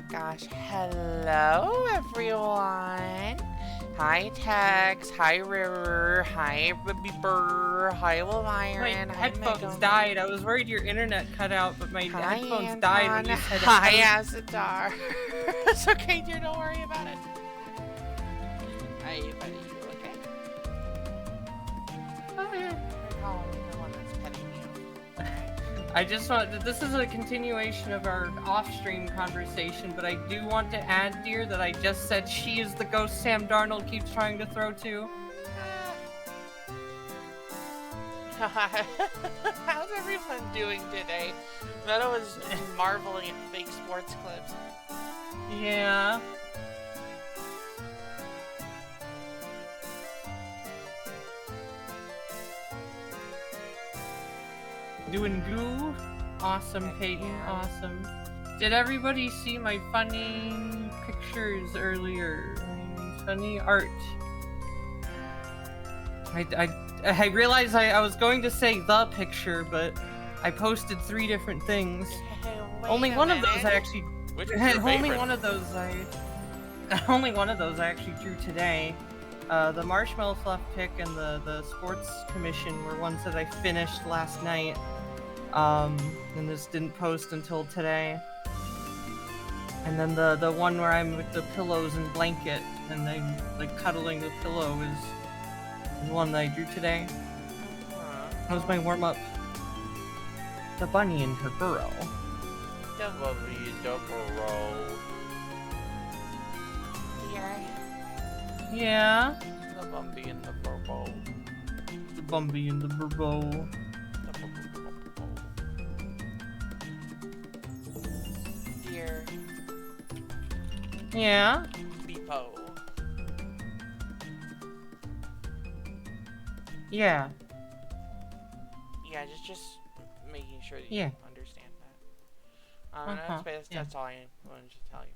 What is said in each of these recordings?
Gosh, hello everyone. Hi Tex, hi River, hi Baby Burr, hi Lyron, My hi headphones Megan. died. I was worried your internet cut out, but my Hi headphones Anton. died when you said hi Azadar. It's okay, dear, don't worry about it. Hi buddy, you okay? Oh, yeah. Oh, no one that's petting you. I just want, this is a continuation of our off-stream conversation, but I do want to add, dear, that I just said she is the ghost Sam Darnold keeps trying to throw to. How's everyone doing today? Meadow was marveling at fake sports clips. Yeah. Doing goo? Awesome, Peyton, awesome. Did everybody see my funny pictures earlier? My funny art? I realized I was going to say the picture, but I posted 3 different things. Only one of those I actually... only one of those I actually drew today. The Marshmallow Fluff pic and the Sports Commission were ones that I finished last night. And this didn't post until today. And then the one where I'm with the pillows and blanket and I'm like cuddling the pillow is the one that I drew today. That was my warm-up. The bunny in her burrow. The bunny in the burrow. Yeah. The Bumby in the burrow. The Bumby in the burrow. Dear. Yeah. Beepo. Yeah. Yeah, just making sure that Yeah. you understand that. That's all I wanted to tell you.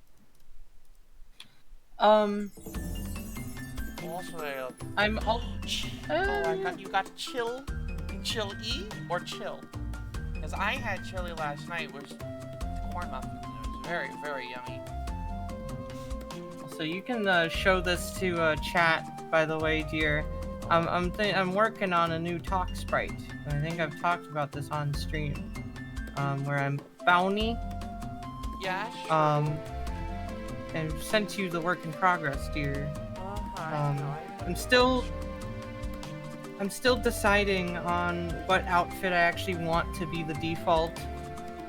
Also, I'm all. You got chill E or chill? Because I had chili last night, which corn muffins. It was very, very yummy. So you can show this to chat, by the way, dear. I'm working on a new talk sprite. I think I've talked about this on stream. Where I'm Bounty. Yeah, sure. And sent you the work in progress, dear. I'm still deciding on what outfit I actually want to be the default.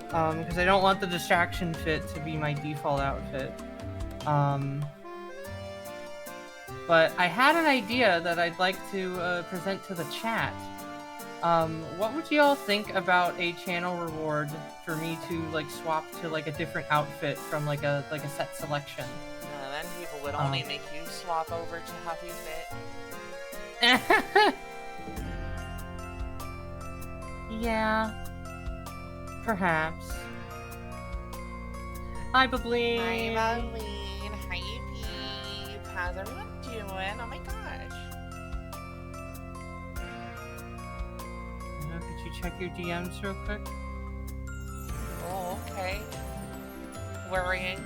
Because I don't want the distraction fit to be my default outfit. But I had an idea that I'd like to present to the chat. What would you all think about a channel reward for me to like swap to like a different outfit from like a set selection? Then people would only make you swap over to Huffy Fit. Yeah. Perhaps. Hi, Bableen. Hi, Marlene. Hi, Peep. How's everyone doing? Oh my gosh. Could you check your DMs real quick? Oh, okay. Worrying.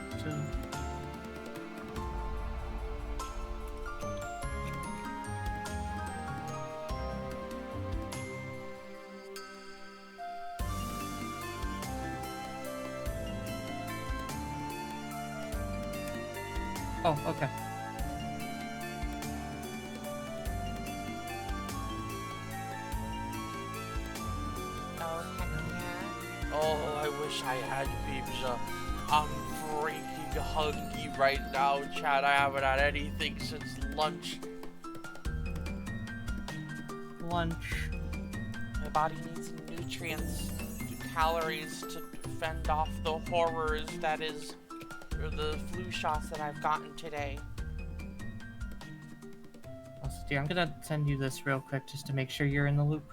Oh, okay. Oh, heck yeah. Oh, I wish I had pizza. I'm freaking hungry right now, Chad. I haven't had anything since lunch. Lunch. My body needs nutrients, calories to fend off the horrors that is, or the flu shots that I've gotten today. Also, dear, I'm gonna send you this real quick just to make sure you're in the loop.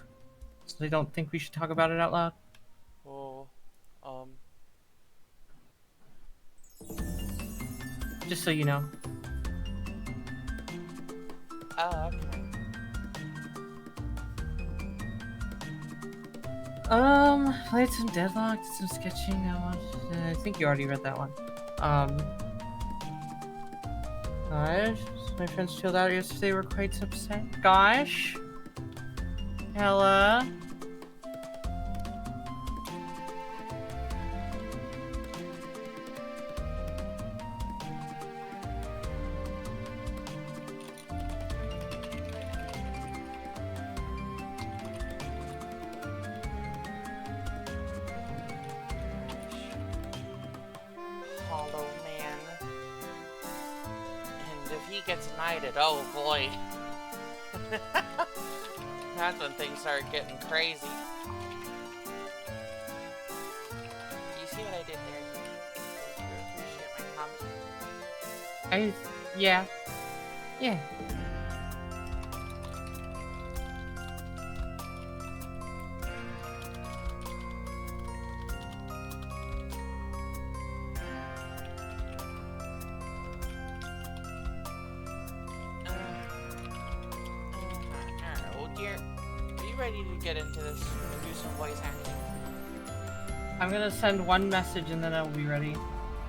So they don't think we should talk about it out loud. Oh, Just so you know. oh, okay. Played some Deadlock, did some sketching. I think you already read that one. Gosh, my friends chilled out yesterday. Were quite upset. Gosh, Ella. Hollow Man. And if he gets knighted, oh boy. That's when things start getting crazy. Do you see what I did there? Do you appreciate my comment? Yeah. Alright, well, dear, are you ready to get into this? Do some voice acting? I'm gonna send one message and then I'll be ready.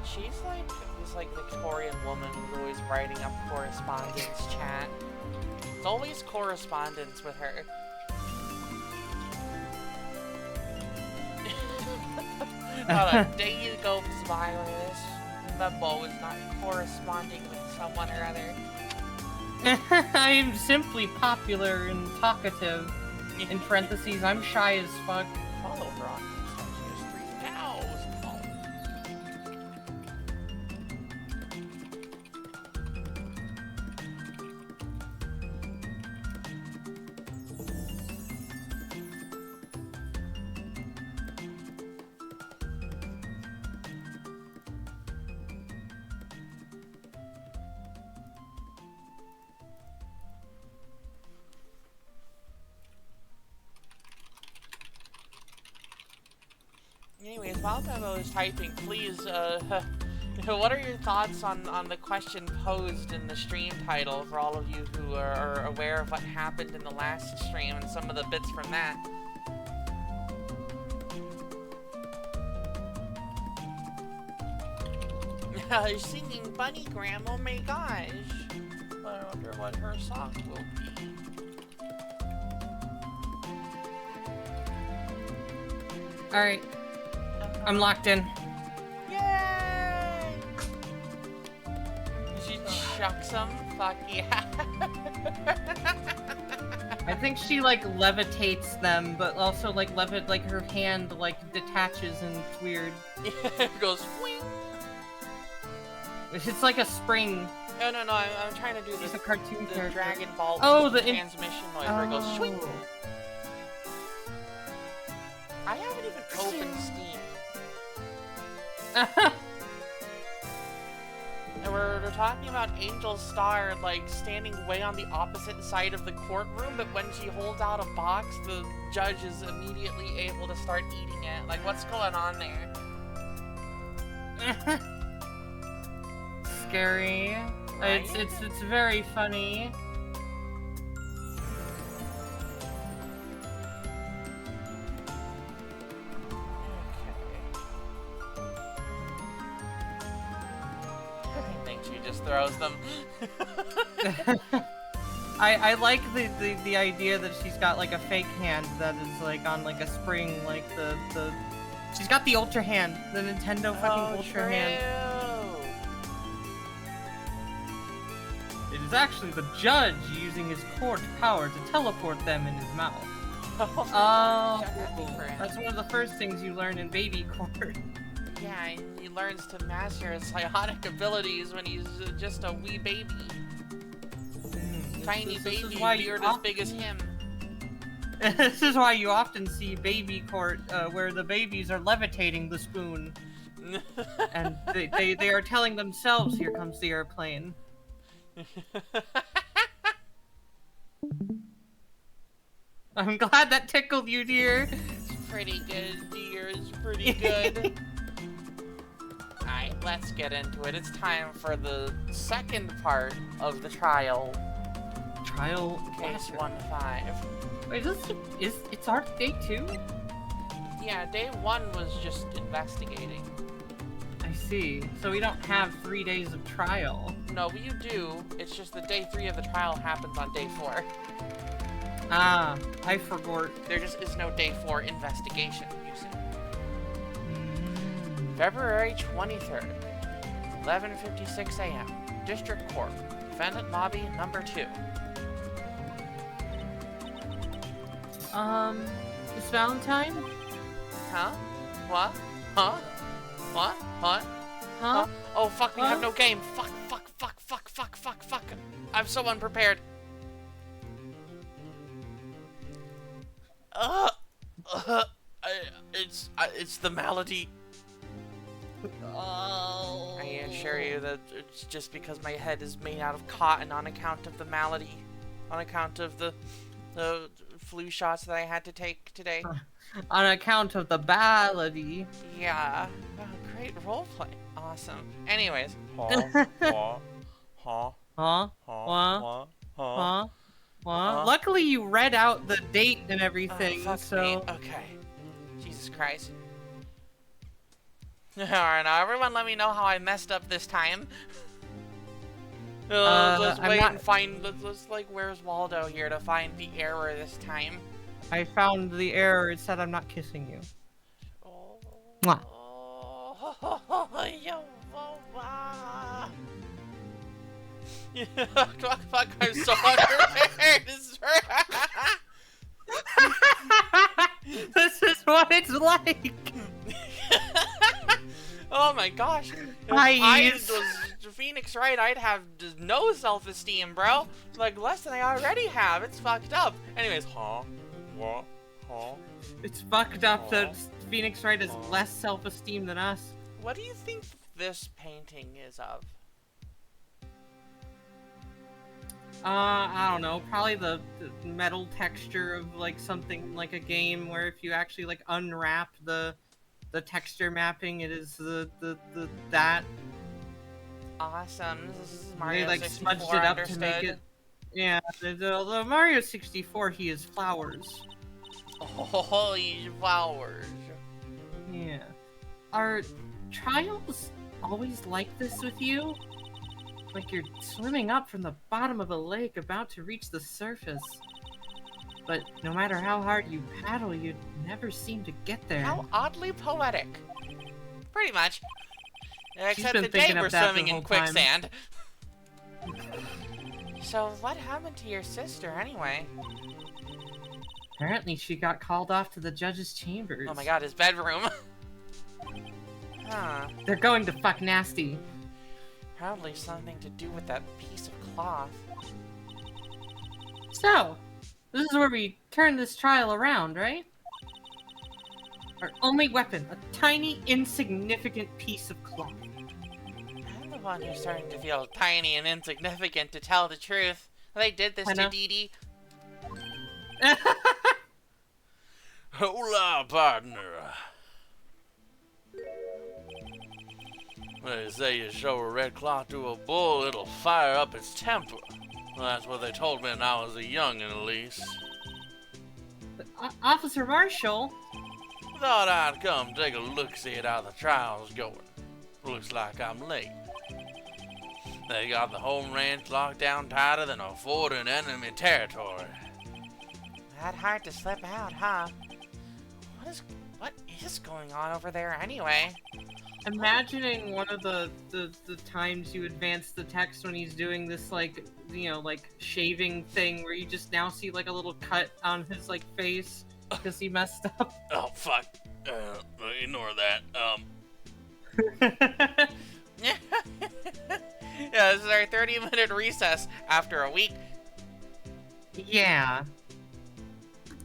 She's like this Victorian woman who's always writing up correspondence chat. It's always correspondence with her. Not a day goes by where this Mebo is not corresponding with someone or other. I am simply popular and talkative. In parentheses, I'm shy as fuck. Follow her on Instagram. She has 3,000 followers. Anyways, while Memo is typing, please, what are your thoughts on the question posed in the stream title for all of you who are aware of what happened in the last stream and some of the bits from that? Singing Bunnygram, oh my gosh. I wonder what her song will be. Alright. I'm locked in. Yay! She chucks him? Fuck yeah. I think she like levitates them, but also like her hand like detaches and it's weird. It goes swing. It's like a spring. No, I'm trying to do It's the a cartoon character. Dragon Ball the transmission noise where it goes swing. I haven't even opened Steam. And we're talking about Angel Star, like, standing way on the opposite side of the courtroom, but when she holds out a box, the judge is immediately able to start eating it. Like, what's going on there? scary. Right? It's very funny. I think she just throws them. I like the idea that she's got like a fake hand that is like on like a spring, like the she's got the Ultra Hand, the Nintendo fucking Ultra Hand. It is actually the judge using his court power to teleport them in his mouth. Oh, that's one of the first things you learn in baby court. Yeah, he learns to master his psionic abilities when he's just a wee baby. Tiny baby, beard as big as him. This is why you often see baby court, where the babies are levitating the spoon. And they are telling themselves, here comes the airplane. I'm glad that tickled you, dear. It's pretty good, dear. It's pretty good. Alright, let's get into it. It's time for the second part of the trial. Trial Case 1-5. Wait, it's our day 2? Yeah, day 1 was just investigating. I see. So we don't have 3 days of trial. No, you do. It's just that day 3 of the trial happens on day 4. Ah, I forgot. There just is no day 4 investigation, you see. February 23rd, 11:56 a.m. District Court, Defendant Lobby number 2. It's Valentine? Huh? What? Huh? What? What? Huh? Oh, fuck, we have no game. Fuck. I'm so unprepared. It's the malady. Oh. I assure you that it's just because my head is made out of cotton on account of the malady. On account of the flu shots that I had to take today. On account of the malady. Yeah. Oh, great roleplay. Awesome. Anyways. Luckily you read out the date and everything, so... Me. Okay. Jesus Christ. Alright, now everyone let me know how I messed up this time. Let's wait and find... Let's like, where's Waldo here to find the error this time? I found the error. It said I'm not kissing you. Oh. Mwah. Fuck, I'm so unprepared. This is what it's like. Oh my gosh. If I was Phoenix Wright, I'd have no self-esteem, bro. Like, less than I already have. It's fucked up. Anyways, what? It's fucked up that Phoenix Wright has less self-esteem than us. What do you think this painting is of? I don't know. Probably the metal texture of like something like a game where if you actually like unwrap the texture mapping, it is that. Awesome. This is Mario They like 64, smudged it up understood. to make it. Yeah, the Mario 64, he is flowers. Holy flowers. Yeah. Are trials always like this with you? Like you're swimming up from the bottom of a lake about to reach the surface. But no matter how hard you paddle, you never seem to get there. How oddly poetic. Pretty much. Except been today thinking we're of that swimming the in whole time. quicksand. So what happened to your sister anyway? Apparently she got called off to the judge's chambers. Oh my god, his bedroom. Huh. They're going to fuck nasty. Probably something to do with that piece of cloth. So, this is where we turn this trial around, right? Our only weapon, a tiny, insignificant piece of cloth. I'm the one who's starting to feel tiny and insignificant, to tell the truth. They did this to Dee Dee. Hola, partner. They say you show a red cloth to a bull, it'll fire up its temper. Well, that's what they told me when I was a youngin', at least. Officer Marshall? Thought I'd come take a look-see at how the trial's going. Looks like I'm late. They got the home ranch locked down tighter than a fort in enemy territory. That hard to slip out, huh? What is going on over there anyway? Imagining one of the times you advance the text when he's doing this, like, you know, like, shaving thing where you just now see, like, a little cut on his, like, face because he messed up. Oh, fuck. Ignore that. Yeah, this is our 30-minute recess after a week. Yeah.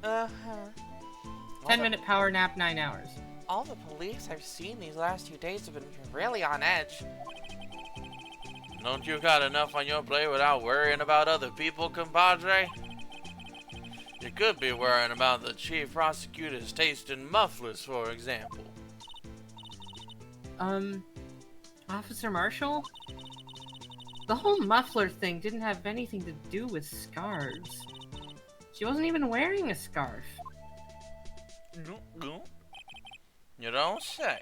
10-minute the, power nap, 9 hours. all the police I've seen these last 2 days have been really on edge. Don't you got enough on your plate without worrying about other people, compadre? You could be worrying about the chief prosecutor's taste in mufflers, for example. Officer Marshall? The whole muffler thing didn't have anything to do with scarves. She wasn't even wearing a scarf. You don't say.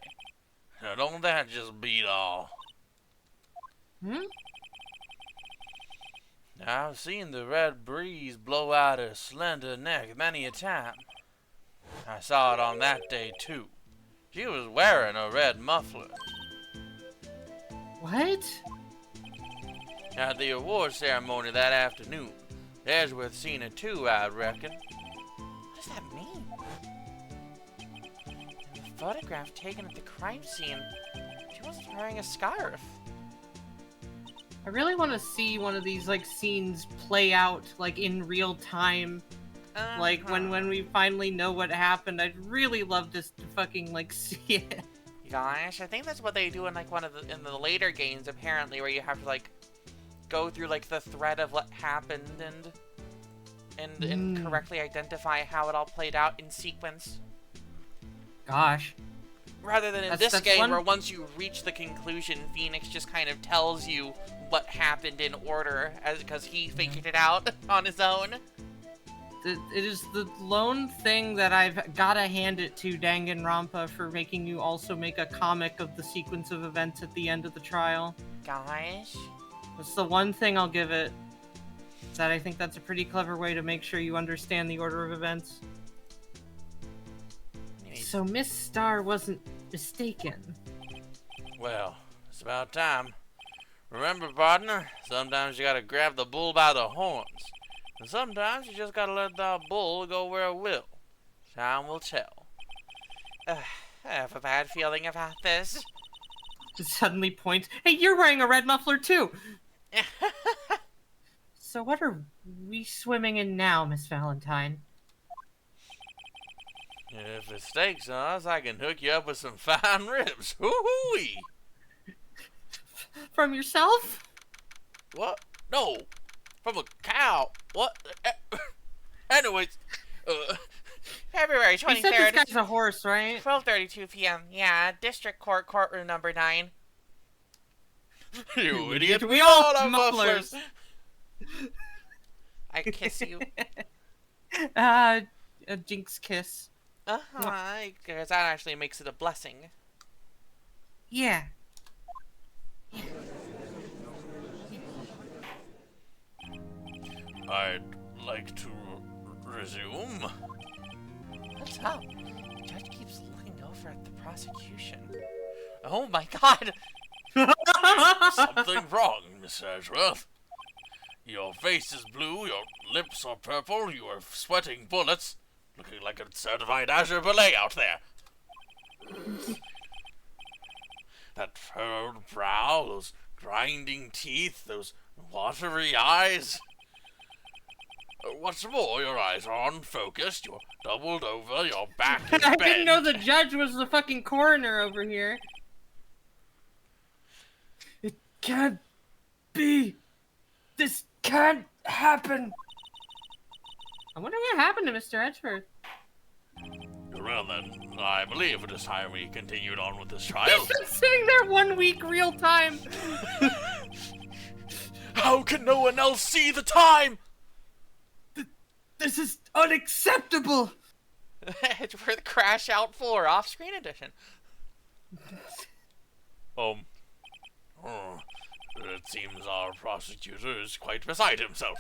Now, don't that just beat all? I've seen the red breeze blow out her slender neck many a time. I saw it on that day, too. She was wearing a red muffler. What? At the award ceremony that afternoon. Edgeworth seen it too, I reckon. What does that mean? In the photograph taken at the crime scene, she wasn't wearing a scarf. I really want to see one of these, like, scenes play out, like, in real time. Like, when we finally know what happened. I'd really love to fucking, like, see it. Gosh, I think that's what they do in, like, in the later games, apparently, where you have to, like, go through, like, the thread of what happened and correctly identify how it all played out in sequence. Gosh. Rather than in this game, where once you reach the conclusion, Phoenix just kind of tells you what happened in order, because he figured it out on his own. It is the lone thing that I've gotta hand it to Danganronpa for making you also make a comic of the sequence of events at the end of the trial. Gosh. That's the one thing I'll give it. That I think that's a pretty clever way to make sure you understand the order of events. So Miss Starr wasn't mistaken. Well, it's about time. Remember, partner, sometimes you gotta grab the bull by the horns. And sometimes you just gotta let the bull go where it will. Time will tell. I have a bad feeling about this. Just suddenly points. Hey, you're wearing a red muffler too! So what are we swimming in now, Miss Valentine? If it's steak sauce, I can hook you up with some fine ribs. Hoo-hoo-wee! From yourself? What? No! From a cow! What? Anyways, February 23rd. You said this guy's a horse, right? 12:32 p.m. Yeah, District Court, courtroom number 9. You idiot! We all have mufflers! I kiss you. A jinx kiss. Because that actually makes it a blessing. Yeah. I'd like to resume. What's up? The judge keeps looking over at the prosecution. Oh my god! Something wrong, Miss Edgeworth. Your face is blue, your lips are purple, you are sweating bullets. Looking like a certified Azure Ballet out there. That furrowed brow, those grinding teeth, those watery eyes. What's more, your eyes are unfocused, you're doubled over, your back is bent. I didn't know the judge was the fucking coroner over here. It can't be. This can't happen. I wonder what happened to Mr. Edgeworth. Well then, I believe it is time we continued on with this trial. He's been sitting there 1 week real time. How can no one else see the time? This is unacceptable. It's for the Crash Out 4 off-screen edition. It seems our prosecutor is quite beside himself.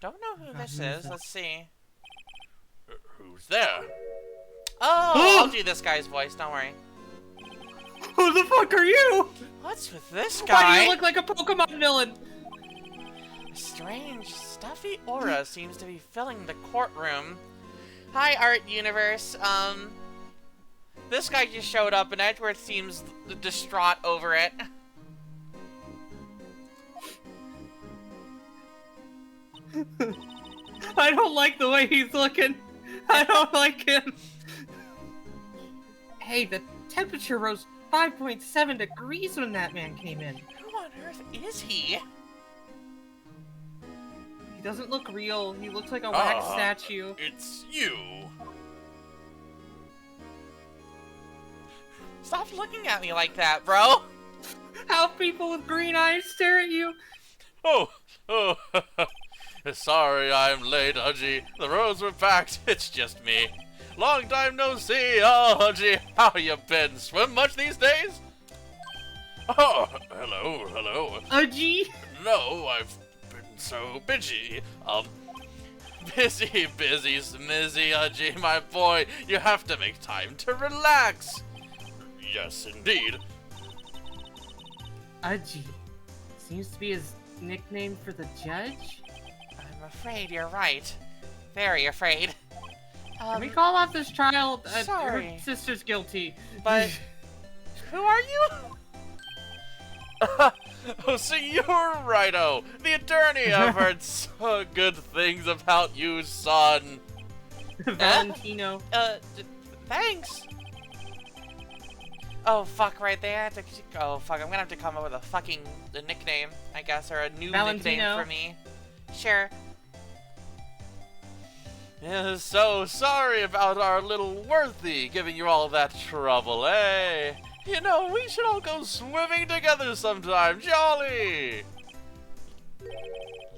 Don't know who this is. Let's see. Who's there? Oh, I'll do this guy's voice. Don't worry. Who the fuck are you? What's with this Why do guy? you look like a Pokemon villain? A strange, stuffy aura seems to be filling the courtroom. Hi, Art Universe. This guy just showed up, and Edgeworth seems distraught over it. I don't like the way he's looking. I don't like him. Hey, the temperature rose 5.7 degrees when that man came in. Who on earth is he? He doesn't look real. He looks like a wax statue. It's you. Stop looking at me like that, bro. How people with green eyes stare at you. Oh, sorry I'm late, Hudgy. The roads were packed. It's just me. Long time no see. Oh, Hudgy, how you been? Swim much these days? Oh, hello. Gee. No, I've been so busy. Busy, smizzy, Hudgy, my boy. You have to make time to relax. Yes, indeed. Udgy. Seems to be his nickname for the judge? I'm afraid you're right. Very afraid. Can we call off this trial? Sorry. Her sister's guilty. But who are you? Oh, so you're Righto, the attorney. I've heard so good things about you, son. Valentino. Thanks. Oh, fuck, right there. Oh, fuck, I'm gonna have to come up with a nickname, I guess, or a new Valentino. nickname for me. Sure. Yeah, so sorry about our little Worthy giving you all that trouble, eh? You know, we should all go swimming together sometime, jolly!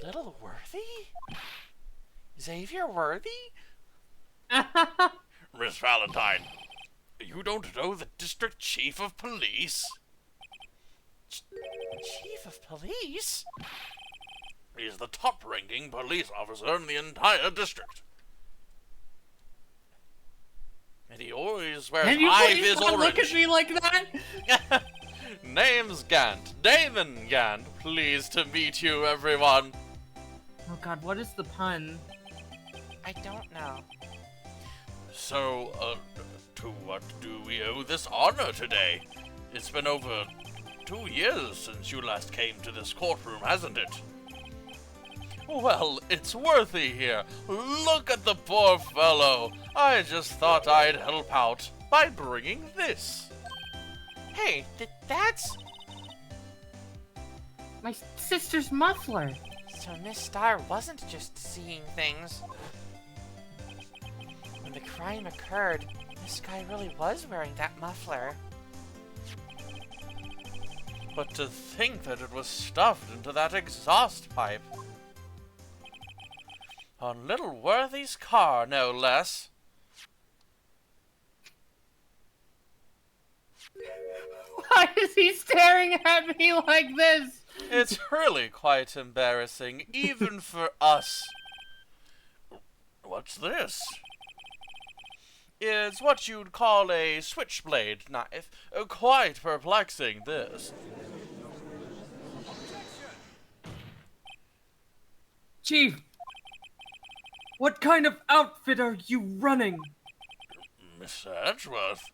Little Worthy? Xavier Worthy? Miss Valentine, you don't know the district chief of police? Chief of police? He's the top-ranking police officer in the entire district. And he always wears Can you high please vis not orange. look at me like that? Name's Gant. Damon Gant. Pleased to meet you, everyone. Oh god, what is the pun? I don't know. So, to what do we owe this honor today? It's been over 2 years since you last came to this courtroom, hasn't it? Well, it's Worthy here. Look at the poor fellow. I just thought I'd help out by bringing this. Hey, that's... My sister's muffler. So Miss Starr wasn't just seeing things. When the crime occurred, this guy really was wearing that muffler. But to think that it was stuffed into that exhaust pipe. On little Worthy's car, no less. Why is he staring at me like this? It's really quite embarrassing, even for us. What's this? It's what you'd call a switchblade knife. Quite perplexing, this. Chief, what kind of outfit are you running? Miss Edgeworth?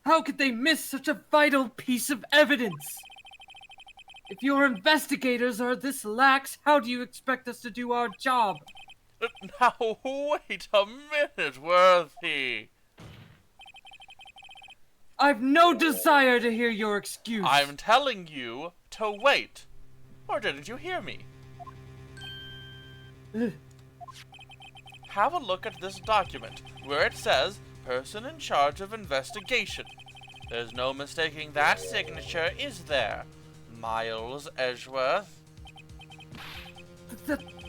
How could they miss such a vital piece of evidence? If your investigators are this lax, how do you expect us to do our job? Now, wait a minute, Worthy. I've no desire to hear your excuse. I'm telling you to wait. Or didn't you hear me? have a look at this document, where it says, person in charge of investigation. There's no mistaking that signature, is there, Miles Edgeworth?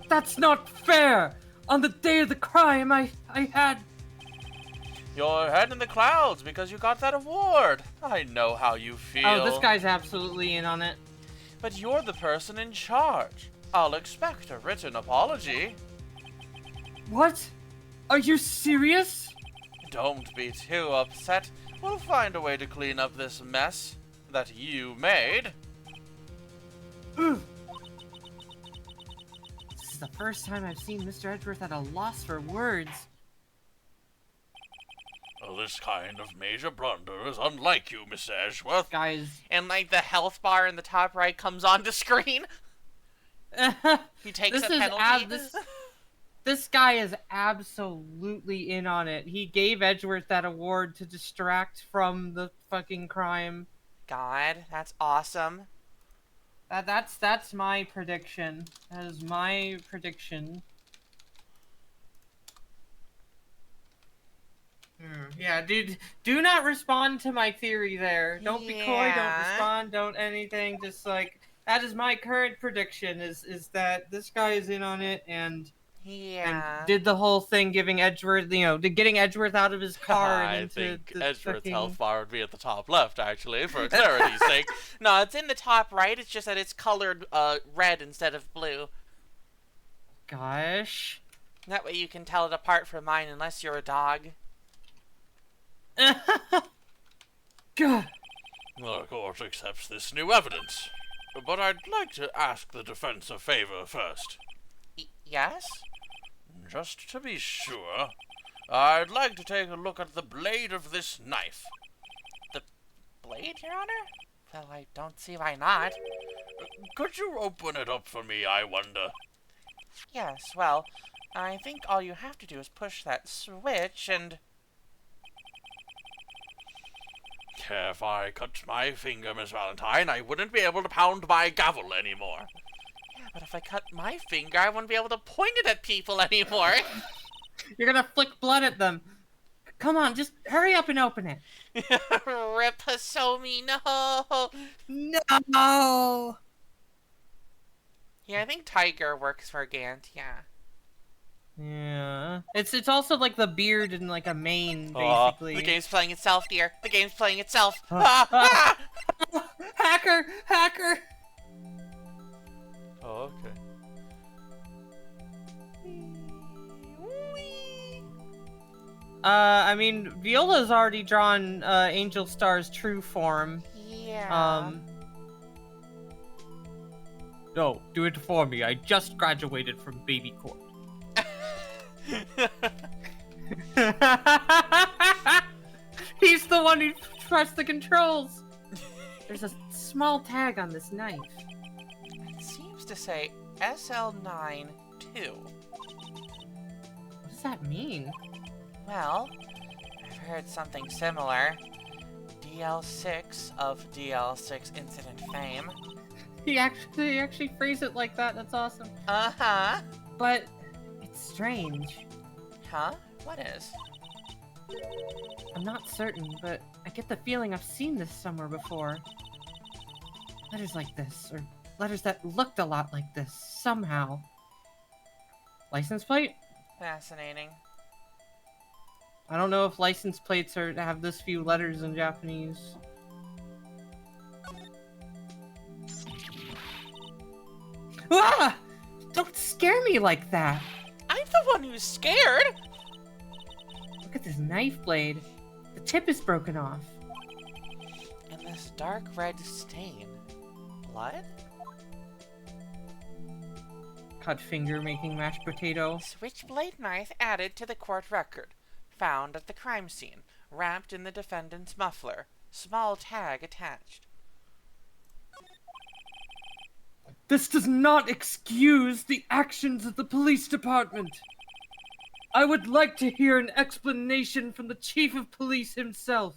That's not fair! On the day of the crime, I had... Your head in the clouds because you got that award. I know how you feel. Oh, this guy's absolutely in on it. But you're the person in charge. I'll expect a written apology. What? Are you serious? Don't be too upset. We'll find a way to clean up this mess that you made. This is the first time I've seen Mr. Edgeworth at a loss for words. This kind of major blunder is unlike you, Mr. Edgeworth. Guys. And like the health bar in the top right comes onto screen. He takes a penalty. This guy is absolutely in on it. He gave Edgeworth that award to distract from the fucking crime. God, that's awesome. That's my prediction. That is my prediction. Yeah, dude, do not respond to my theory there. Don't be coy, don't respond, don't anything. Just like, that is my current prediction, is that this guy is in on it and did the whole thing getting Edgeworth out of his car and into I think the Edgeworth's fucking... health bar would be at the top left, actually, for clarity's sake. No, it's in the top right, it's just that it's colored red instead of blue. Gosh. That way you can tell it apart from mine unless you're a dog. God. The court accepts this new evidence, but I'd like to ask the defense a favor first. Yes? Just to be sure, I'd like to take a look at the blade of this knife. The blade, Your Honor? Well, I don't see why not. Could you open it up for me, I wonder? Yes, well, I think all you have to do is push that switch and... If I cut my finger, Miss Valentine, I wouldn't be able to pound my gavel anymore. Yeah, but if I cut my finger, I wouldn't be able to point it at people anymore. You're gonna flick blood at them. Come on, just hurry up and open it. Rip Hasomi, no! No! Yeah, I think Tiger works for Gant, yeah. Yeah. It's also like the beard and like a mane, basically. The game's playing itself, dear. The game's playing itself. Hacker! Hacker! Oh, okay. I mean, Viola's already drawn Angel Star's true form. Yeah. No, do it for me. I just graduated from baby court. He's the one who pressed the controls. There's a small tag on this knife. It seems to say SL9-2. What does that mean? Well, I've heard something similar. DL6 of DL6 incident fame. He actually phrased it like that. That's awesome. Uh-huh. But it's strange. Huh? What is? I'm not certain, but I get the feeling I've seen this somewhere before. Letters like this, or letters that looked a lot like this, somehow. License plate? Fascinating. I don't know if license plates have this few letters in Japanese. Ah! Don't scare me like that! I'm the one who's scared! Look at this knife blade. The tip is broken off. And this dark red stain. Blood? Cut finger making mashed potato. Switchblade knife added to the court record. Found at the crime scene. Wrapped in the defendant's muffler. Small tag attached. This does not excuse the actions of the police department. I would like to hear an explanation from the chief of police himself.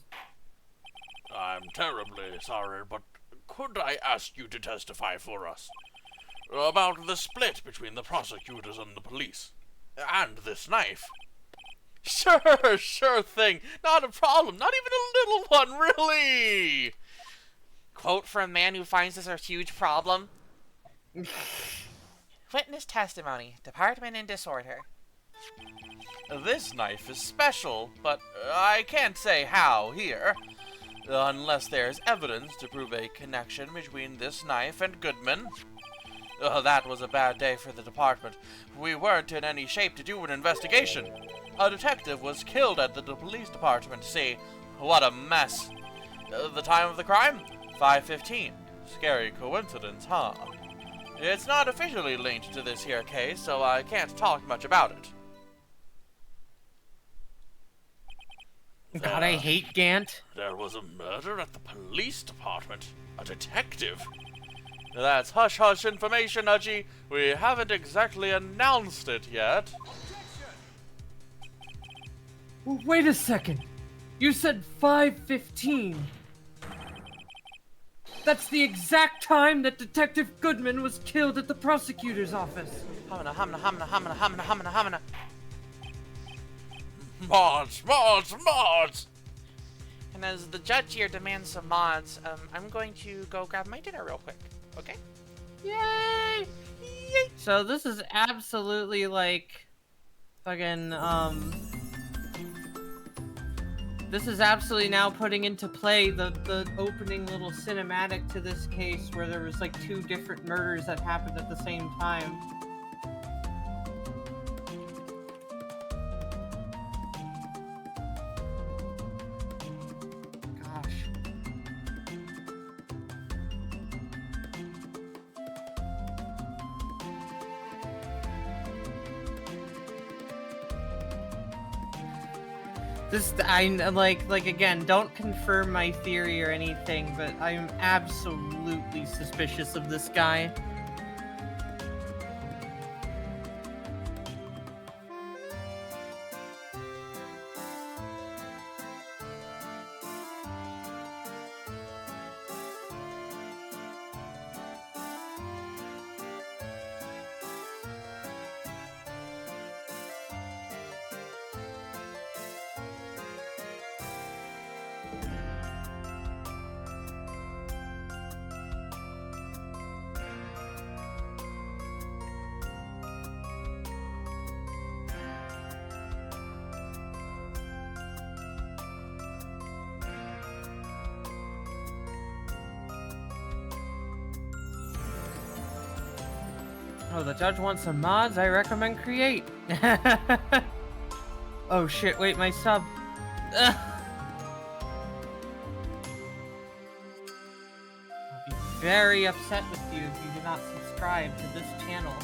I'm terribly sorry, but could I ask you to testify for us? About the split between the prosecutors and the police? And this knife. Sure thing. Not a problem. Not even a little one, really. Quote from a man who finds this a huge problem. Witness testimony. Department in disorder. This knife is special, but I can't say how here. Unless there's evidence to prove a connection between this knife and Goodman. That was a bad day for the department. We weren't in any shape to do an investigation. A detective was killed at the police department, see? What a mess. The time of the crime? 5:15. Scary coincidence, huh? It's not officially linked to this here case, so I can't talk much about it. God, I hate Gant. There was a murder at the police department. A detective. That's hush-hush information, Udgy. We haven't exactly announced it yet. Well, wait a second. You said 5:15. That's the exact time that Detective Goodman was killed at the prosecutor's office. Hamina. Mods! And as the judge here demands some mods, I'm going to go grab my dinner real quick. Okay? Yay! So this is absolutely like fucking this is absolutely now putting into play the opening little cinematic to this case where there was like 2 different murders that happened at the same time. Gosh. I'm like again, don't confirm my theory or anything, but I am absolutely suspicious of this guy. Oh, the judge wants some mods. I recommend create. Oh shit, wait, my sub. Ugh. I'll be very upset with you if you do not subscribe to this channel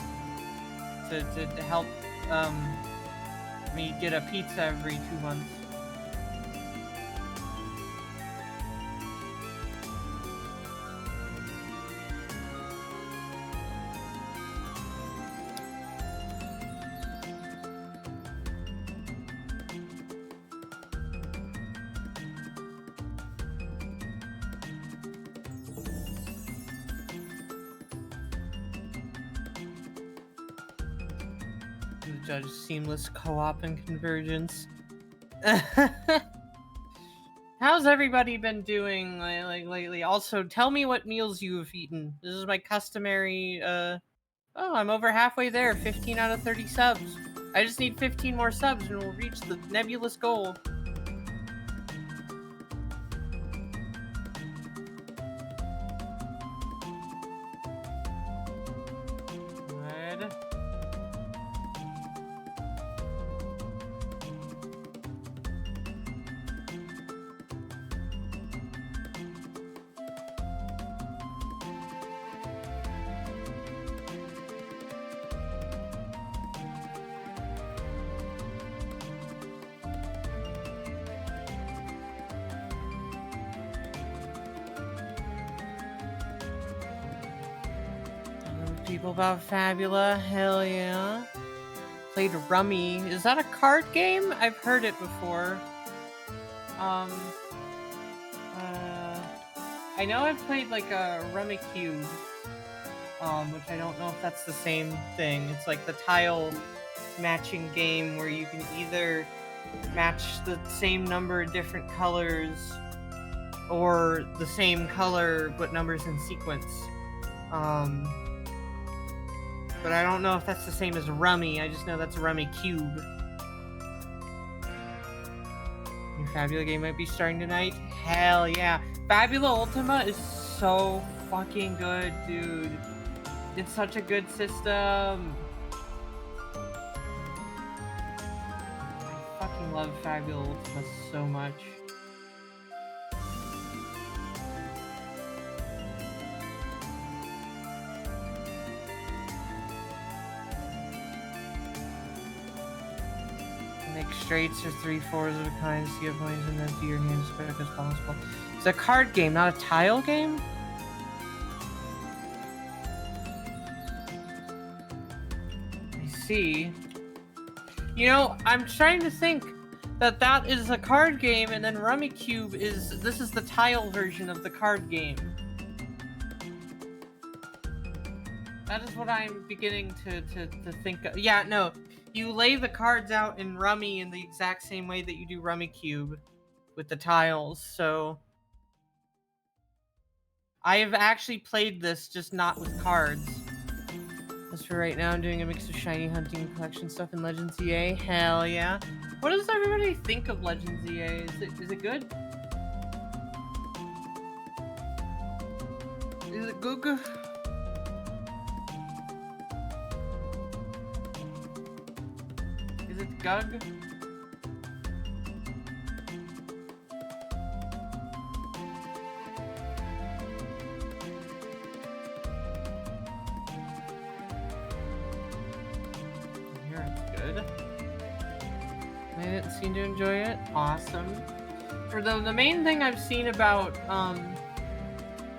to help me get a pizza every 2 months. Judge seamless co-op and convergence. How's everybody been doing like lately? Also, tell me what meals you have eaten. This is my customary oh, I'm over halfway there. 15 out of 30 subs. I just need 15 more subs and we'll reach the nebulous goal. Good. People about Fabula, hell yeah. Played Rummy. Is that a card game? I've heard it before. I know I've played like a Rummy Cube, which I don't know if that's the same thing. It's like the tile matching game where you can either match the same number of different colors or the same color but numbers in sequence. But I don't know if that's the same as Rummy. I just know that's a Rummy Cube. Your Fabula game might be starting tonight? Hell yeah. Fabula Ultima is so fucking good, dude. It's such a good system. I fucking love Fabula Ultima so much. Make straights or 3/4s of a kind to get points and then do your hands as quick as possible. It's a card game, not a tile game? I see. You know, I'm trying to think that is a card game, and then Rummy Cube is the tile version of the card game. That is what I'm beginning to think of. Yeah, no. You lay the cards out in Rummy in the exact same way that you do Rummy Cube with the tiles, so I have actually played this, just not with cards. As for right now, I'm doing a mix of shiny hunting collection stuff and Legends EA. Hell yeah. What does everybody think of Legends EA? Is it good? Is it good? Is it Gug? Here, it's good. I didn't seem to enjoy it. Awesome. For the main thing I've seen about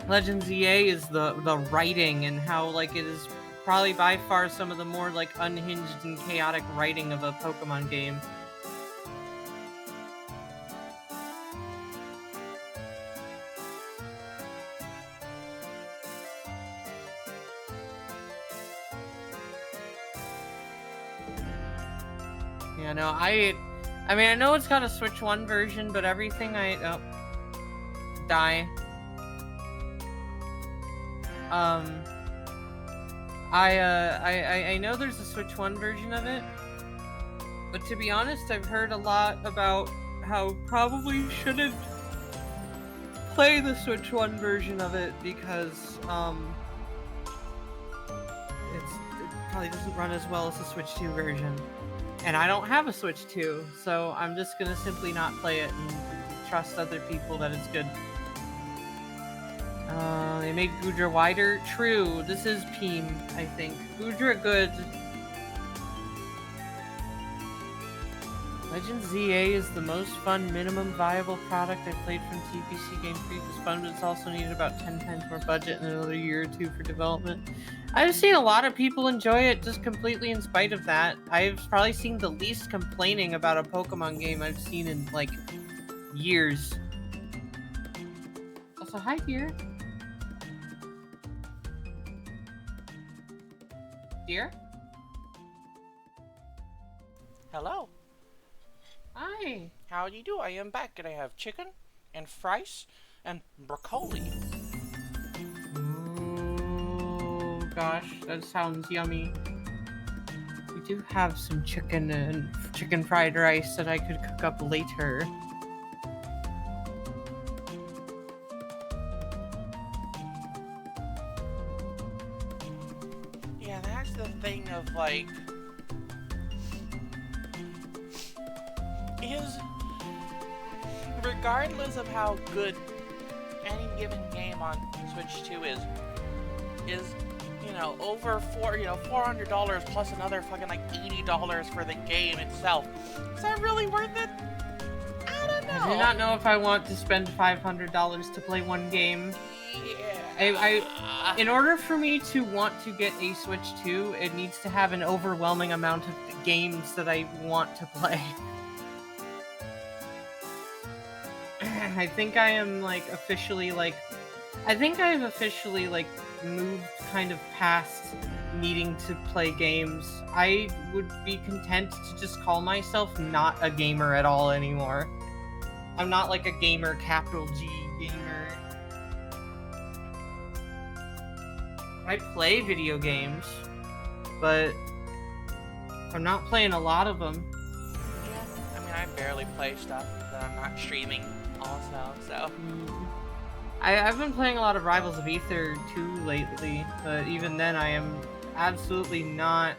Legends EA is the writing and how like it is probably by far some of the more like unhinged and chaotic writing of a Pokemon game. Yeah, no, I mean, I know it's got a Switch 1 version, but everything die. I know there's a Switch 1 version of it, but to be honest, I've heard a lot about how probably shouldn't play the Switch 1 version of it because it probably doesn't run as well as the Switch 2 version. And I don't have a Switch 2, so I'm just gonna simply not play it and trust other people that it's good. They made Gudra wider. True, this is Peem, I think. Gudra good. Legends ZA is the most fun, minimum viable product I played from TPC Game Freak. It's fun, but it's also needed about 10 times more budget and another year or two for development. I've seen a lot of people enjoy it just completely in spite of that. I've probably seen the least complaining about a Pokemon game I've seen in, like, years. Also, hi, dear. Dear? Hello. Hi. How do you do? I am back and I have chicken and fries and broccoli. Oh gosh, that sounds yummy. We do have some chicken and chicken fried rice that I could cook up later. Yeah, that's the thing of like... is regardless of how good any given game on Switch 2 is, you know, over $400 plus another fucking like $80 for the game itself. Is that really worth it? I don't know. I do not know if I want to spend $500 to play one game. Yeah. In order for me to want to get a Switch 2, it needs to have an overwhelming amount of games that I want to play. I think I am officially moved kind of past needing to play games, I would be content to just call myself not a gamer at all anymore. I'm not like a gamer, capital G gamer. I play video games, but I'm not playing a lot of them. Yeah, I mean, I barely play stuff that I'm not streaming also, so. I've been playing a lot of Rivals of Ether 2 lately, but even then I am absolutely not,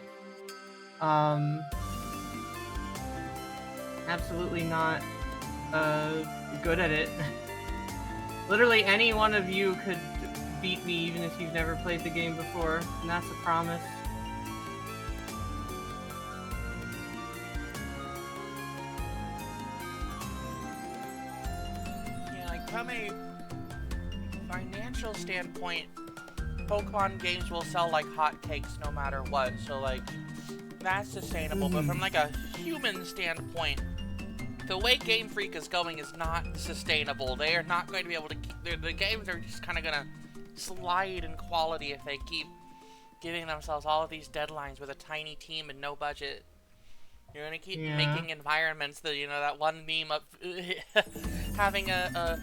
good at it. Literally any one of you could beat me even if you've never played the game before, and that's a promise. Yeah, like from a financial standpoint, Pokemon games will sell like hotcakes no matter what, so like that's sustainable. But from like a human standpoint, the way Game Freak is going is not sustainable. They are not going to be able to keep the games are just kind of gonna slide in quality if they keep giving themselves all of these deadlines with a tiny team and no budget. You're gonna keep making environments that, you know, that one meme of having an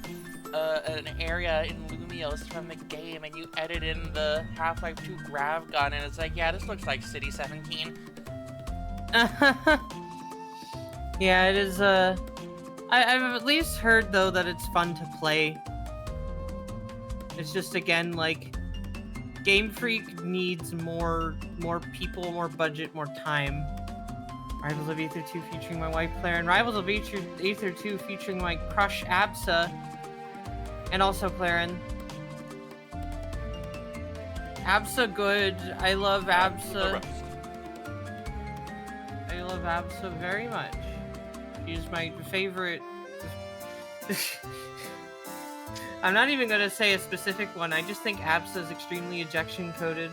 area in Lumios from the game, and you edit in the Half-Life 2 grav gun, and it's like, yeah, this looks like City 17. Yeah, it is, I've at least heard, though, that it's fun to play. It's just, again, like, Game Freak needs more people, more budget, more time. Rivals of Ether 2 featuring my wife Claire, and Rivals of Ether 2 featuring my crush Absa, and also Claren. Absa good. I love Absa. I love Absa very much. She's my favorite. I'm not even gonna say a specific one. I just think Absa is extremely ejection coded.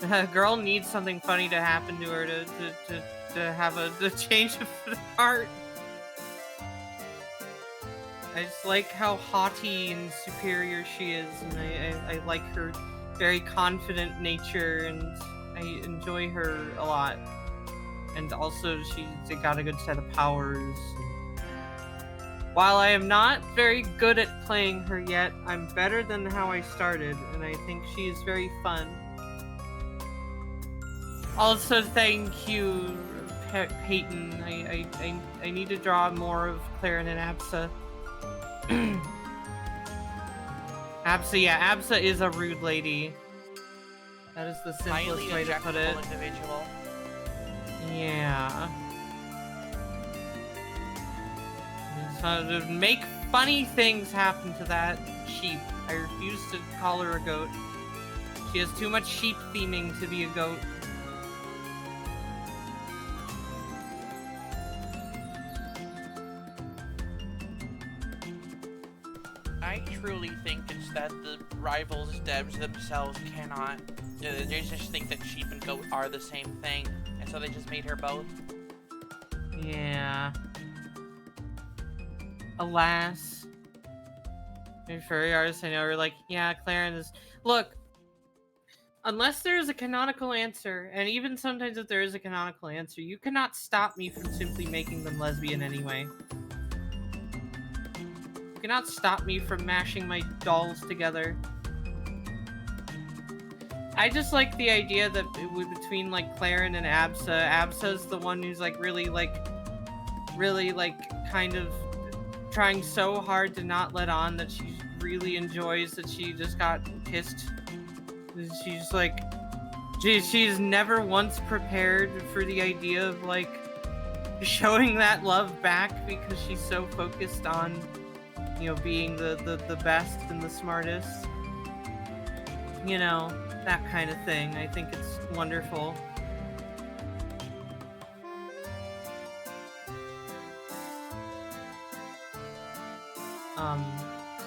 A girl needs something funny to happen to her to have a change of heart. I just like how haughty and superior she is, and I like her very confident nature, and I enjoy her a lot. And also, she's got a good set of powers. While I am not very good at playing her yet, I'm better than how I started, and I think she is very fun. Also, thank you, Peyton. I need to draw more of Claren and Absa. Absa, yeah, Absa is a rude lady. That is the simplest way to put it. Individual. Yeah. So to make funny things happen to that sheep. I refuse to call her a goat. She has too much sheep theming to be a goat. I truly think it's that the Rivals devs themselves cannot. They just think that sheep and goat are the same thing, and so they just made her both. Yeah. Alas. Maybe furry artists I know are like, yeah, Claren is. Look, unless there is a canonical answer, and even sometimes if there is a canonical answer, you cannot stop me from simply making them lesbian anyway. You cannot stop me from mashing my dolls together. I just like the idea that between like Claren and Absa, Absa's the one who's like really kind of trying so hard to not let on that she really enjoys that she just got kissed. She's like, she's never once prepared for the idea of like showing that love back because she's so focused on, you know, being the best and the smartest. You know, that kind of thing. I think it's wonderful.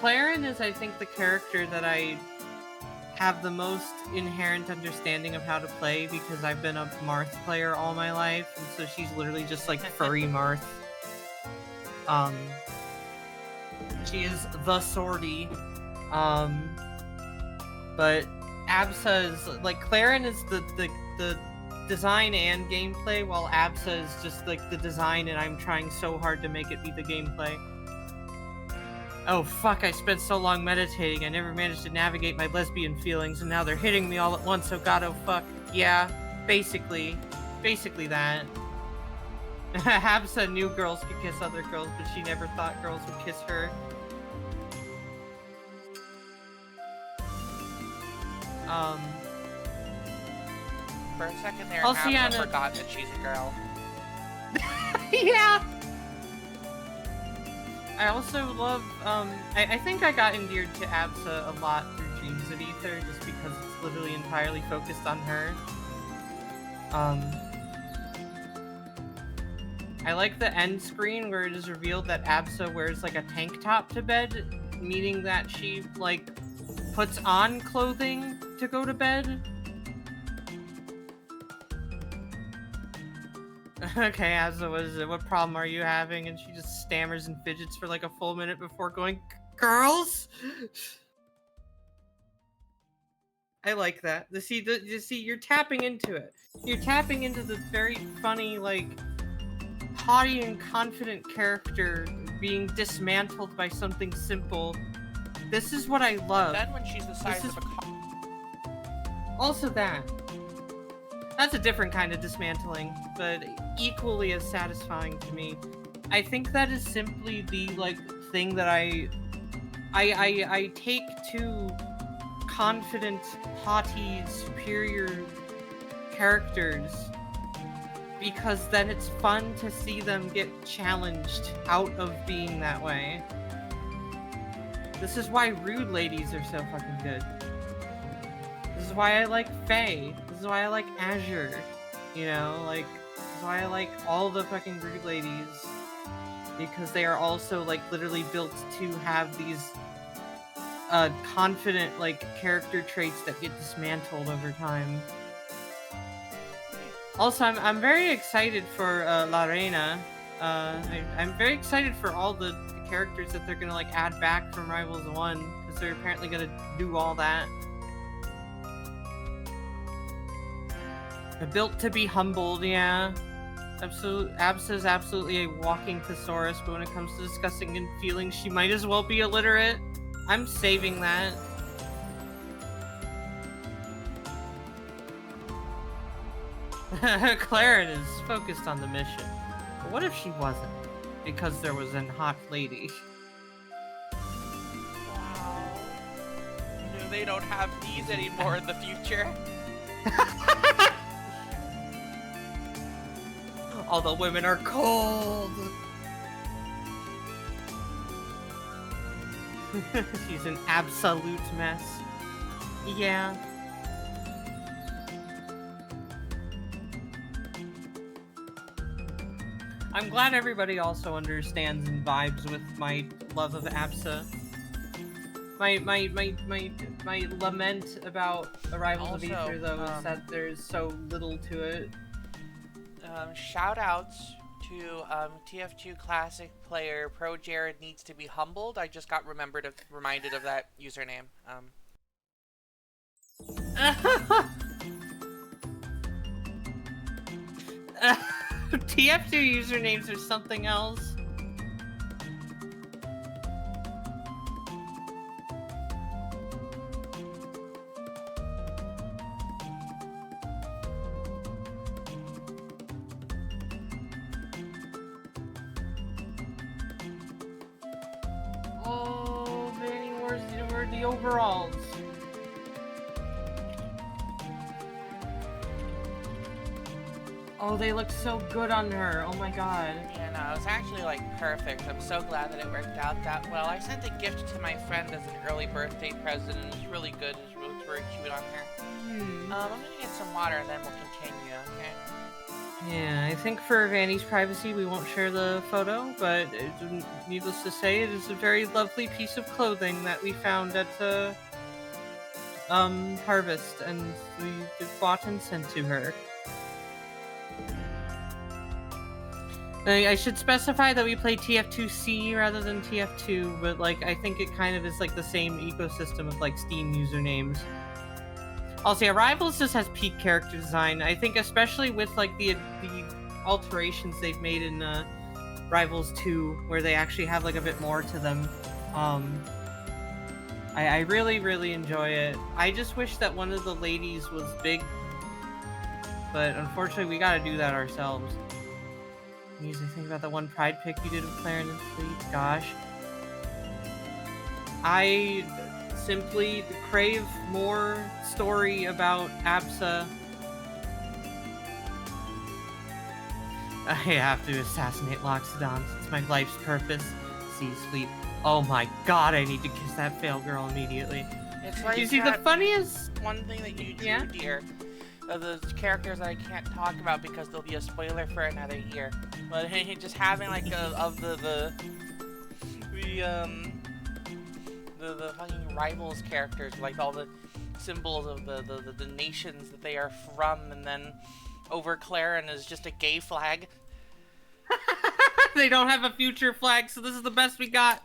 Claren is, I think, the character that I have the most inherent understanding of how to play because I've been a Marth player all my life, and so she's literally just like furry Marth. She is the Swordy. But Absa is like Clarin is the design and gameplay, while Absa is just like the design, and I'm trying so hard to make it be the gameplay. Oh fuck, I spent so long meditating, I never managed to navigate my lesbian feelings, and now they're hitting me all at once, oh god, oh fuck. Yeah, basically that. Absa knew girls could kiss other girls, but she never thought girls would kiss her. For a second there, Alciana Absa forgot that she's a girl. Yeah! I also love, I think I got endeared to Absa a lot through Dreams of Ether, just because it's literally entirely focused on her. I like the end screen where it is revealed that Absa wears like a tank top to bed, meaning that she, like, puts on clothing to go to bed. Okay, Absa, what is it? What problem are you having? And she just stammers and fidgets for like a full minute before going, girls? I like that. You see, you're tapping into it. You're tapping into the very funny, like, haughty and confident character being dismantled by something simple. This is what I love. Then when she's the size of a car. Also that. That's a different kind of dismantling, but equally as satisfying to me. I think that is simply the, like, thing that I take to confident, haughty, superior characters, because then it's fun to see them get challenged out of being that way. This is why rude ladies are so fucking good. This is why I like Faye. This is why I like Azure. You know, like, this is why I like all the fucking rude ladies. Because they are also, like, literally built to have these confident, like, character traits that get dismantled over time. Also, I'm very excited for La Reina. I'm very excited for all the characters that they're gonna, like, add back from Rivals 1, because they're apparently gonna do all that. They're built to be humbled, yeah. Absa is absolutely a walking thesaurus, but when it comes to discussing in feelings, she might as well be illiterate. I'm saving that. Clarin is focused on the mission. But what if she wasn't? Because there was an hot lady. Wow. No, they don't have these anymore in the future. All the women are cold. She's an absolute mess. Yeah. I'm glad everybody also understands and vibes with my love of Absa. My lament about Arrivals of Ether, though, is that there's so little to it. Shout outs to TF2 Classic player Pro Jared needs to be humbled. I just got reminded of that username. TF2 usernames are something else. Oh, Vanny, where are the overalls? Oh, they look so good on her. Oh my god. Yeah, no, it was actually, like, perfect. I'm so glad that it worked out that well. I sent a gift to my friend as an early birthday present, and it's really good. It's very cute on her. I'm gonna get some water, and then we'll continue, okay? Yeah, I think for Vanny's privacy, we won't share the photo, but needless to say, it is a very lovely piece of clothing that we found at, Harvest, and we bought and sent to her. I should specify that we play TF2C rather than TF2, but, like, I think it kind of is, like, the same ecosystem of, like, Steam usernames. Also, yeah, Rivals just has peak character design. I think especially with like the alterations they've made in Rivals 2, where they actually have like a bit more to them. I really, really enjoy it. I just wish that one of the ladies was big, but unfortunately we gotta do that ourselves. I usually think about the one pride pick you did with Clarendon Fleet. Gosh. I simply crave more story about Absa. I have to assassinate Loxodon. It's my life's purpose. See sleep. Oh my god, I need to kiss that fail girl immediately. It's like You see, the funniest... one thing that you do, Yeah? dear. The characters that I can't talk about because there'll be a spoiler for another year. But just having like of the fucking Rivals characters, like all the symbols of the nations that they are from, and then over Claren is just a gay flag. They don't have a future flag, so this is the best we got.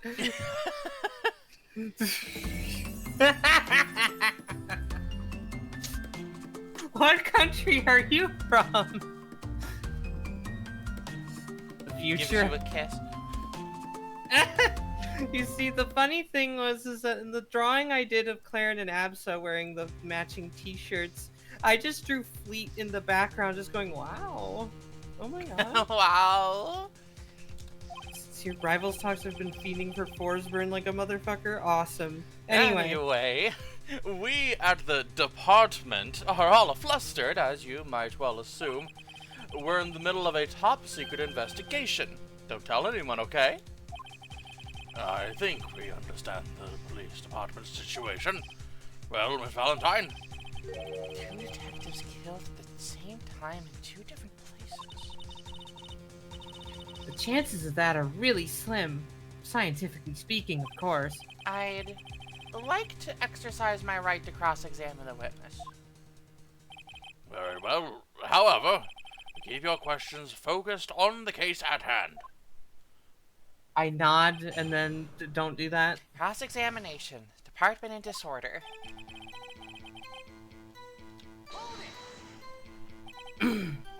What country are you from? The Gives future. you a kiss. You see, the funny thing is that in the drawing I did of Claren and Absa wearing the matching t-shirts, I just drew Fleet in the background just going, wow. Oh my god. Wow. See, your Rivals talks have been feeding for Forsburn like a motherfucker. Awesome. Anyway. We at the department are all flustered, as you might well assume. We're in the middle of a top-secret investigation. Don't tell anyone, okay? I think we understand the police department's situation. Well, Miss Valentine? 2 detectives killed at the same time in 2 different places. The chances of that are really slim. Scientifically speaking, of course. I'd like to exercise my right to cross-examine the witness. Very well. However, keep your questions focused on the case at hand. I nod and then don't do that. Cross-examination. Department in disorder.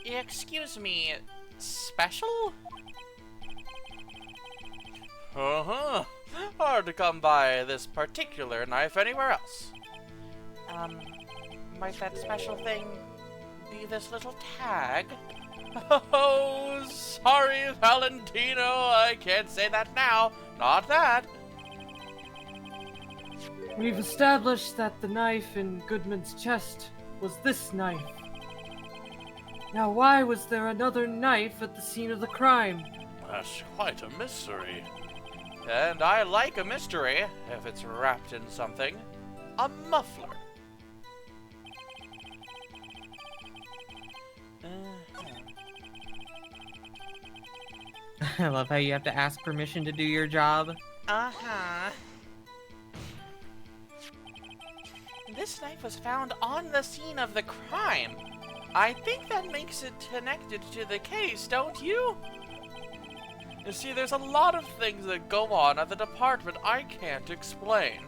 Excuse me, special? Uh-huh. Hard to come by this particular knife anywhere else. Might that special thing be this little tag? Oh, sorry, Valentino. I can't say that now. Not that. We've established that the knife in Goodman's chest was this knife. Now, why was there another knife at the scene of the crime? That's quite a mystery. And I like a mystery if it's wrapped in something. A muffler. I love how you have to ask permission to do your job. Uh-huh. This knife was found on the scene of the crime. I think that makes it connected to the case, don't you? You see, there's a lot of things that go on at the department I can't explain.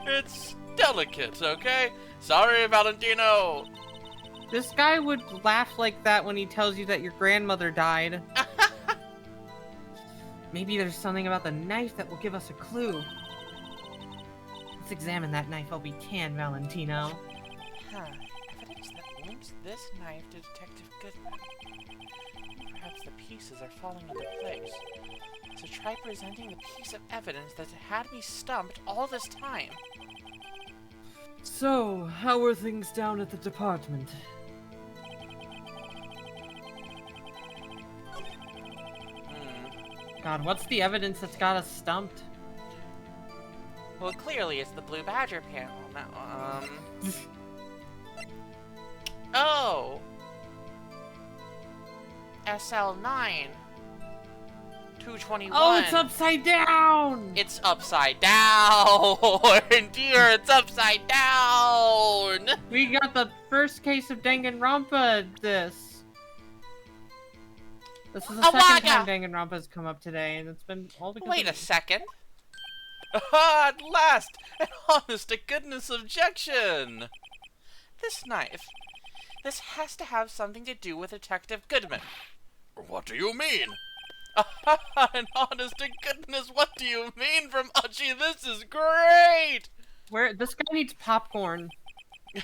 It's delicate, okay? Sorry, Valentino. This guy would laugh like that when he tells you that your grandmother died. Maybe there's something about the knife that will give us a clue. Let's examine that knife while we can, Valentino. Huh. Evidence that links this knife to Detective Goodman. Perhaps the pieces are falling into place. So try presenting the piece of evidence that had me stumped all this time. So, how are things down at the department? God, what's the evidence that's got us stumped? Well, clearly it's the Blue Badger panel. Now, Oh! SL9. 221. Oh, it's upside down! It's upside down! Dear, it's upside down! We got the first case of Danganronpa this. This is the second time Danganronpa's come up today, and it's been all because Wait of a second. Ah, at last! An honest-to-goodness objection! This knife. This has to have something to do with Detective Goodman. What do you mean? And honest to goodness, what do you mean from Uchi? This is great! Where this guy needs popcorn.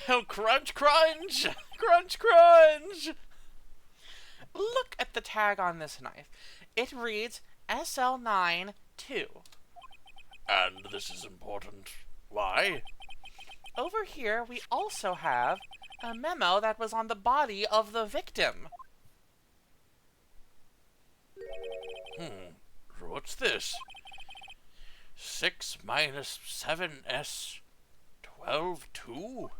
Oh, crunch, crunch! Crunch, crunch! Look at the tag on this knife. It reads SL9-2. And this is important. Why? Over here, we also have a memo that was on the body of the victim. What's this? 6 minus 7s 12-2?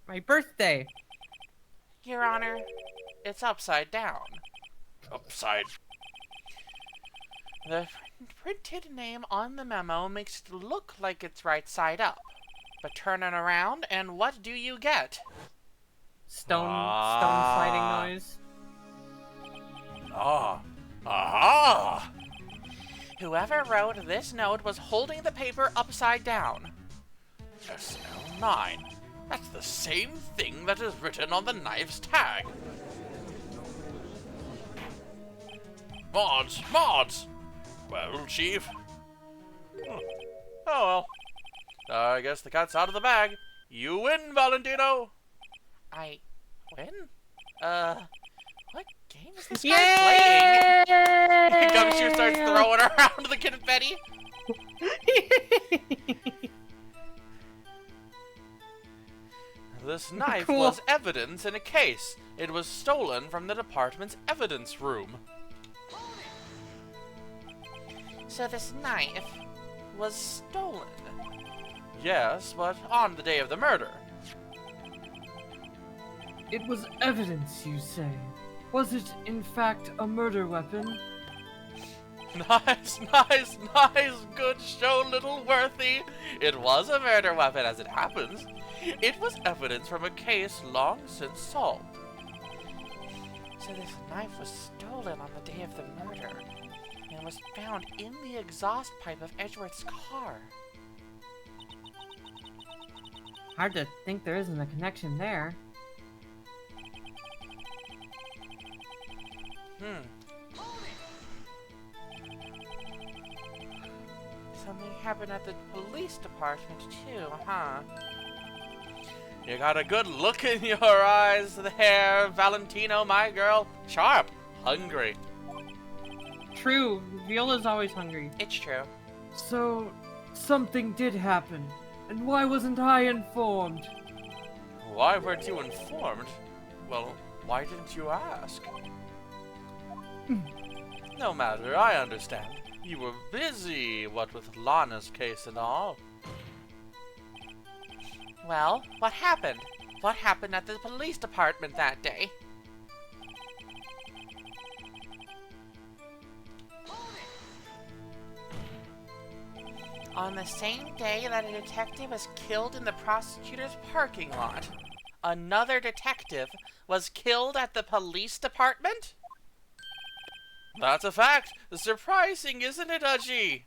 My birthday. Your Honor, it's upside down. Upside. The printed name on the memo makes it look like it's right side up. But turn it around, and what do you get? Stone sliding noise. Aha! Whoever wrote this note was holding the paper upside down. SL9. That's the same thing that is written on the knife's tag. Mods! Mods! Well, Chief? Oh well. I guess the cat's out of the bag. You win, Valentino! I win? What game is this guy playing? Gumshoe starts throwing around the confetti. This knife Cool. was evidence in a case. It was stolen from the department's evidence room. So this knife was stolen. Yes, but on the day of the murder. It was evidence, you say? Was it, in fact, a murder weapon? Nice, nice, nice. Good show, little Worthy. It was a murder weapon as it happens. It was evidence from a case long since solved. So this knife was stolen on the day of the murder and was found in the exhaust pipe of Edgeworth's car. Hard to think there isn't a connection there. Something happened at the police department too, huh? You got a good look in your eyes there, Valentino, my girl. Sharp, hungry. True, Viola's always hungry. It's true. So, something did happen. And why wasn't I informed? Why weren't you informed? Well, why didn't you ask? No matter, I understand. You were busy, what with Lana's case and all. Well, what happened? What happened at the police department that day? On the same day that a detective was killed in the prosecutor's parking lot, another detective was killed at the police department? That's a fact. Surprising, isn't it, Uji?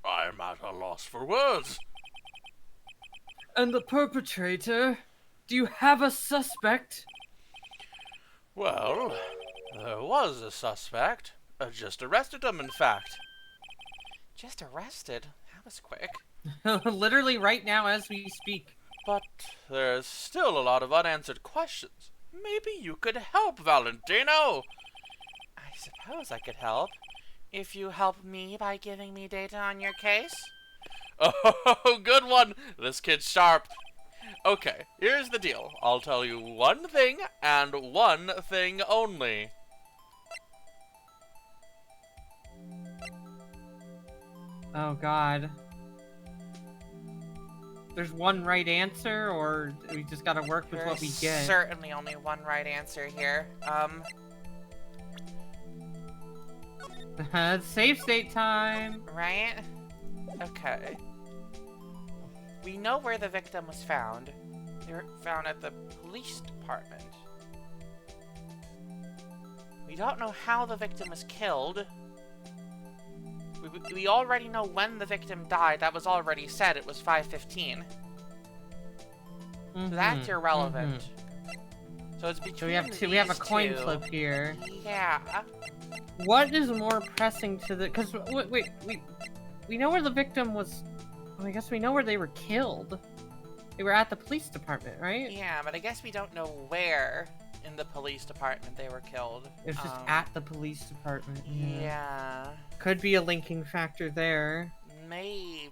I'm at a loss for words. And the perpetrator? Do you have a suspect? Well, there was a suspect. Just arrested him, in fact. Just arrested? That was quick. Literally right now as we speak. But there's still a lot of unanswered questions. Maybe you could help, Valentino. I suppose I could help. If you help me by giving me data on your case? Oh, good one. This kid's sharp. Okay, here's the deal. I'll tell you one thing and one thing only. Oh god. There's one right answer, or we just gotta work with what we There's get? certainly only one right answer here. Save state time! Right? Okay. We know where the victim was found. They were found at the police department. We don't know how the victim was killed. We already know when the victim died. That was already said. It was 5:15. So that's irrelevant. So it's between So we have two. We have a these coin two. flip here. Yeah. What is more pressing to the? Because wait, we know where the victim was. Well, I guess we know where they were killed. They were at the police department, right? Yeah, but I guess we don't know where in the police department they were killed. It was just at the police department. Yeah. Could be a linking factor there. Maybe.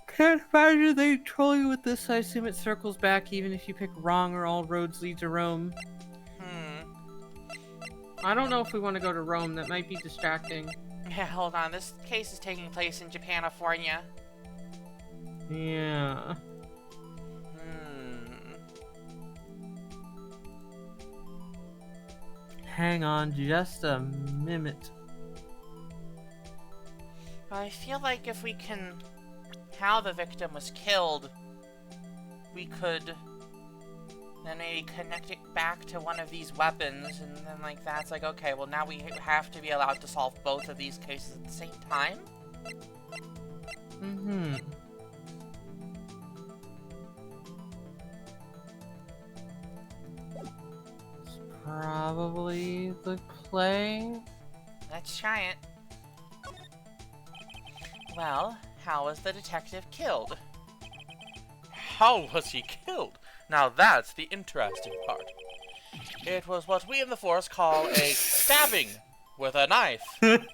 Can't imagine they troll you with this. I assume it circles back even if you pick wrong or all roads lead to Rome. I don't know if we want to go to Rome. That might be distracting. Yeah, hold on. This case is taking place in Japanifornia. Yeah. Hang on just a minute. I feel like if we can... how the victim was killed, we could then maybe connect it back to one of these weapons, and then like that's like, okay, well now we have to be allowed to solve both of these cases at the same time? It's probably the play. Let's try it. Well, how was the detective killed? How was he killed? Now that's the interesting part. It was what we in the force call a stabbing with a knife. Knife?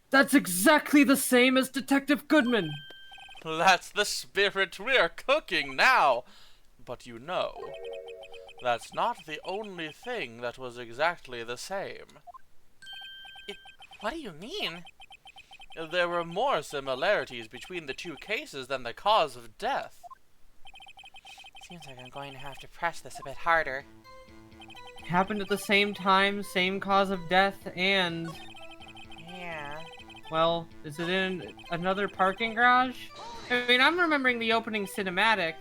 That's exactly the same as Detective Goodman. That's the spirit we're cooking now. But you know, that's not the only thing that was exactly the same. What do you mean? There were more similarities between the two cases than the cause of death. Seems like I'm going to have to press this a bit harder. Happened at the same time, same cause of death, and... Yeah. well, is it in another parking garage? I mean, I'm remembering the opening cinematic.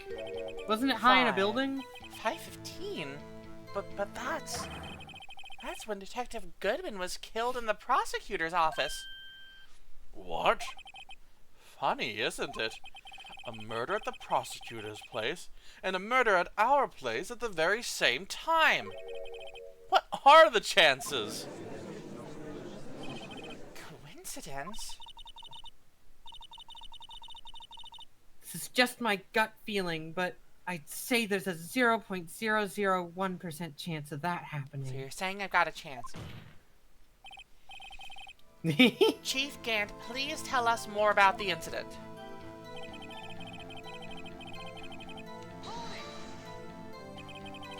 Wasn't it high in a building? 5:15? But that's when Detective Goodman was killed in the prosecutor's office. What? Funny, isn't it? A murder at the prosecutor's place, and a murder at our place at the very same time. What are the chances? Coincidence? This is just my gut feeling, but I'd say there's a 0.001% chance of that So happening. you're saying I've got a chance. Chief Gant, please tell us more about the incident.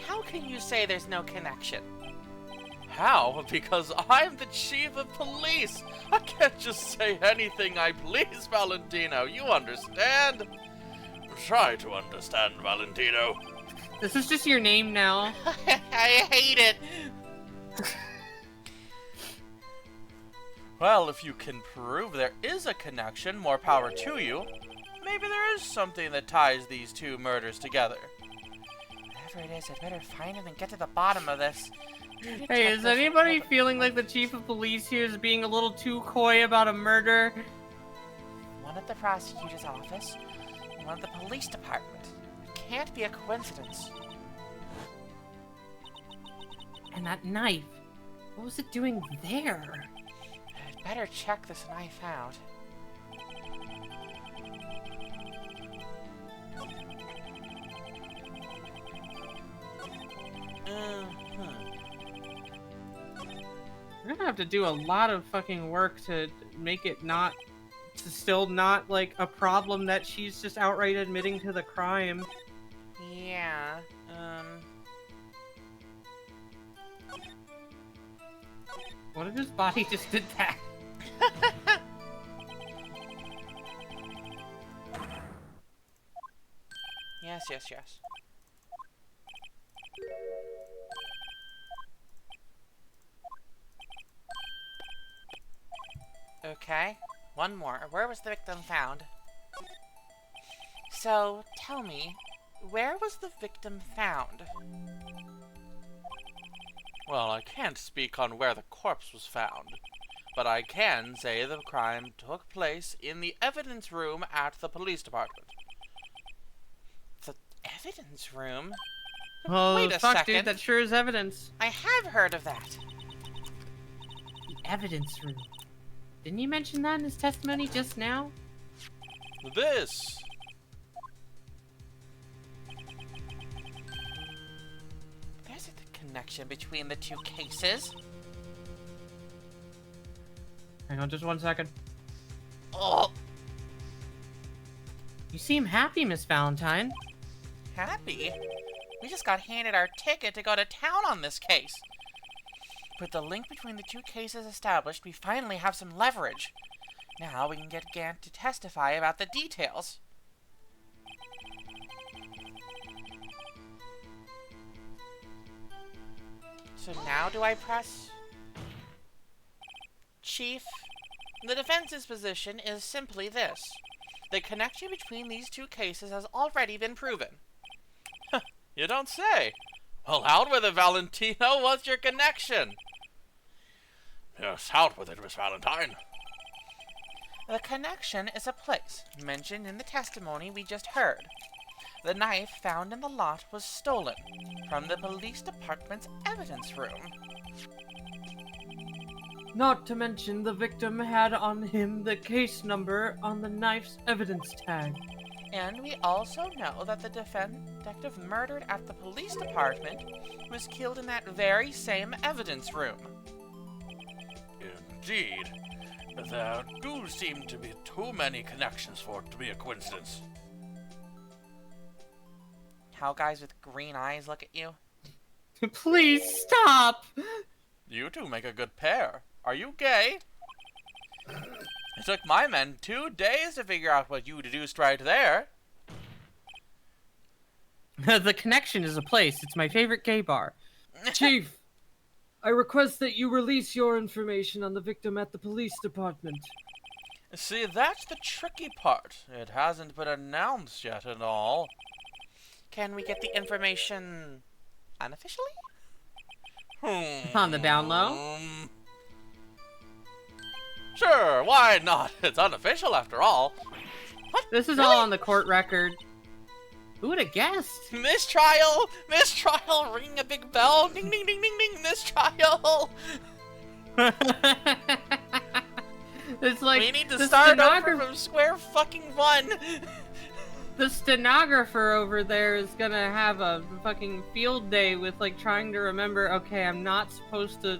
How can you say there's no connection? How? Because I'm the chief of police. I can't just say anything I please, Valentino. You understand? Try to understand, Valentino. This is just your name now. I hate it. Well, if you can prove there is a connection, more power to you. Maybe there is something that ties these two murders together. Whatever it is, I'd better find him and get to the bottom of this. Hey, is anybody feeling like the chief of police here is being a little too coy about a murder? One at the prosecutor's office, and one at the police department. It can't be a coincidence. And that knife, what was it doing there? I'd better check this knife out. We're gonna have to do a lot of fucking work to make it not, to still not, like, a problem that she's just outright admitting to the crime. Yeah, What if his body just did that? Yes, yes, yes. Okay, one more. Where was the victim found? So, tell me, where was the victim found? Well, I can't speak on where the corpse was found, but I can say the crime took place in the evidence room at the police department. The evidence room? Oh, Wait a fuck, second. dude, that sure is evidence. I have heard of that. The evidence room. Didn't you mention that in his testimony just now? This. There's a connection between the two cases. Hang on just one second. Oh, You seem happy, Miss Valentine. happy? We just got handed our ticket to go to town on this case. With the link between the two cases established, we finally have some leverage. Now we can get Gant to testify about the details. So now do I press? Chief, the defense's position is simply this. The connection between these two cases has already been proven. You don't say. Well, out with it, Valentino. What's your connection? Yes, out with it, Miss Valentine. The connection is a place mentioned in the testimony we just heard. The knife found in the lot was stolen from the police department's evidence room. Not to mention the victim had on him the case number on the knife's evidence tag. And we also know that the detective murdered at the police department was killed in that very same evidence room. Indeed. There do seem to be too many connections for it to be a coincidence. How guys with green eyes look at you? Please stop! You two make a good pair. Are you gay? It took my men 2 days to figure out what you deduced right there. The connection is a place. It's my favorite gay bar. Chief, I request that you release your information on the victim at the police department. See, that's the tricky part. It hasn't been announced yet at all. Can we get the information unofficially? On the down low? Sure, why not? It's unofficial after all. This is all on the court record. Who would have guessed? Mistrial! Mistrial! Ringing a big bell! Ding ding ding ding ding! Mistrial! It's like We need to the start over stenographer- from square fucking one! The stenographer over there is gonna have a fucking field day with like trying to remember. Okay, I'm not supposed to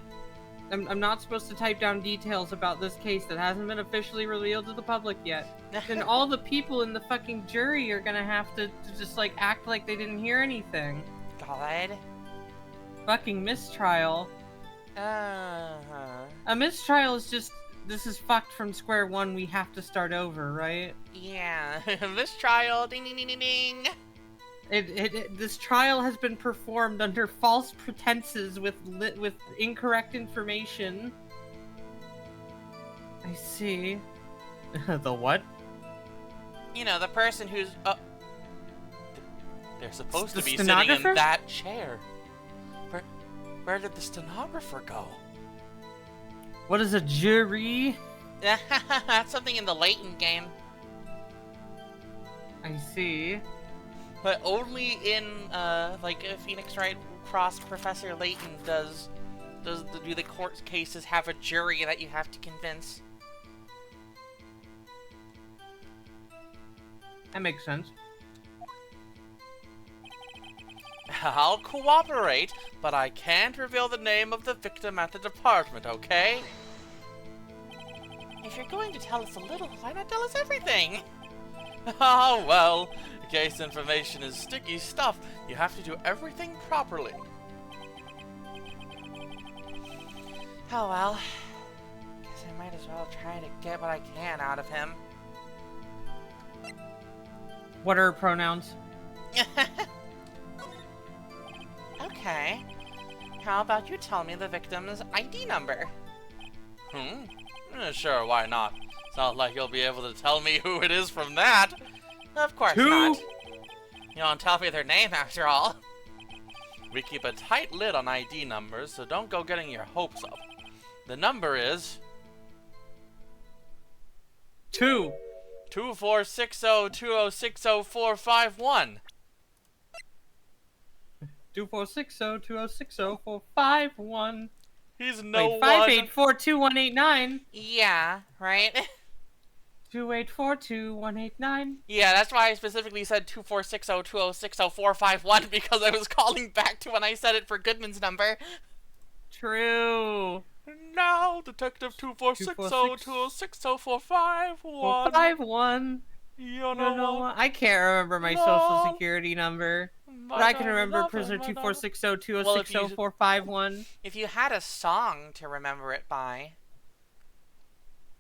type down details about this case that hasn't been officially revealed to the public yet. And all the people in the fucking jury are gonna have to just like act like they didn't hear anything. God. Fucking mistrial. A mistrial is just, this is fucked from square one. We have to start over, right? Yeah. Mistrial! Ding ding ding ding ding! This trial has been performed under false pretenses with incorrect information. I see. The what? You know, the person who's... they're supposed The to be sitting in stenographer? that chair. Where did the stenographer go? What is a jury? That's something in the Layton game. I see. But only in, like, Phoenix Wright Cross Professor Layton do the court cases have a jury that you have to convince. That makes sense. I'll cooperate, but I can't reveal the name of the victim at the department, okay? If you're going to tell us a little, why not tell us everything? Oh, well, case information is sticky stuff. You have to do everything properly. Oh well. Guess I might as well try to get what I can out of him. What are her pronouns? Okay. How about you tell me the victim's ID number? Sure, why not? Sounds like you'll be able to tell me who it is from that. Of course Who? not. You won't tell me their name after all. We keep a tight lid on ID numbers, so don't go getting your hopes up. The number is 2. 246020604551. 246020604551. He's no Wait, one. 58421189. Yeah, right? 28421189. Yeah, that's why I specifically said 246020604551 because I was calling back to when I said it for Goodman's number. True. Now, Detective 246020604551. 51. You You know know what? what? I can't remember my No. social security number. But I can remember prisoner Well, if you- 246020604551. If you had a song to remember it by.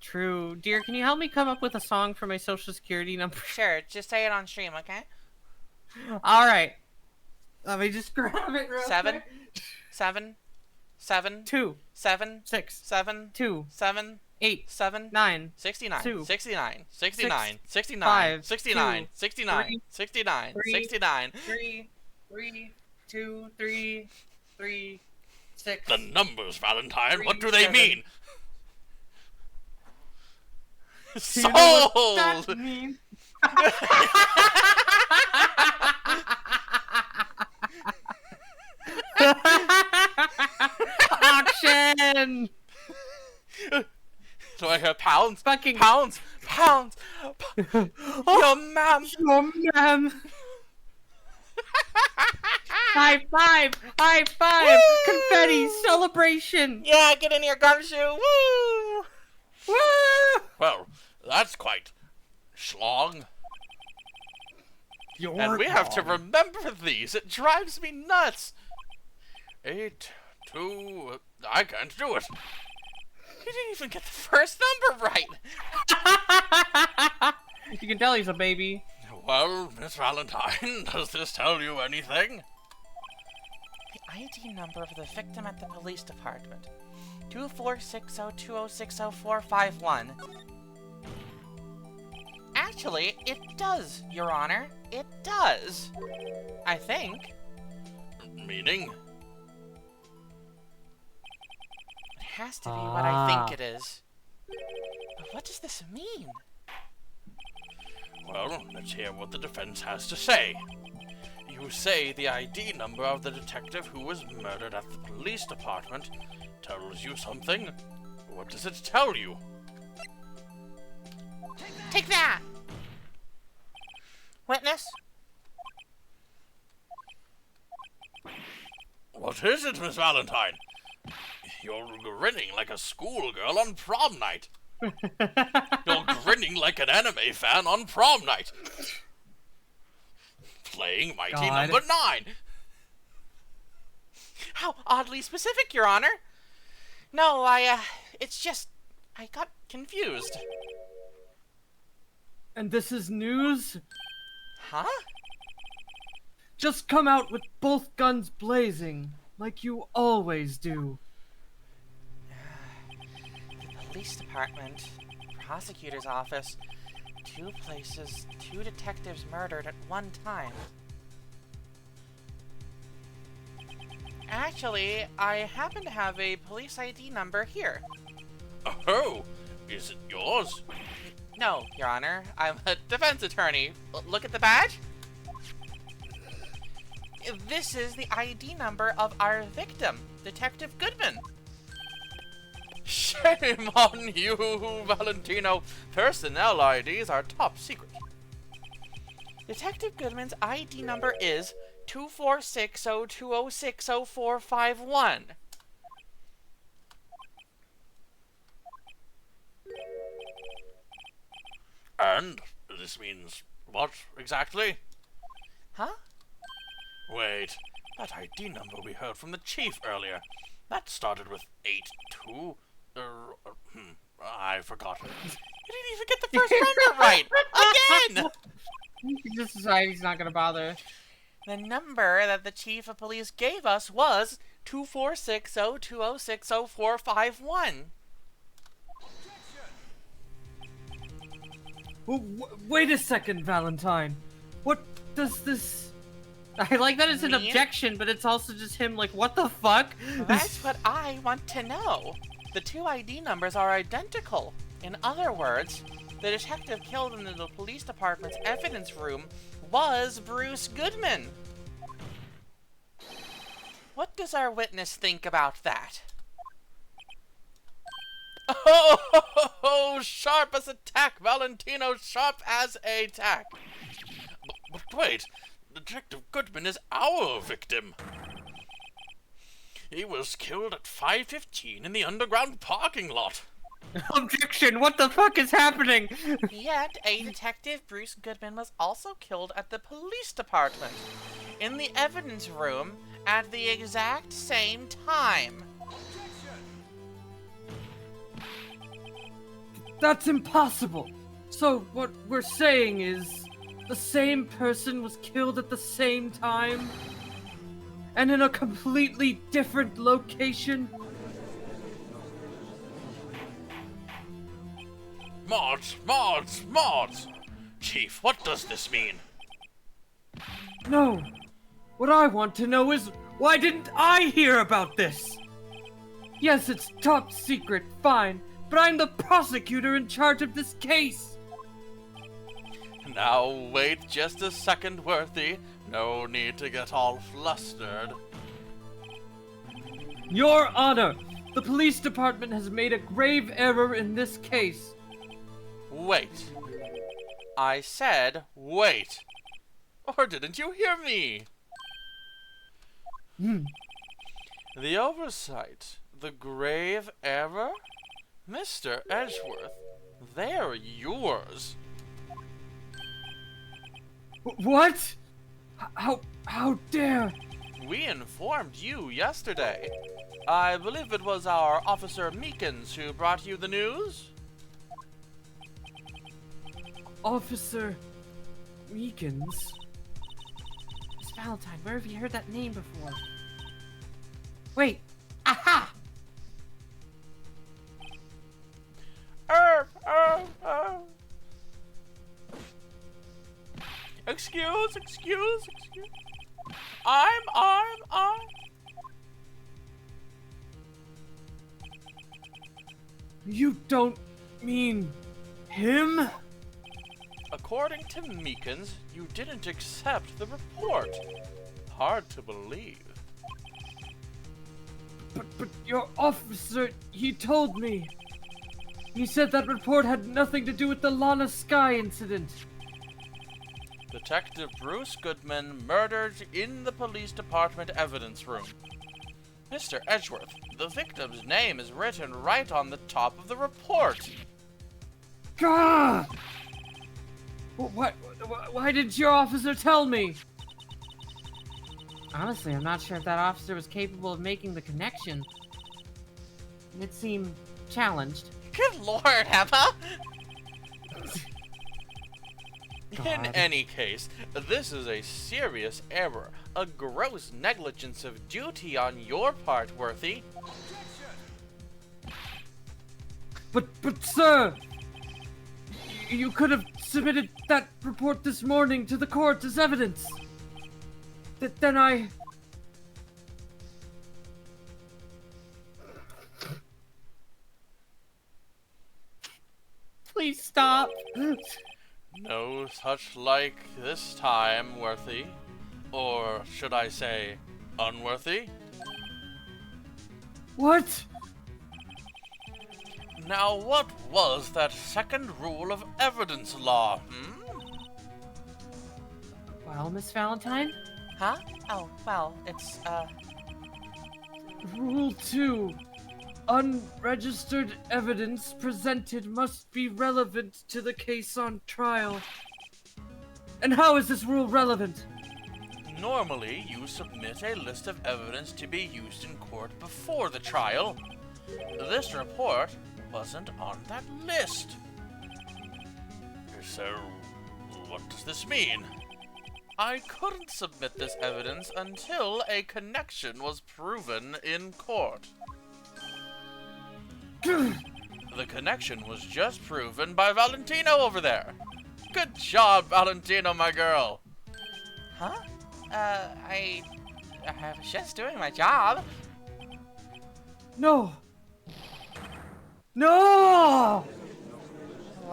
True. Dear, can you help me come up with a song for my social security number? Sure, just say it on stream, okay? Alright. Let me just grab it real 7, quick. 7, 7, 2, 7, 6, 7, 2, 7, 8, 7, 9, 69, 2, 69, 69, 69, 5, 69, 2, 69, 3, 69, 3, 69. 3, 2, 3, 3, 6. The numbers, Valentine, what do 3, they 7. mean? Do you know what that Sold! means? Auction! So I hear pounds, Fucking pounds, pounds. Yo, ma'am. oh, man. High five! High five! Confetti celebration! Yeah, get in here, gumshoe! Woo! Woo! Well, that's quite schlong. You're And we have to wrong. remember these. It drives me nuts. 8, 2. I can't do it. You didn't even get the first number right! You can tell he's a baby. Well, Miss Valentine, does this tell you anything? The ID number of the victim at the police department. 246020604551. Actually, it does, Your Honor. It does. I think. Meaning? It has to be what I think it is. But what does this mean? Well, let's hear what the defense has to say. You say the ID number of the detective who was murdered at the police department tells you something. What does it tell you? Take that! Witness? What is it, Miss Valentine? You're grinning like a schoolgirl on prom night. You're grinning like an anime fan on prom night. Playing Mighty God. Number 9. How oddly specific, Your Honor. No, it's just, I got confused. And this is news? Huh? Just come out with both guns blazing, like you always do. Police department, prosecutor's office, 2 places, 2 detectives murdered at one time. Actually, I happen to have a police ID number here. Oh, is it yours? No, Your Honor, I'm a defense attorney. Look at the badge. This is the ID number of our victim, Detective Goodman. Shame on you, Valentino. Personnel IDs are top secret. Detective Goodman's ID number is 246020604551. And this means what exactly? Huh? Wait, that ID number we heard from the chief earlier. That started with 82. I forgot. You didn't even get the first number right! Again! This society's not gonna bother. The number that the chief of police gave us was 246020604551. Wait a second, Valentine. What does this... I like that it's an Mean? objection, but it's also just him like, what the fuck? That's what I want to know. The 2 ID numbers are identical. In other words, The detective killed in the police department's evidence room was Bruce Goodman. What does our witness think about that? Oh, sharp as a tack, Valentino, sharp as a tack. But wait, Detective Goodman is our victim. He was killed at 5:15 in the underground parking lot. Objection! What the fuck is happening? Yet, a detective, Bruce Goodman, was also killed at the police department, in the evidence room, at the exact same time. That's impossible. So what we're saying is the same person was killed at the same time and in a completely different location? Mods! Chief, what does this mean? No. What I want to know is, why didn't I hear about this? Yes, it's top secret, fine, but I'm the prosecutor in charge of this case. Now wait just a second, Worthy. No need to get all flustered. Your Honor, the police department has made a grave error in this case. Wait. I said wait. Or didn't you hear me? The oversight, the grave error? Mr. Edgeworth, they're yours. What? How dare? We informed you yesterday. I believe it was our Officer Meekins who brought you the news? Officer Meekins? Miss Valentine, where have you heard that name before? Wait! Aha! Excuse. I'm. You don't mean him? According to Meekins, you didn't accept the report. Hard to believe. But your officer, he told me. He said that report had nothing to do with the Lana Sky incident. Detective Bruce Goodman murdered in the police department evidence room. Mr. Edgeworth, the victim's name is written right on the top of the report. Gah! Why didn't your officer tell me? Honestly, I'm not sure if that officer was capable of making the connection. It seemed challenged. Good lord, Emma! In any case, this is a serious error, a gross negligence of duty on your part, Worthy. But sir, you could have submitted that report this morning to the court as evidence. Then I... Please stop. No such like this time, Worthy. Or should I say, unworthy? What? Now what was that second rule of evidence law, Well, Miss Valentine? Huh? Oh, well, it's, Rule 2. Unregistered evidence presented must be relevant to the case on trial. And how is this rule relevant? Normally, you submit a list of evidence to be used in court before the trial. This report wasn't on that list. So, what does this mean? I couldn't submit this evidence until a connection was proven in court. The connection was just proven by Valentino over there. Good job, Valentino, my girl. huh? I was just doing my job. No! No!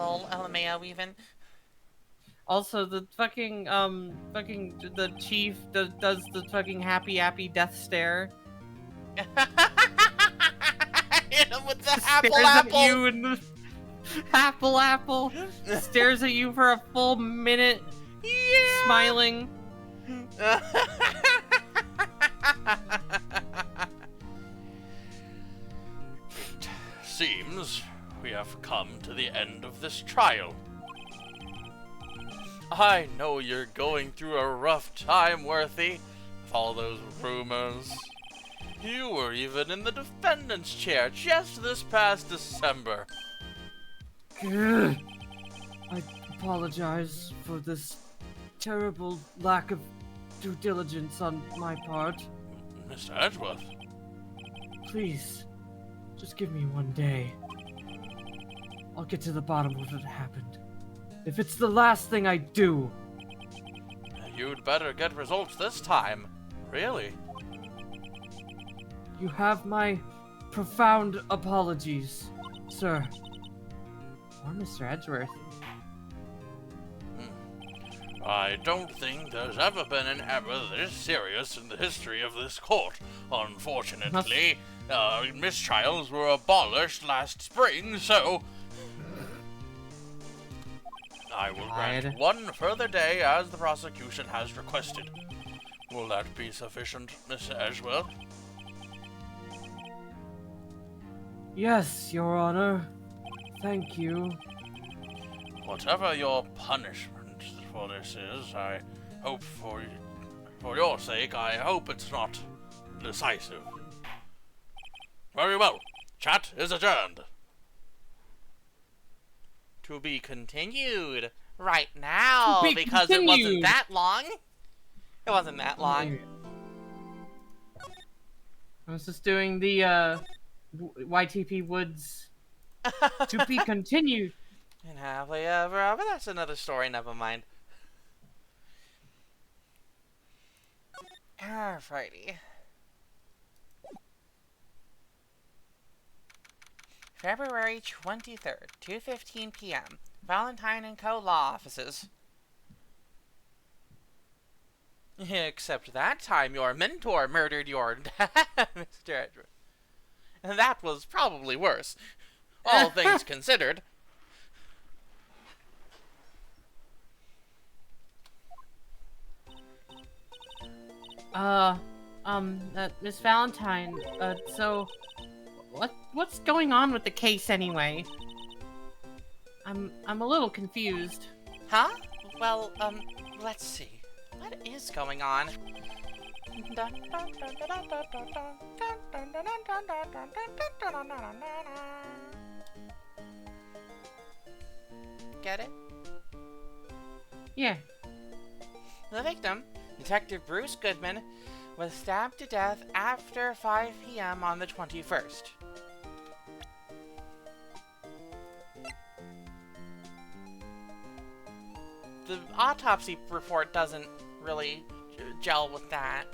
Lol, LMAO even. Also, the the chief does the fucking happy death stare. Hit him with the Stares apple. at you and the apple stares at you for a full minute, Yeah. smiling. Seems we have come to the end of this trial. I know you're going through a rough time, Worthy, with all those rumors. You were even in the defendant's chair just this past December. Ugh. I apologize for this terrible lack of due diligence on my part. Mr. Edgeworth, Please, just give me one day. I'll get to the bottom of what happened. If it's the last thing I do. you'd better get results this time. Really? You have my profound apologies, sir. Or Mr. Edgeworth. I don't think there's ever been an error this serious in the history of this court. Unfortunately, mistrials were abolished last spring, so I will grant one further day as the prosecution has requested. Will that be sufficient, Mr. Edgeworth? Yes, Your Honor. Thank you. Whatever your punishment for this is, I hope for your sake, I hope it's not decisive. Very well. Chat is adjourned. To be continued right now, be because it wasn't continued. that long. It wasn't that long. I was just doing the YTP Woods to be continued. And happily ever after. That's another story. Never mind. Alrighty. February 23rd, 2:15 p.m. Valentine & Co. Law Offices. Except that time your mentor murdered your dad, Mr. Edgeworth. And that was probably worse. All things considered. Miss Valentine, so, what's going on with the case anyway? I'm a little confused. Huh? Well, let's see. What is going on? Get it? Yeah. The victim, Detective Bruce Goodman, was stabbed to death after 5 p.m. on the 21st. The autopsy report doesn't really gel with that.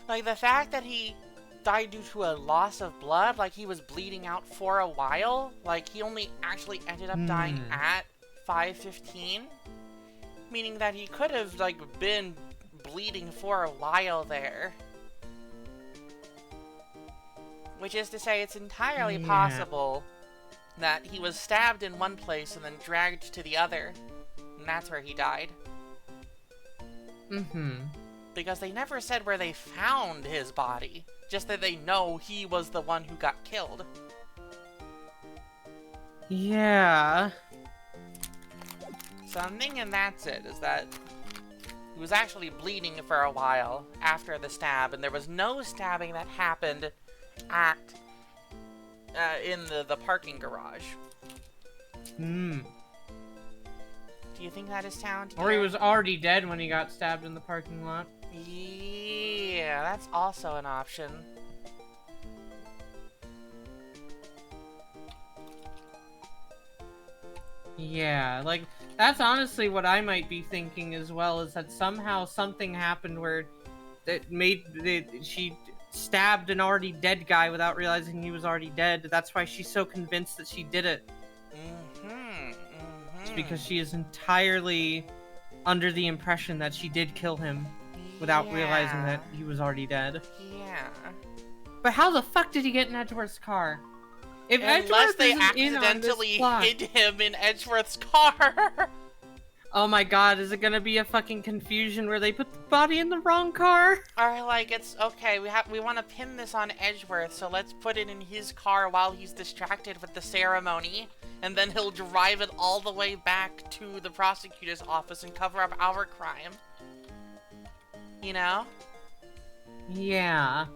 Like, the fact that he died due to a loss of blood, like he was bleeding out for a while, like he only actually ended up dying at 5:15, meaning that he could have, like, been bleeding for a while there. Which is to say, it's entirely possible that he was stabbed in one place and then dragged to the other, and that's where he died. Because they never said where they found his body, just that they know he was the one who got killed. Yeah. So I'm thinking that's it, is that he was actually bleeding for a while after the stab, and there was no stabbing that happened at in the parking garage. Do you think that is sound? Or he was already dead when he got stabbed in the parking lot. Yeah, that's also an option. Yeah, like, that's honestly what I might be thinking as well, is that somehow something happened where that made she stabbed an already dead guy without realizing he was already dead. That's why she's so convinced that she did it. It's because she is entirely under the impression that she did kill him without realizing that he was already dead. Yeah. But how the fuck did he get in Edgeworth's car? If Unless Edgeworth they isn't in on this accidentally plot- hid him in Edgeworth's car. Oh my god, is it gonna be a fucking confusion where they put the body in the wrong car? Or like, it's okay, we want to pin this on Edgeworth, so let's put it in his car while he's distracted with the ceremony, and then he'll drive it all the way back to the prosecutor's office and cover up our crime. You know? Yeah.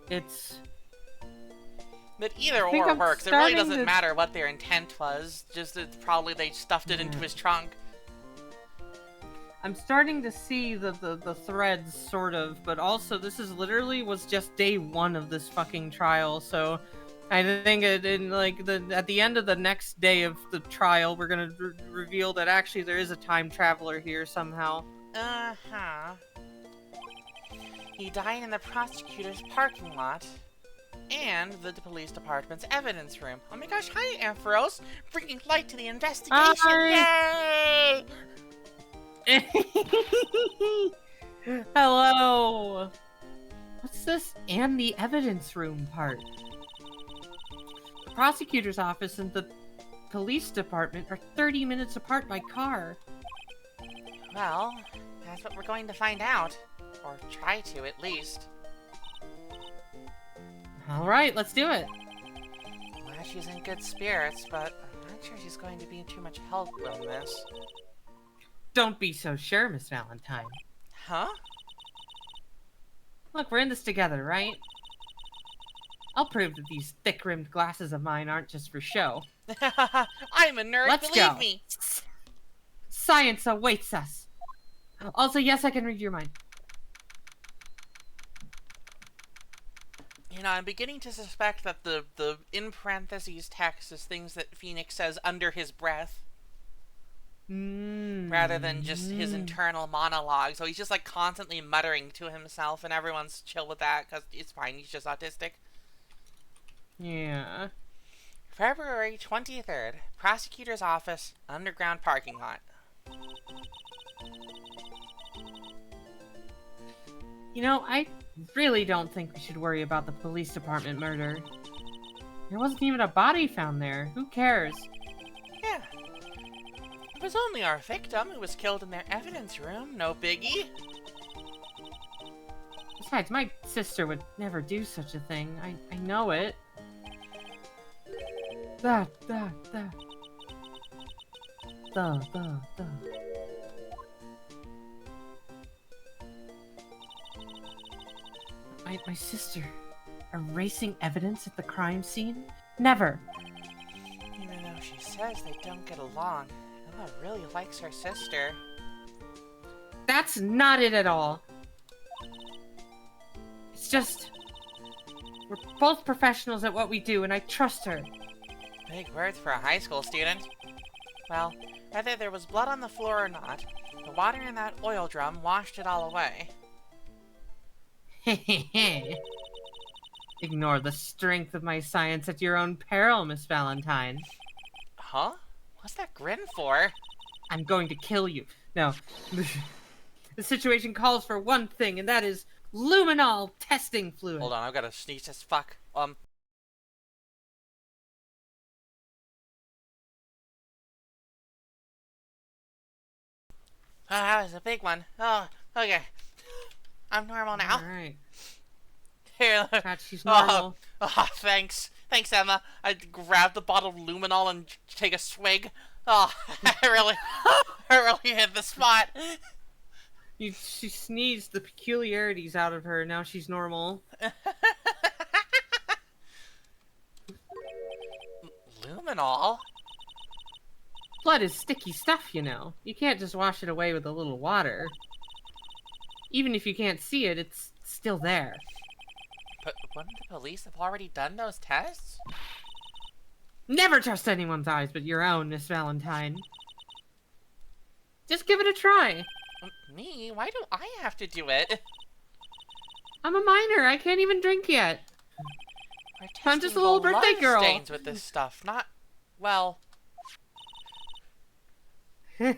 It's... But either I think or I'm works. It really starting doesn't to- matter what their intent was, just that probably they stuffed it into his trunk. I'm starting to see the threads, sort of, but also this is literally was just day one of this fucking trial, so I think at the end of the next day of the trial, we're gonna reveal that actually there is a time traveler here somehow. Uh-huh. He died in the prosecutor's parking lot and the police department's evidence room. Oh my gosh, hi, Ampharos! Bringing light to the investigation! Hi. Yay! Hello! What's this and the evidence room part? The prosecutor's office and the police department are 30 minutes apart by car. Well, that's what we're going to find out. Or try to, at least. Alright, let's do it. Glad she's in good spirits, but I'm not sure she's going to be too much help on this. Don't be so sure, Miss Valentine. Huh? Look, we're in this together, right? I'll prove that these thick-rimmed glasses of mine aren't just for show. I'm a nerd, Let's believe go. me! Science awaits us! Also, yes, I can read your mind. You know, I'm beginning to suspect that the in parentheses text is things that Phoenix says under his breath. Rather than just his internal monologue. So he's just like constantly muttering to himself, and everyone's chill with that because it's fine, he's just autistic. Yeah. February 23rd, prosecutor's office, underground parking lot. You know, I really don't think we should worry about the police department murder. There wasn't even a body found there. Who cares? Yeah. It was only our victim who was killed in their evidence room, no biggie. Besides, my sister would never do such a thing. I know it. That. My sister. Erasing evidence at the crime scene? Never. Even though she says they don't get along, Emma really likes her sister. That's not it at all. It's just... we're both professionals at what we do, and I trust her. Big words for a high school student. Well, whether there was blood on the floor or not, the water in that oil drum washed it all away. Ignore the strength of my science at your own peril, Miss Valentine. Huh? What's that grin for? I'm going to kill you. No. The situation calls for one thing, and that is luminol testing fluid. Hold on, I've got to sneeze as fuck. Oh, that was a big one. Oh, okay. I'm normal now. Alright. Here, Pat, she's normal. Thanks. Thanks, Emma. I grabbed the bottle of luminol and take a swig. Oh, I really hit the spot. She sneezed the peculiarities out of her, now she's normal. Luminol? Blood is sticky stuff, you know. You can't just wash it away with a little water. Even if you can't see it, it's still there. But wouldn't the police have already done those tests? Never trust anyone's eyes but your own, Miss Valentine. Just give it a try. Me? Why do I have to do it? I'm a minor. I can't even drink yet. We're I'm just testing a little birthday blood girl. stains with this stuff, not... Well,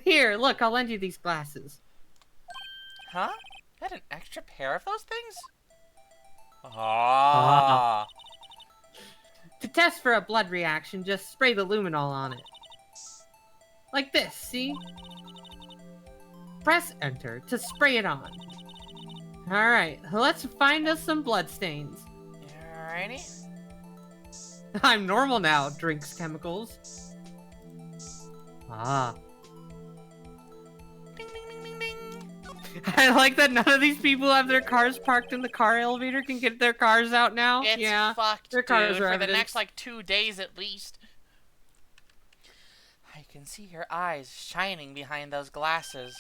Here, look, I'll lend you these glasses. huh? You had an extra pair of those things? Ah. To test for a blood reaction, just spray the luminol on it. Like this, see? Press enter to spray it on. Alright, let's find us some bloodstains. Alrighty. I'm normal now, drinks chemicals. Ah. Ding, ding, ding, ding, ding. I like that none of these people have their cars parked in the car elevator can get their cars out now. It's Yeah. fucked, their dude, cars are for the evidence. next, like, 2 days at least. I can see your eyes shining behind those glasses.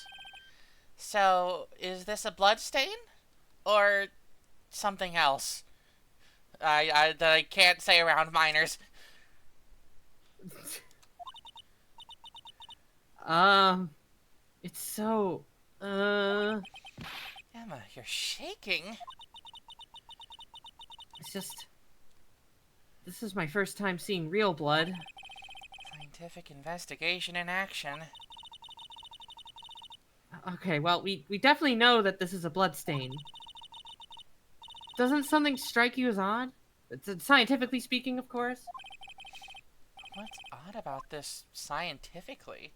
So, is this a blood stain? Or something else? That I can't say around minors. It's so, Emma, you're shaking. it's just... This is my first time seeing real blood. Scientific investigation in action. Okay, well, we definitely know that this is a blood stain. Doesn't something strike you as odd? It's scientifically speaking, of course. What's odd about this scientifically?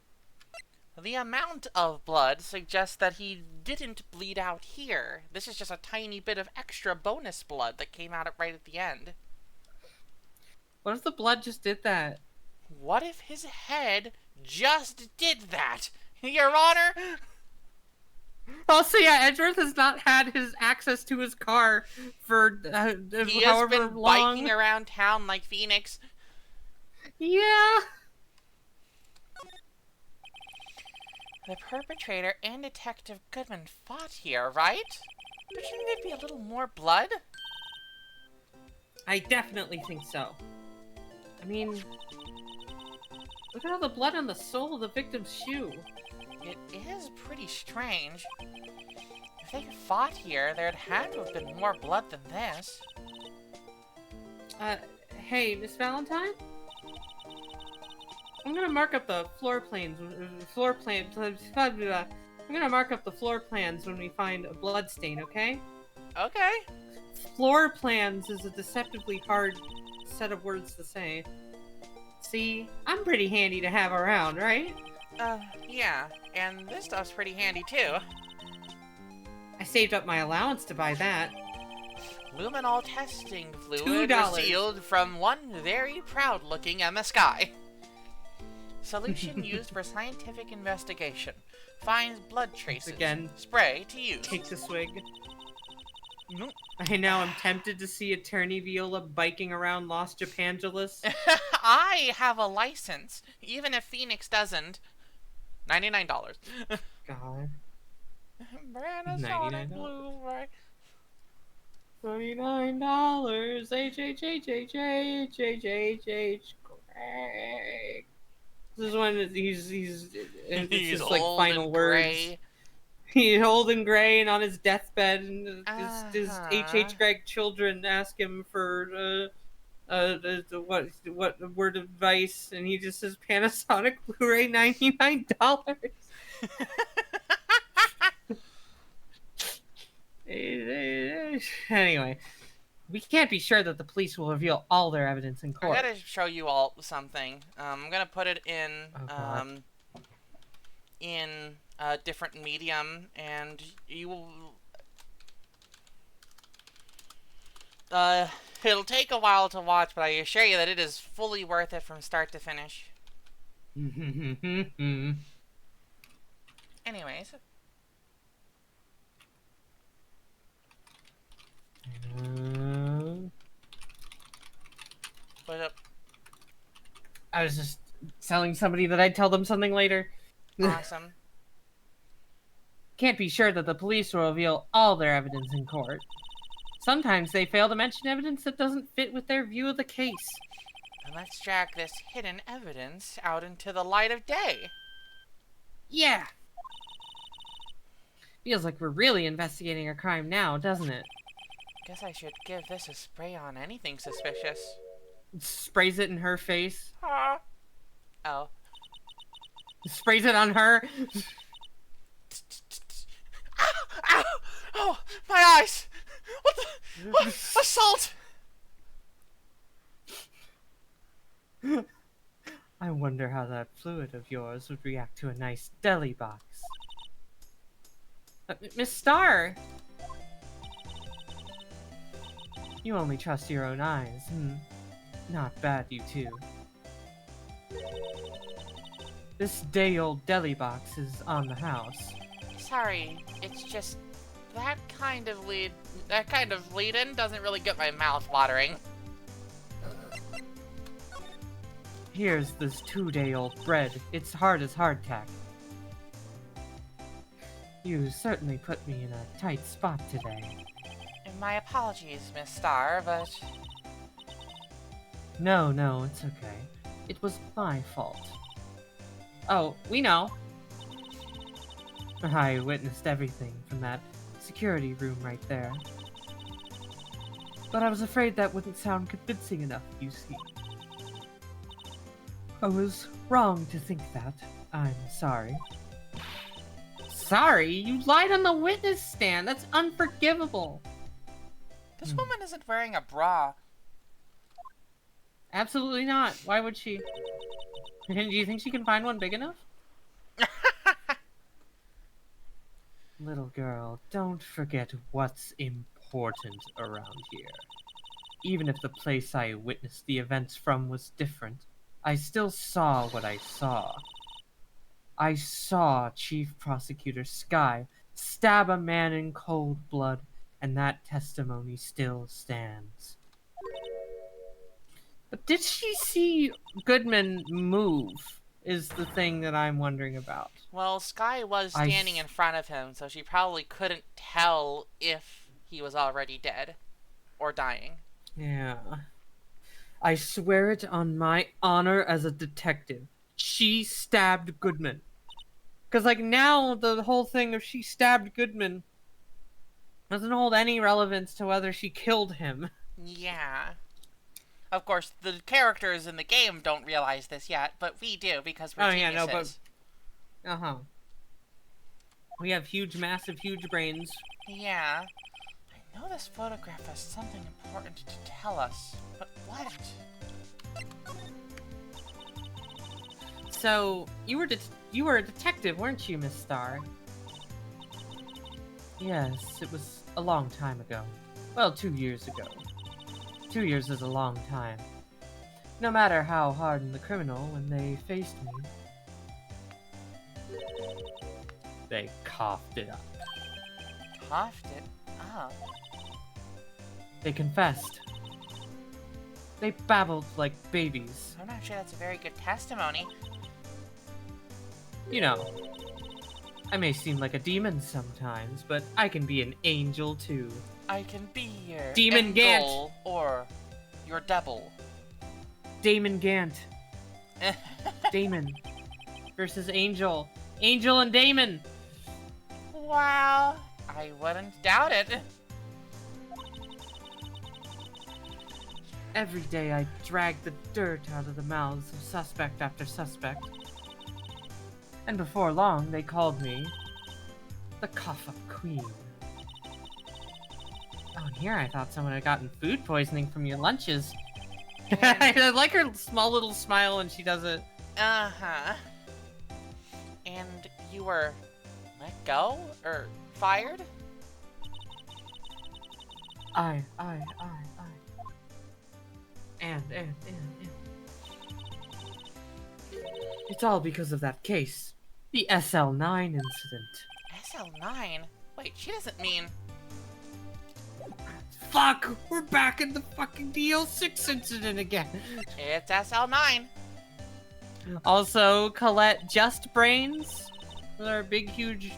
The amount of blood suggests that he didn't bleed out here. This is just a tiny bit of extra bonus blood that came out right at the end. What if the blood just did that? What if his head just did that? Your Honor? Also, yeah, Edgeworth has not had his access to his car for He has however been long. biking around town like Phoenix. Yeah. The perpetrator and Detective Goodman fought here, right? Shouldn't there be a little more blood? I definitely think so. I mean, look at all the blood on the sole of the victim's shoe. It is pretty strange. If they fought here, there'd have to have been more blood than this. Hey, Miss Valentine? I'm gonna mark up the floor plans. I'm gonna mark up the floor plans when we find a blood stain, okay? Okay. Floor plans is a deceptively hard set of words to say. See, I'm pretty handy to have around, right? Yeah. And this stuff's pretty handy, too. I saved up my allowance to buy that. Luminol testing fluid $2. resealed from one very proud-looking Emma Sky. Solution used for scientific investigation. Finds blood traces. Again. Spray to use. Takes a swig. Nope. I know I'm tempted to see Attorney Viola biking around Los Japangelis. I have a license, even if Phoenix doesn't. $99. God. Panasonic $99. Blu-ray. $29. H. Greg. This is when he's it's He's just like old final and words. gray. He's old and gray and on his deathbed, and his Uh-huh. H. Greg children ask him for what word of advice, and he just says Panasonic Blu-ray $99. Anyway, we can't be sure that the police will reveal all their evidence in I court. gotta show you all something. I'm gonna put it in God. in a different medium, and you will. It'll take a while to watch, but I assure you that it is fully worth it from start to finish. Anyways, what's up? I was just telling somebody that I'd tell them something later. Awesome. Can't be sure that the police will reveal all their evidence in court. Sometimes they fail to mention evidence that doesn't fit with their view of the case. And let's drag this hidden evidence out into the light of day. Yeah. Feels like we're really investigating a crime now, doesn't it? Guess I should give this a spray on anything suspicious. Sprays it in her face. Oh. Ow, Sprays it on her. ow! Oh, my eyes! What the? What? Assault! I wonder how that fluid of yours would react to a nice deli box. Miss Star! You only trust your own eyes. Not bad, you two. This day-old deli box is on the house. Sorry, it's just that kind of lead-in doesn't really get my mouth watering. Here's this 2-day-old bread. It's hard as hardtack. You certainly put me in a tight spot today. And my apologies, Miss Star, but... No, it's okay. It was my fault. Oh, we know. I witnessed everything from that security room right there. But I was afraid that wouldn't sound convincing enough, you see. I was wrong to think that. I'm sorry. Sorry? You lied on the witness stand! That's unforgivable! This woman isn't wearing a bra. Absolutely not. Why would she? Do you think she can find one big enough? Little girl, don't forget what's important around here. Even if the place I witnessed the events from was different, I still saw what I saw. I saw Chief Prosecutor Sky stab a man in cold blood, and that testimony still stands. But did she see Goodman move, is the thing that I'm wondering about. Well, Sky was standing in front of him, so she probably couldn't tell if he was already dead or dying. Yeah. I swear it on my honor as a detective. She stabbed Goodman. Because, like, now the whole thing of she stabbed Goodman doesn't hold any relevance to whether she killed him. Yeah. Of course, the characters in the game don't realize this yet, but we do because we're geniuses. Uh-huh. We have huge brains. Yeah. I know this photograph has something important to tell us, but what? So, you were a detective, weren't you, Miss Star? Yes, it was a long time ago. Well, 2 years ago. 2 years is a long time. No matter how hardened the criminal, when they faced me, they coughed it up. Coughed it up? They confessed. They babbled like babies. I'm not sure that's a very good testimony. You know, I may seem like a demon sometimes, but I can be an angel too. I can be your Demon angel Gant. Or your devil. Damon Gant. Damon versus Angel. Angel and Damon. Wow, I wouldn't doubt it. Every day I drag the dirt out of the mouths of suspect after suspect. And before long, they called me the Cough-Up Queen. Oh, and here I thought someone had gotten food poisoning from your lunches. I like her small little smile when she does it. Uh-huh. And you were let go? Or fired? I. And. It's all because of that case. The SL9 incident. SL9? Wait, she doesn't mean... Fuck! We're back in the fucking DL6 incident again! It's SL9. Also, Colette Just Brains. With our big huge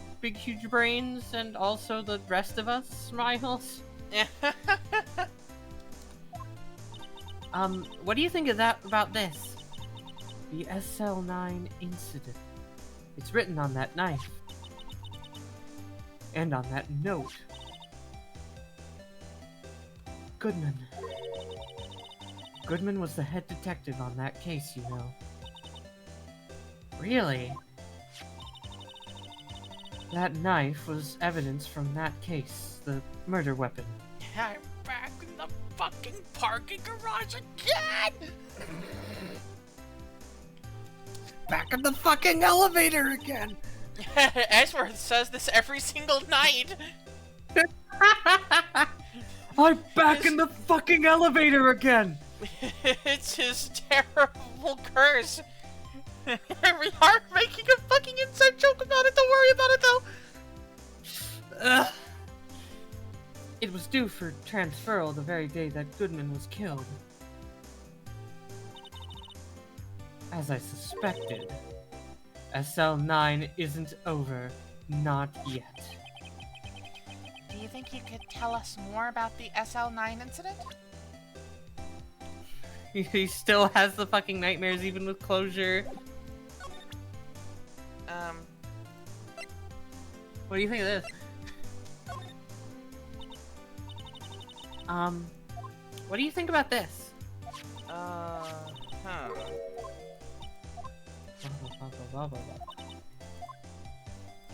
brains, and also the rest of us smiles. What do you think of that about this? The SL9 incident. It's written on that knife. And on that note. Goodman. Goodman was the head detective on that case, you know. Really? That knife was evidence from that case, the murder weapon. I'm back in the fucking parking garage again! Back in the fucking elevator again! Ashworth says this every single night. I'm back in the fucking elevator again! It's his terrible curse. We are making a fucking inside joke about it. Don't worry about it, though. It was due for transferal the very day that Goodman was killed. As I suspected, SL9 isn't over. Not yet. Do you think you could tell us more about the SL9 incident? He still has the fucking nightmares even with closure. What do you think of this? What do you think about this?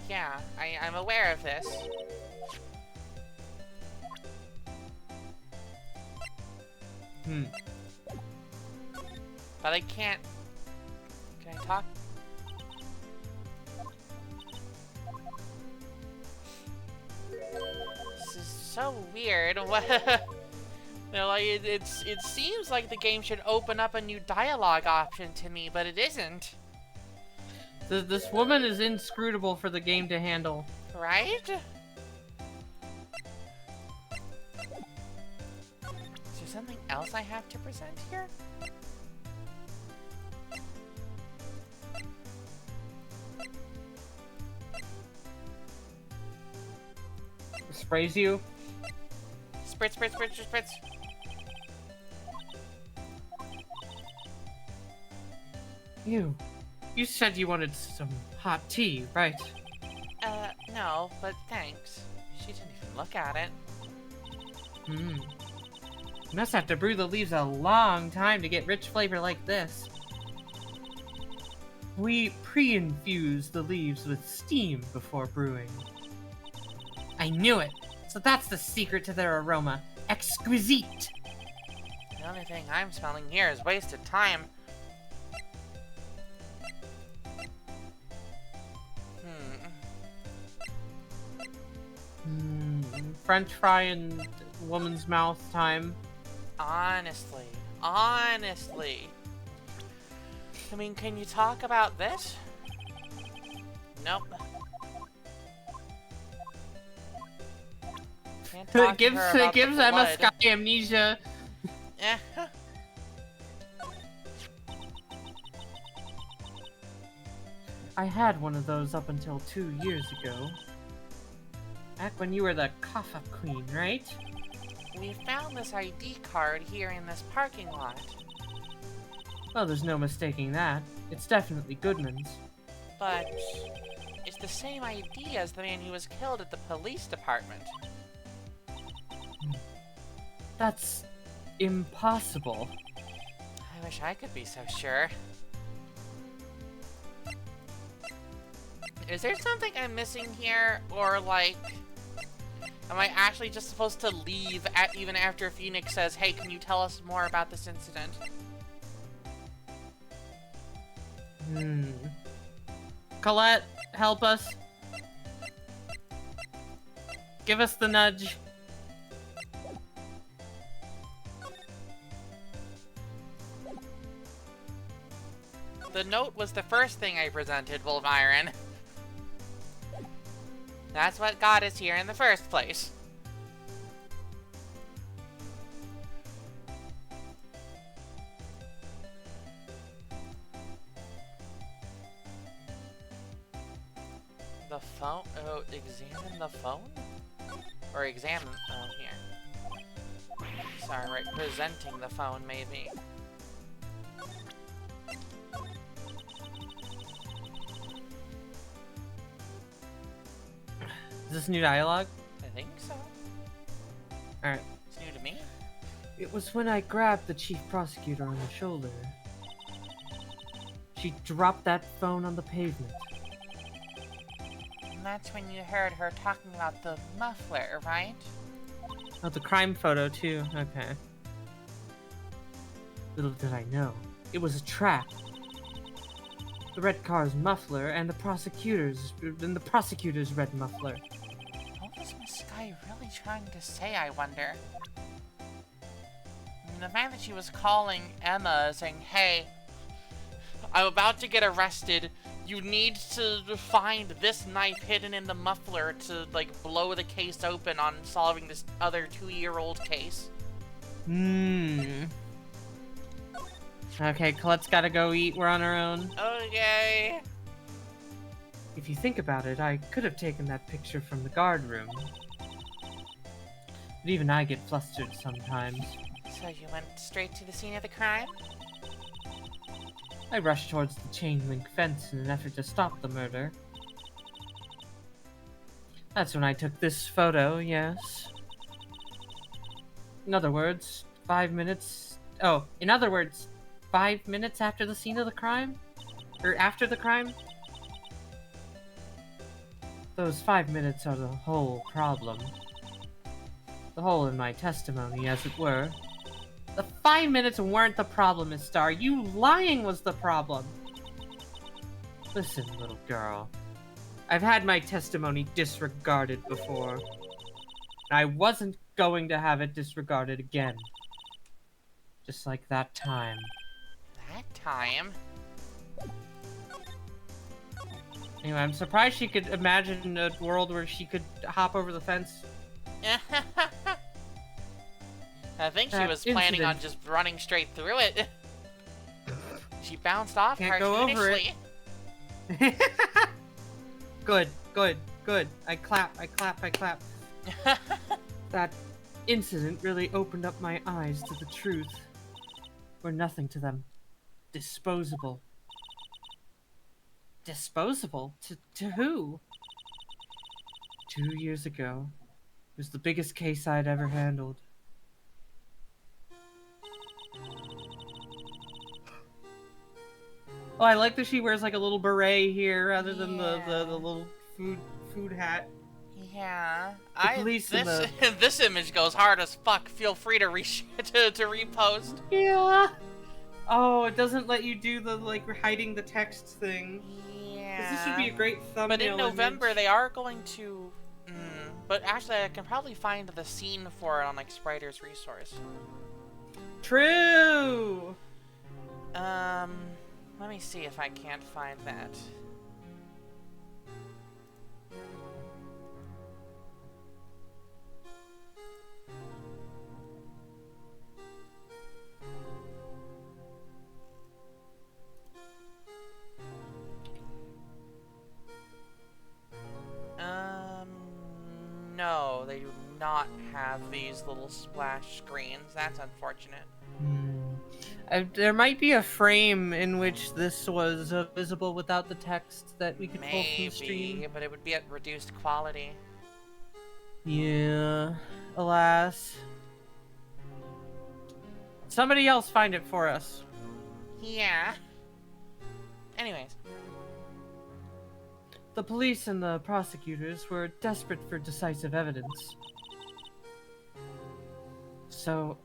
Yeah, I'm aware of this. But I can't... Can I talk? This is so weird. What? You know, like it seems like the game should open up a new dialogue option to me, but it isn't. This woman is inscrutable for the game to handle. Right? Is there something else I have to present here? Sprays you. Spritz, spritz, spritz, spritz. You said you wanted some hot tea, right? No, but thanks. She didn't even look at it. You must have to brew the leaves a long time to get rich flavor like this. We pre-infuse the leaves with steam before brewing. I knew it! So that's the secret to their aroma. Exquisite! The only thing I'm smelling here is wasted time. French fry and woman's mouth time. Honestly. I mean, can you talk about this? Nope. Can't talk to her about gives the Emma blood. Sky amnesia. Eh. I had one of those up until 2 years ago. Back when you were the Kaffa Queen, right? We found this ID card here in this parking lot. Well, there's no mistaking that. It's definitely Goodman's. But it's the same ID as the man who was killed at the police department. That's impossible. I wish I could be so sure. Is there something I'm missing here? Or like, am I actually just supposed to leave even after Phoenix says, hey, can you tell us more about this incident? Colette, help us. Give us the nudge. The note was the first thing I presented, Wolfyron. That's what got us here in the first place. The phone? Oh, examine the phone? Or examine... Oh, here. Sorry, right. Presenting the phone, maybe. Is this new dialogue? I think so. Alright. It's new to me. It was when I grabbed the chief prosecutor on the shoulder. She dropped that phone on the pavement. And that's when you heard her talking about the muffler, right? Oh, the crime photo too. Okay. Little did I know, it was a trap. The red car's muffler and the prosecutor's red muffler. What was Miss Sky really trying to say, I wonder? I mean, the fact that she was calling Emma saying, hey, I'm about to get arrested. You need to find this knife hidden in the muffler to, like, blow the case open on solving this other 2-year-old case. Okay, Colette's gotta go eat. We're on our own. Okay. If you think about it, I could have taken that picture from the guard room. But even I get flustered sometimes. So you went straight to the scene of the crime? I rushed towards the chain link fence in an effort to stop the murder. That's when I took this photo, yes. In other words, 5 minutes... Oh, in other words, 5 minutes after the scene of the crime? Or after the crime? Those 5 minutes are the whole problem. The hole in my testimony, as it were. The 5 minutes weren't the problem, Miss Star. You lying was the problem. Listen, little girl. I've had my testimony disregarded before. And I wasn't going to have it disregarded again. Just like that time. That time? Anyway, I'm surprised she could imagine a world where she could hop over the fence. I think she That was planning on incident. just running straight through it. She bounced off Can't go over it. cartoonishly. Good, good, good. I clap, I clap, I clap. That incident really opened up my eyes to the truth. We're nothing to them. Disposable. Disposable? To who? 2 years ago, it was the biggest case I'd ever handled. Oh, I like that she wears like a little beret here rather than the Yeah. little food hat. Yeah. police and This this image goes hard as fuck. Feel free to to repost. Yeah. Oh, it doesn't let you do the like hiding the text thing. Yeah. 'Cause this would be a great thumbnail. But in November image. they are going to. But actually, I can probably find the scene for it on like Spriter's resource. True. Let me see if I can't find that. No, they do not have these little splash screens. That's unfortunate. There might be a frame in which this was visible without the text that we could pull from the stream. Maybe, but it would be at reduced quality. Yeah, alas. Somebody else find it for us. Yeah. Anyways. The police and the prosecutors were desperate for decisive evidence. So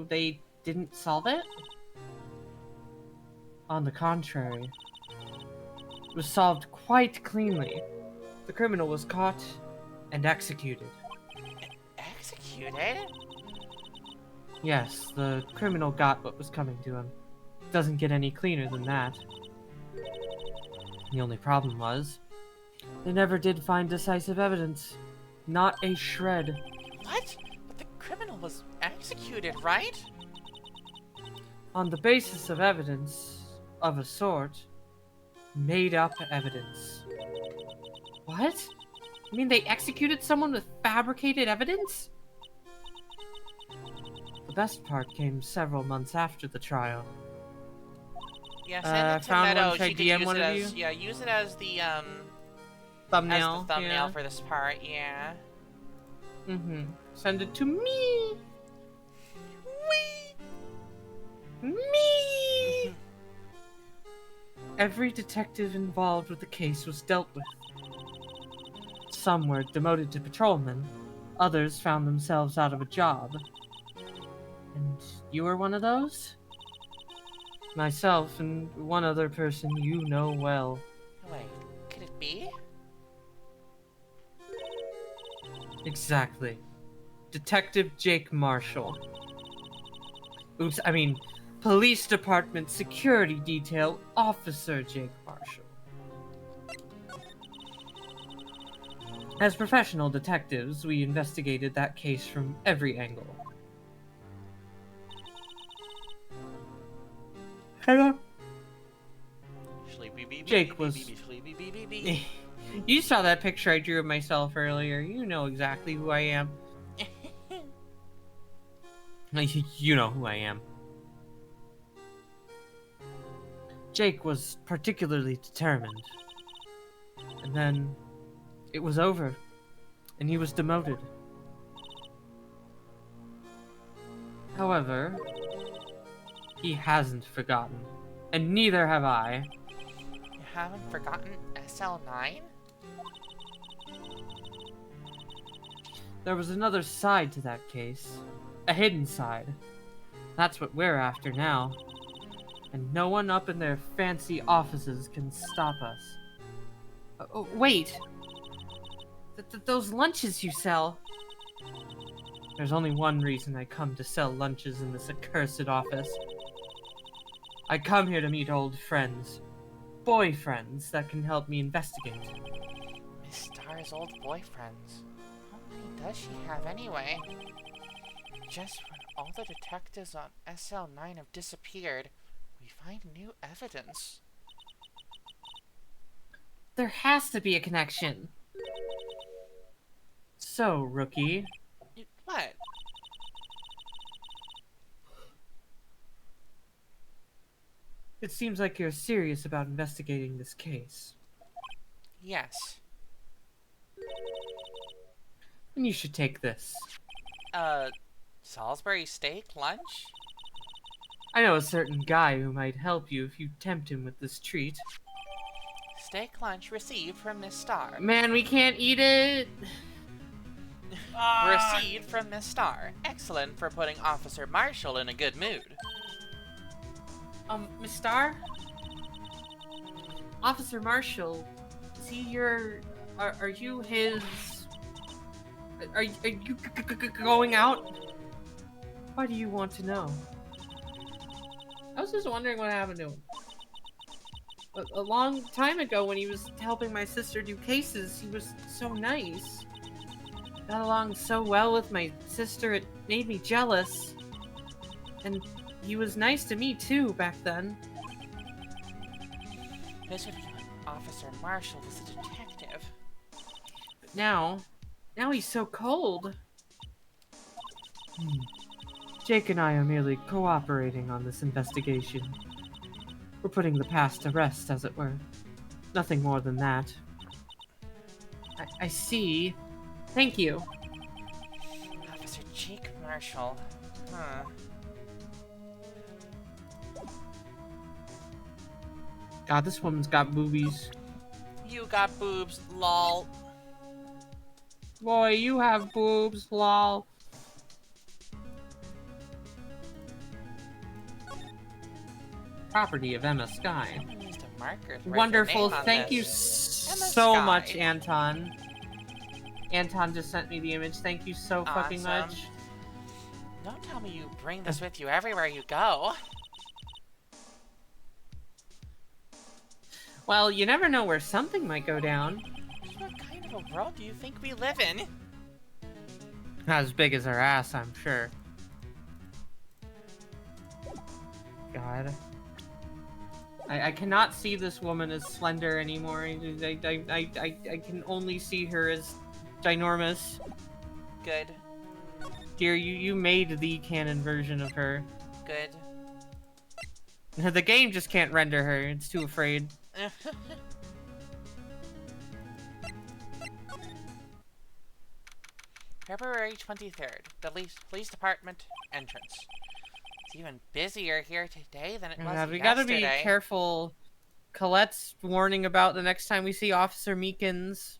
they didn't solve it? On the contrary, it was solved quite cleanly. The criminal was caught and executed. Executed? Yes, the criminal got what was coming to him. Doesn't get any cleaner than that. The only problem was, they never did find decisive evidence. Not a shred. What? But the criminal was executed, right? On the basis of evidence, of a sort, made up evidence. What? You mean they executed someone with fabricated evidence? The best part came several months after the trial. Yeah, send it to found one. Meadow. Should I She could DM use one it of as you? yeah, use it as the Thumbnail. as the thumbnail yeah. for this part. Yeah. Send it to me. Whee! every detective involved with the case was dealt with. Some were demoted to patrolmen, others found themselves out of a job. And you were one of those? Myself and one other person you know well. Wait, could it be? Exactly. Detective Jake Marshall. Oops, I mean, Police Department Security Detail Officer Jake Marshall. As professional detectives, we investigated that case from every angle. Hello? Jake was... You saw that picture I drew of myself earlier. You know exactly who I am. You know who I am. Jake was particularly determined. And then it was over, and he was demoted. However, he hasn't forgotten, and neither have I. You haven't forgotten SL9? There was another side to that case. A hidden side. That's what we're after now. And no one up in their fancy offices can stop us. Oh, wait! Those lunches you sell! There's only one reason I come to sell lunches in this accursed office. I come here to meet old friends. Boyfriends that can help me investigate. Miss Star's old boyfriends. How many does she have anyway? Just when all the detectives on SL9 have disappeared, we find new evidence. There has to be a connection. So, rookie. What? It seems like you're serious about investigating this case. Yes. And you should take this. Salisbury steak lunch? I know a certain guy who might help you if you tempt him with this treat. Steak lunch received from Miss Star. Man, we can't eat it! Received from Miss Star. Excellent for putting Officer Marshall in a good mood. Miss Star? Officer Marshall, is he your... Are you his... Are you going out? Why do you want to know? I was just wondering what happened to him. A long time ago when he was helping my sister do cases, he was so nice. Got along so well with my sister, it made me jealous. And he was nice to me too back then. This would be when Officer Marshall was a detective. But now he's so cold. Jake and I are merely cooperating on this investigation. We're putting the past to rest, as it were. Nothing more than that. I see. Thank you. Officer Jake Marshall. Huh. God, this woman's got boobies. You got boobs, lol. Boy, you have boobs, lol. Property of Emma Sky. Someone used a marker to write Wonderful. their name on Thank you this. so Emma much, Sky. Anton. Anton just sent me the image. Thank you so fucking Awesome. much. Don't tell me you bring this with you everywhere you go. Well, you never know where something might go down. What kind of a world do you think we live in? Not as big as her ass, I'm sure. God. I cannot see this woman as slender anymore. I can only see her as ginormous. Good. Dear, you made the canon version of her. Good. The game just can't render her. It's too afraid. February 23rd, the police department entrance. It's even busier here today than it was We gotta be yesterday. careful Colette's warning about the next time we see Officer Meekins.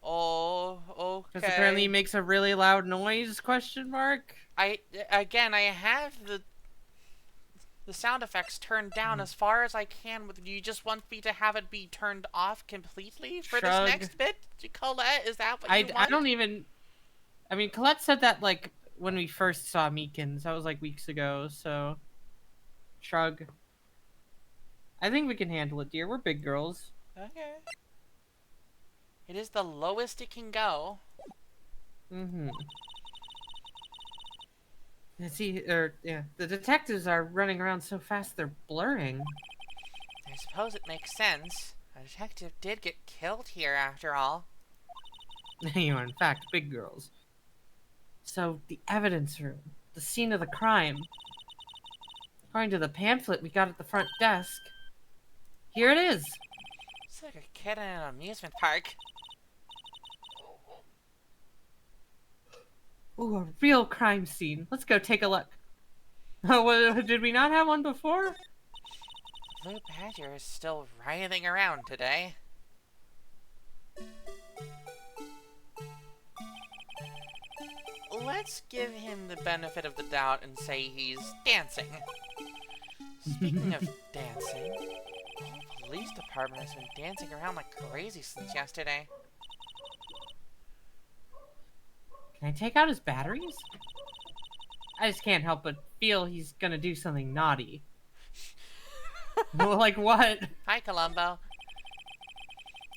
Oh, Because apparently he okay. makes a really loud noise, question mark? I have the sound effects turned down as far as I can. Do you just want me to have it be turned off completely for this Shrug. next bit, Colette? Is that what you I want? don't even... I mean, Colette said that, like, when we first saw Meekins. That was, like, weeks ago, so... Shrug. I think we can handle it, dear. We're big girls. Okay. It is the lowest it can go. Mm-hmm. See, yeah, the detectives are running around so fast they're blurring. I suppose it makes sense. A detective did get killed here, after all. You are, in fact, big girls. So, the evidence room. The scene of the crime. According to the pamphlet we got at the front desk. Here it is. It's like a kid in an amusement park. Ooh, a real crime scene. Let's go take a look. Oh, did we not have one before? Blue Badger is still writhing around today. Let's give him the benefit of the doubt and say he's dancing. Speaking of dancing, the whole police department has been dancing around like crazy since yesterday. Can I take out his batteries? I just can't help but feel he's gonna do something naughty. Well, like what? Hi, Columbo. I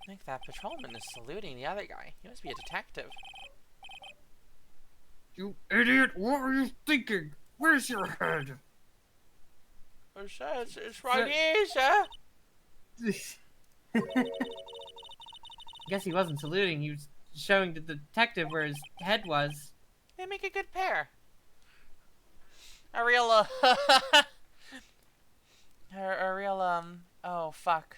think that patrolman is saluting the other guy. He must be a detective. You idiot! What were you thinking? Where's your head? Oh, sir, it's right here, sir. Guess he wasn't saluting. He was showing the detective where his head was. They make a good pair. A real, a real, oh, fuck.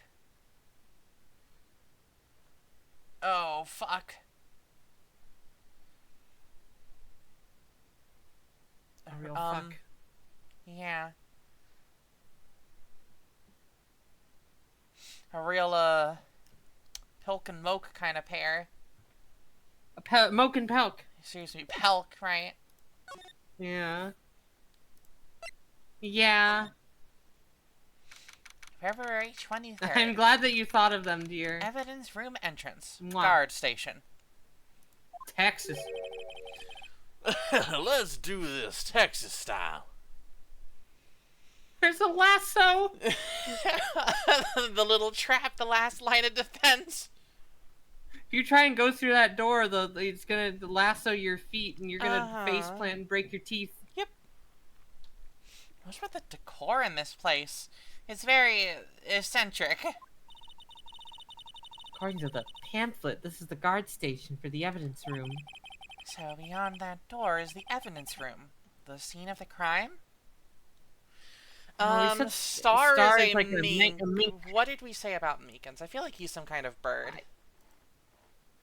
Oh, fuck. A real fuck. Yeah. A real, Pilk and Moke kind of pair. Moke and Pelk. Seriously, Pelk, right? Yeah. Yeah. February 23rd. I'm glad that you thought of them, dear. Evidence room entrance. Mwah. Guard station. Texas. Let's do this Texas style. There's a lasso. The little trap, the last line of defense. If you try and go through that door, it's gonna lasso your feet, and you're gonna face plant and break your teeth. Yep. What's with the decor in this place? It's very eccentric. According to the pamphlet, this is the guard station for the evidence room. So beyond that door is the evidence room. The scene of the crime? Star is a like mink. a mink. What did we say about Meekins? I feel like he's some kind of bird.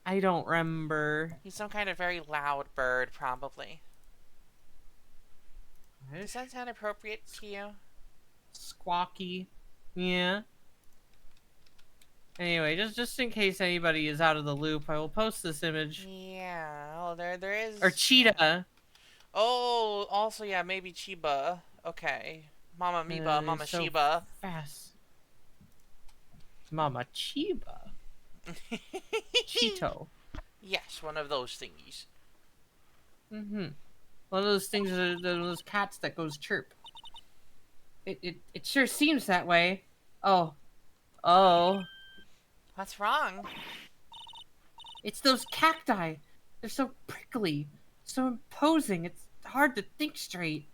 I don't remember. He's some kind of very loud bird, probably. Does that sound appropriate to you? Squawky. Yeah. Anyway, just in case anybody is out of the loop, I will post this image. Yeah, well, there is... Or Cheetah. Oh, also, yeah, maybe Chiba. Okay. Mama Miba, Mama so Shiba. Fast. Mama Chiba. Cheeto. Yes, one of those thingies. Mm-hmm. One of those things, those cats that goes chirp. It sure seems that way. Oh. Oh. What's wrong? It's those cacti. They're so prickly, so imposing. It's hard to think straight.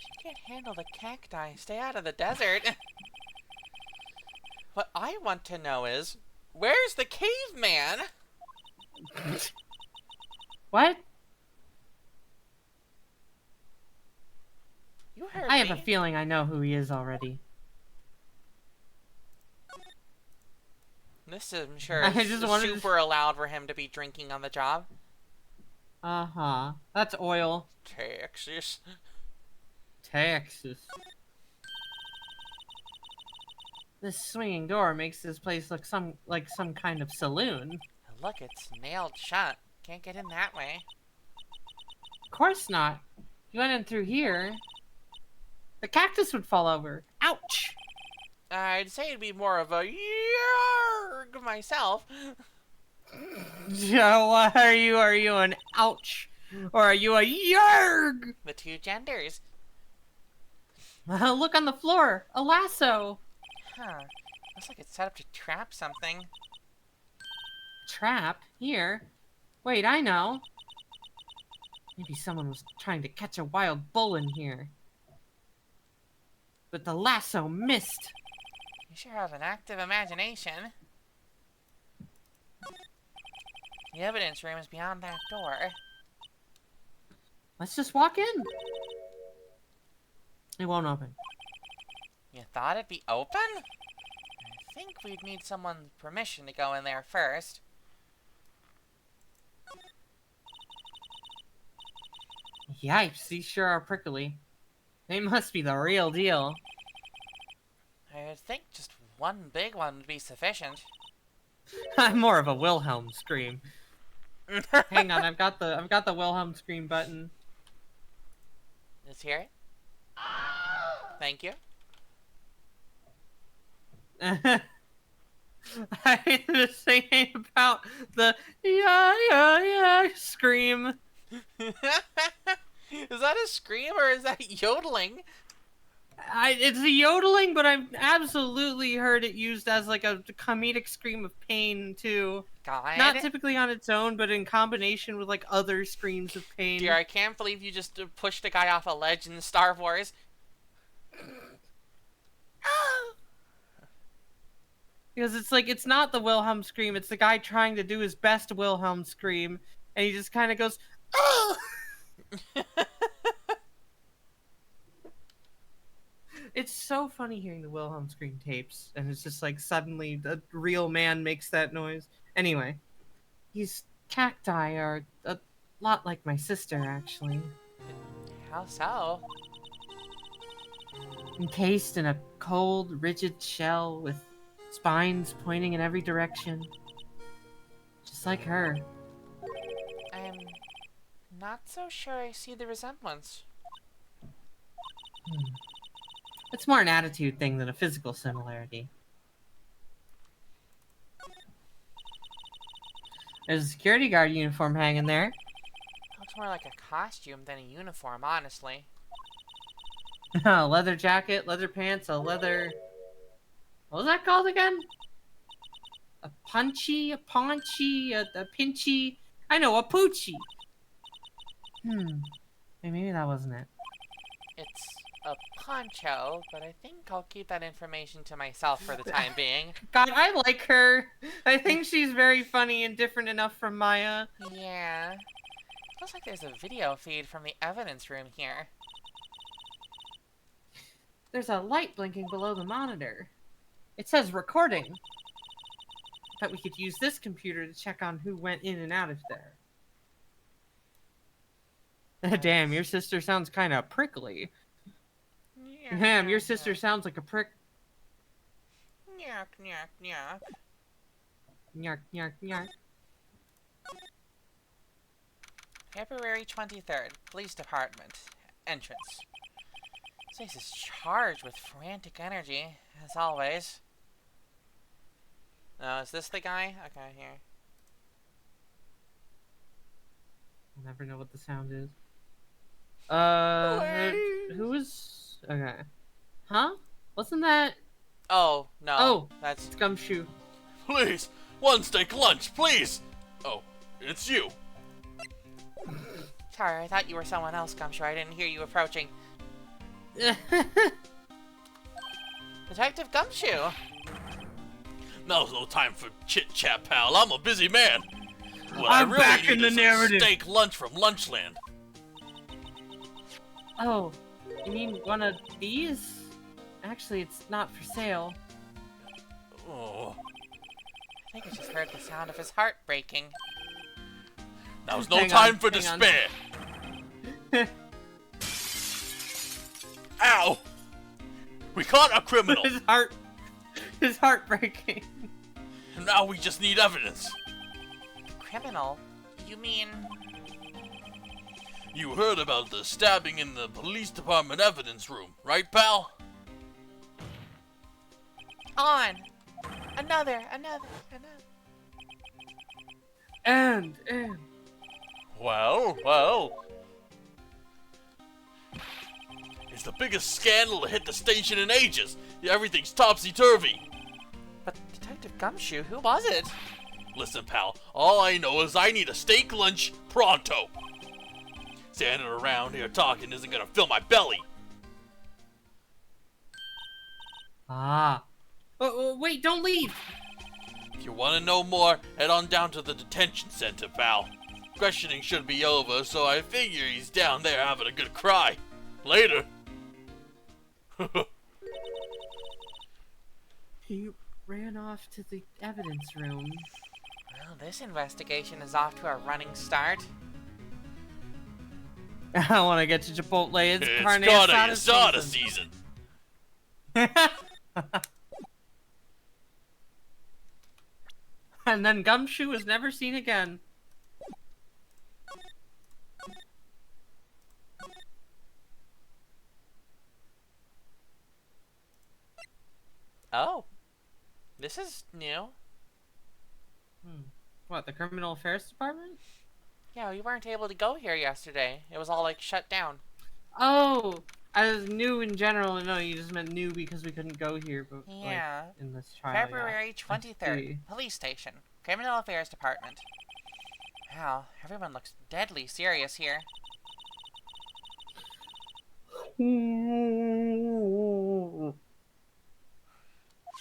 She can't handle the cacti. Stay out of the desert. What I want to know is, where's the caveman? What? You heard I me. have a feeling I know who he is already. This, I'm sure, I is just wanted to- super allowed for him to be drinking on the job. Uh-huh. That's oil. Texas. Texas. This swinging door makes this place look like some kind of saloon. Look, it's nailed shut. Can't get in that way. Of course not. You went in through here. The cactus would fall over. Ouch! I'd say it'd be more of a yarg myself. So what are you? Are you an ouch? Or are you a yarg? The two genders. Look on the floor. A lasso. Huh. Looks like it's set up to trap something. Trap? Here? Wait, I know. Maybe someone was trying to catch a wild bull in here. But the lasso missed. You sure have an active imagination. The evidence room is beyond that door. Let's just walk in. It won't open. You thought it'd be open? I think we'd need someone's permission to go in there first. Yipes, these sure are prickly. They must be the real deal. I would think just one big one would be sufficient. I'm more of a Wilhelm scream. Hang on, I've got the Wilhelm scream button. Let's hear it. Thank you. I was thinking about the yeah scream. Is that a scream or is that yodeling? It's a yodeling, but I've absolutely heard it used as like a comedic scream of pain too. God. Not typically on its own, but in combination with like other screams of pain. Dear, I can't believe you just pushed a guy off a ledge in Star Wars. Because it's like, it's not the Wilhelm scream, it's the guy trying to do his best Wilhelm scream, and he just kind of goes, oh! It's so funny hearing the Wilhelm scream tapes, and it's just like suddenly a real man makes that noise. Anyway, these cacti are a lot like my sister, actually. How so? Encased in a cold, rigid shell with spines pointing in every direction. Just like her. I'm not so sure I see the resemblance. It's more an attitude thing than a physical similarity. There's a security guard uniform hanging there. Looks more like a costume than a uniform, honestly. A leather jacket, leather pants, a leather... What was that called again? A punchy, a paunchy, a pinchy... I know, a poochie! Hey, maybe that wasn't it. It's a poncho, but I think I'll keep that information to myself for the time being. God, I like her! I think she's very funny and different enough from Maya. Yeah. Looks like there's a video feed from the evidence room here. There's a light blinking below the monitor. It says recording. Bet we could use this computer to check on who went in and out of there. Damn, your sister sounds kind of prickly. Yeah. Damn, your sister sounds like a prick. Nyark, nyark, nyark. Nyark, nyark, nyark. February 23rd, Police Department. Entrance. This place is charged with frantic energy, as always. Is this the guy? Okay, here. I'll never know what the sound is. Who was... Okay. Huh? Wasn't that... Oh, no. Oh, That's... it's Gumshoe. Please, one steak lunch, please. Oh, it's you. Sorry, I thought you were someone else, Gumshoe. I didn't hear you approaching. Detective Gumshoe! Now's no time for chit-chat, pal. I'm a busy man. What I'm I really back need in the is a narrative. steak lunch from Lunchland. Oh, you mean one of these? Actually, it's not for sale. Oh, I think I just heard the sound of his heart breaking. now's no Hang time on, for hang on. despair. Ow! We caught a criminal. is heartbreaking. Now we just need evidence. Criminal? You mean... You heard about the stabbing in the police department evidence room, right, pal? On! Another. And Well. It's the biggest scandal to hit the station in ages. Everything's topsy-turvy. But Detective Gumshoe, who was it? Listen, pal, all I know is I need a steak lunch pronto. Standing around here talking isn't gonna fill my belly. Wait, don't leave! If you want to know more, head on down to the detention center, pal. Questioning should be over, so I figure he's down there having a good cry. Later. He ran off to the evidence room. Well, this investigation is off to a running start. I want to get to Chipotle. It's carne carne asada asada season. And then Gumshoe was never seen again. Oh. This is new. What, the Criminal Affairs Department? Yeah, we weren't able to go here yesterday. It was all, like, shut down. Oh! I was new in general. No, you just meant new because we couldn't go here, but Yeah. like, in this trial. February yeah. 23rd. see. Police Station. Criminal Affairs Department. Wow, everyone looks deadly serious here.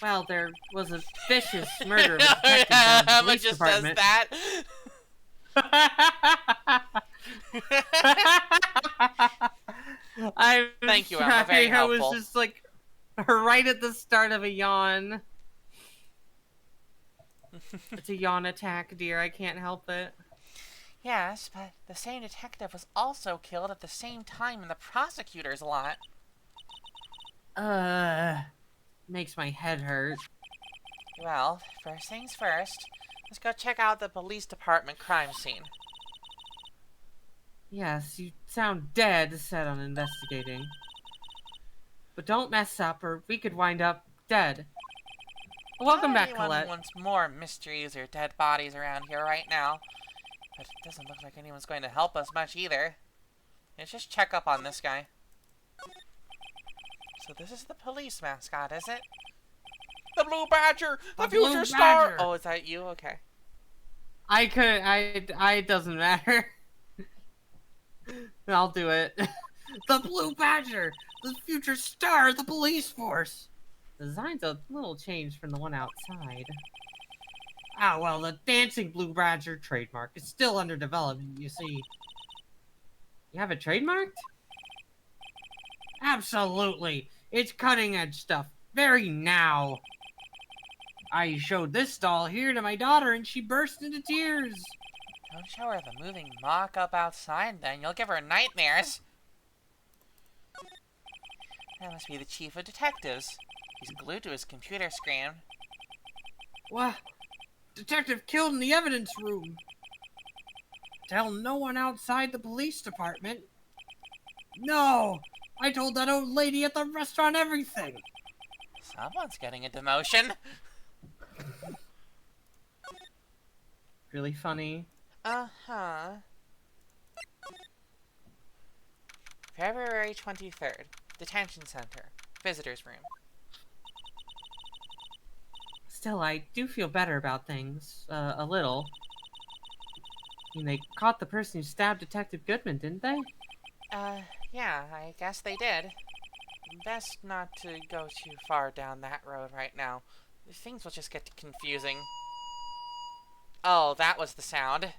Well, there was a vicious murder of a detective down at the Emma police just department. does that. Thank you, Emma. Very I was helpful. just like right at the start of a yawn. It's a yawn attack, dear. I can't help it. Yes, but the same detective was also killed at the same time in the prosecutor's lot. Makes my head hurt. Well, first things first, let's go check out the police department crime scene. Yes, you sound dead set on investigating. But don't mess up or we could wind up dead. Welcome back, Anyone Colette. wants more mysteries or dead bodies around here right now. But it doesn't look like anyone's going to help us much either. Let's just check up on this guy. So this is the police mascot, is it? The Blue Badger! The Blue future star! Badger. Oh, is that you? Okay. It doesn't matter. I'll do it. The Blue Badger! The future star of the police force! The design's a little changed from the one outside. Ah, well, the dancing Blue Badger trademark is still under development, you see. You have it trademarked? Absolutely! It's cutting-edge stuff. Very now. I showed this doll here to my daughter and she burst into tears. Don't show her the moving mock-up outside, then. You'll give her nightmares. That must be the chief of detectives. He's glued to his computer screen. What? Detective killed in the evidence room. Tell no one outside the police department. No! I told that old lady at the restaurant everything. Someone's getting a demotion. Really funny. Uh-huh. February 23rd. Detention Center. Visitors room. Still, I do feel better about things. A little. I mean, they caught the person who stabbed Detective Goodman, didn't they? Yeah, I guess they did. Best not to go too far down that road right now. Things will just get confusing. Oh, that was the sound.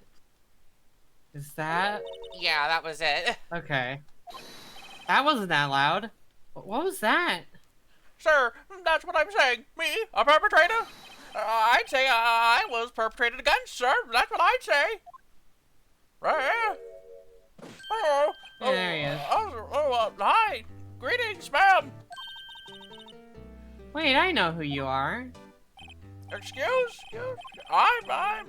Is that? Yeah, that was it. Okay. That wasn't that loud. What was that? Sir, that's what I'm saying. Me, a perpetrator? I'd say I was perpetrated against, sir. That's what I'd say. Right? Oh, There he is. hi. Greetings, ma'am. Wait, I know who you are. Excuse? I'm...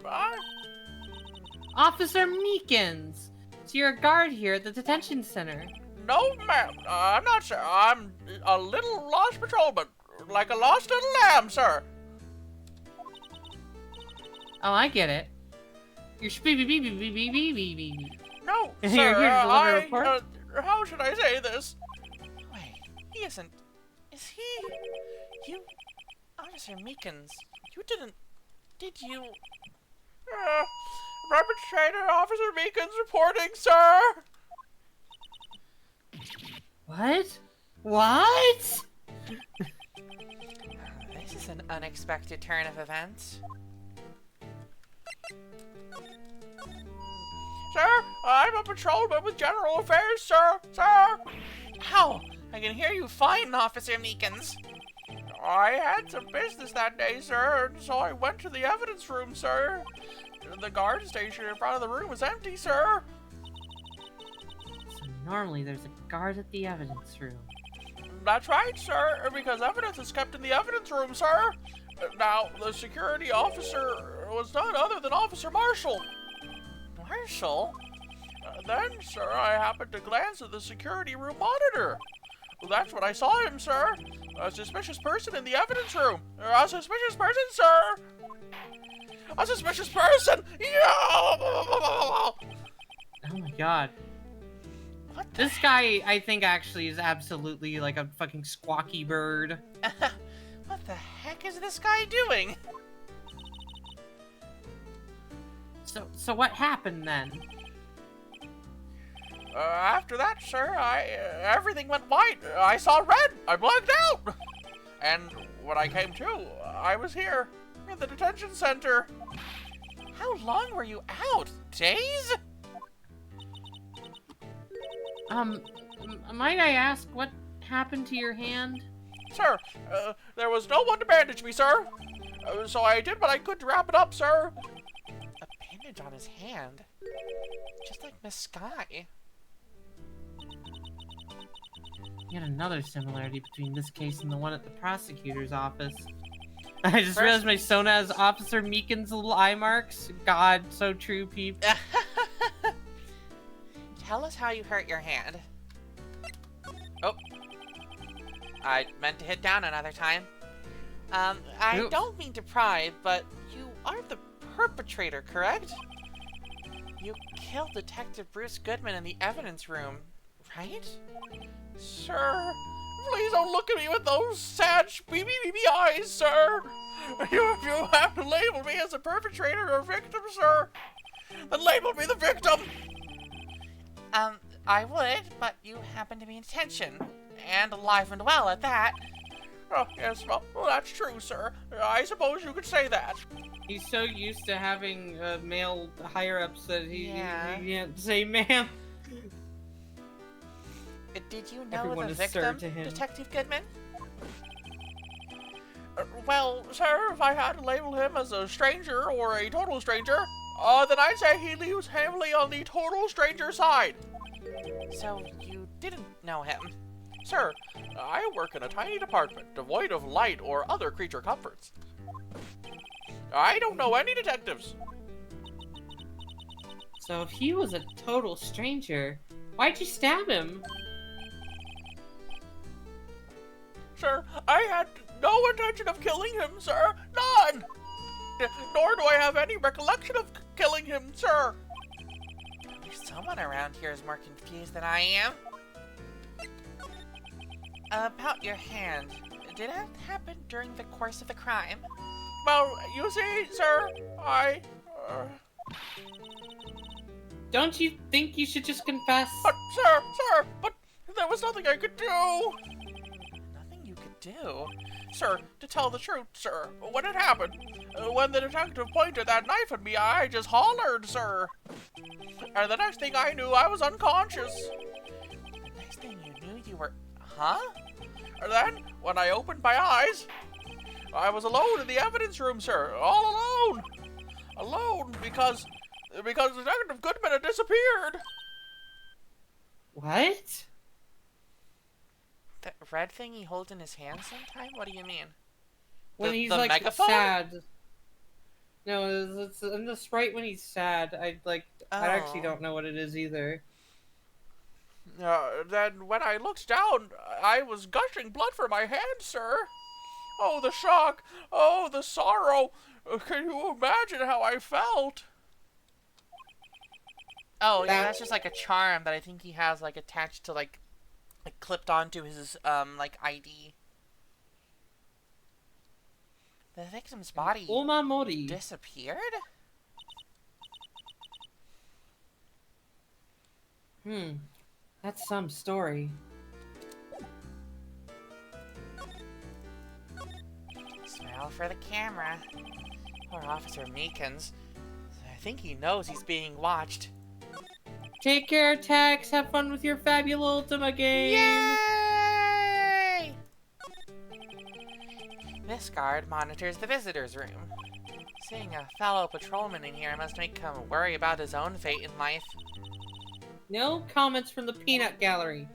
Officer Meekins. So you're a guard here at the detention center. No, ma'am. I'm not, sir. I'm a little lost patrolman. Like a lost little lamb, sir. Oh, I get it. You're beep. No, You're sir. here to deliver a report? How should I say this? Wait, he isn't. Is he? You, Officer Meekins, you didn't. Did you? Perpetrator Officer Meekins reporting, sir. What? What? This is an unexpected turn of events. Sir, I'm a patrolman with General Affairs, sir. Sir. How? I can hear you fine, Officer Meekins. I had some business that day, sir, and so I went to the evidence room, sir. The guard station in front of the room was empty, sir. So normally there's a guard at the evidence room. That's right, sir, because evidence is kept in the evidence room, sir. Now, the security officer was none other than Officer Marshall. Marshall? Then, sir, I happened to glance at the security room monitor. Well, that's when I saw him, sir. A suspicious person in the evidence room. A suspicious person, sir. A suspicious person. Yeah! Oh my god. What the This guy, I think, actually is absolutely like a fucking squawky bird. What the heck is this guy doing? So what happened then? After that, sir, everything went white. I saw red. I blacked out. And when I came to, I was here in the detention center. How long were you out? Days? Might I ask what happened to your hand? Sir, there was no one to bandage me, sir. So I did what I could to wrap it up, sir. A bandage on his hand? Just like Miss Sky. Yet another similarity between this case and the one at the prosecutor's office. I just realized my Sona has Officer Meekins' little eye marks. God, so true, peep. Tell us how you hurt your hand. Oh. I meant to hit down another time. I Oops. don't mean to pry, but you are the perpetrator, correct? You killed Detective Bruce Goodman in the evidence room, right? Sir, please don't look at me with those sad, beady eyes, sir. You have to label me as a perpetrator or victim, sir. Then label me the victim. I would, but you happen to be in detention. And alive and well at that. Oh, yes, well, that's true, sir. I suppose you could say that. He's so used to having male higher-ups that he can't say ma'am. Did you know Everyone the is sir victim, to him. Detective Goodman? Well, sir, if I had to label him as a stranger or a total stranger, then I'd say he leaves heavily on the total stranger side. So you didn't know him? Sir, I work in a tiny department devoid of light or other creature comforts. I don't know any detectives. So if he was a total stranger, why'd you stab him? Sir, I had no intention of killing him, sir. None! Nor do I have any recollection of killing him, sir. There's someone around here is more confused than I am. About your hand, did that happen during the course of the crime? Well, you see, sir, Don't you think you should just confess? But, but there was nothing I could do. Nothing you could do? Sir, to tell the truth, sir, when it happened, when the detective pointed that knife at me, I just hollered, sir. And the next thing I knew, I was unconscious. The next thing you knew, you were... Huh? And then, when I opened my eyes, I was alone in the evidence room, sir. All alone. Alone because Detective Goodman had disappeared. What? The red thing he holds in his hand sometime? What do you mean? When The- he's the like megaphone? sad. No, it's in the sprite when he's sad. I actually Oh. don't know what it is either. Then when I looked down, I was gushing blood from my hand, sir. Oh, the shock. Oh, the sorrow. Can you imagine how I felt? Oh, yeah, That- that's just like a charm that I think he has like attached to like clipped onto his like ID. The victim's body Omamori. disappeared? That's some story. Smile for the camera. Poor Officer Meekins. I think he knows he's being watched. Take care, Tex. Have fun with your Fabula Ultima game. Yay! This guard monitors the visitor's room. Seeing a fellow patrolman in here must make him worry about his own fate in life. No comments from the peanut gallery.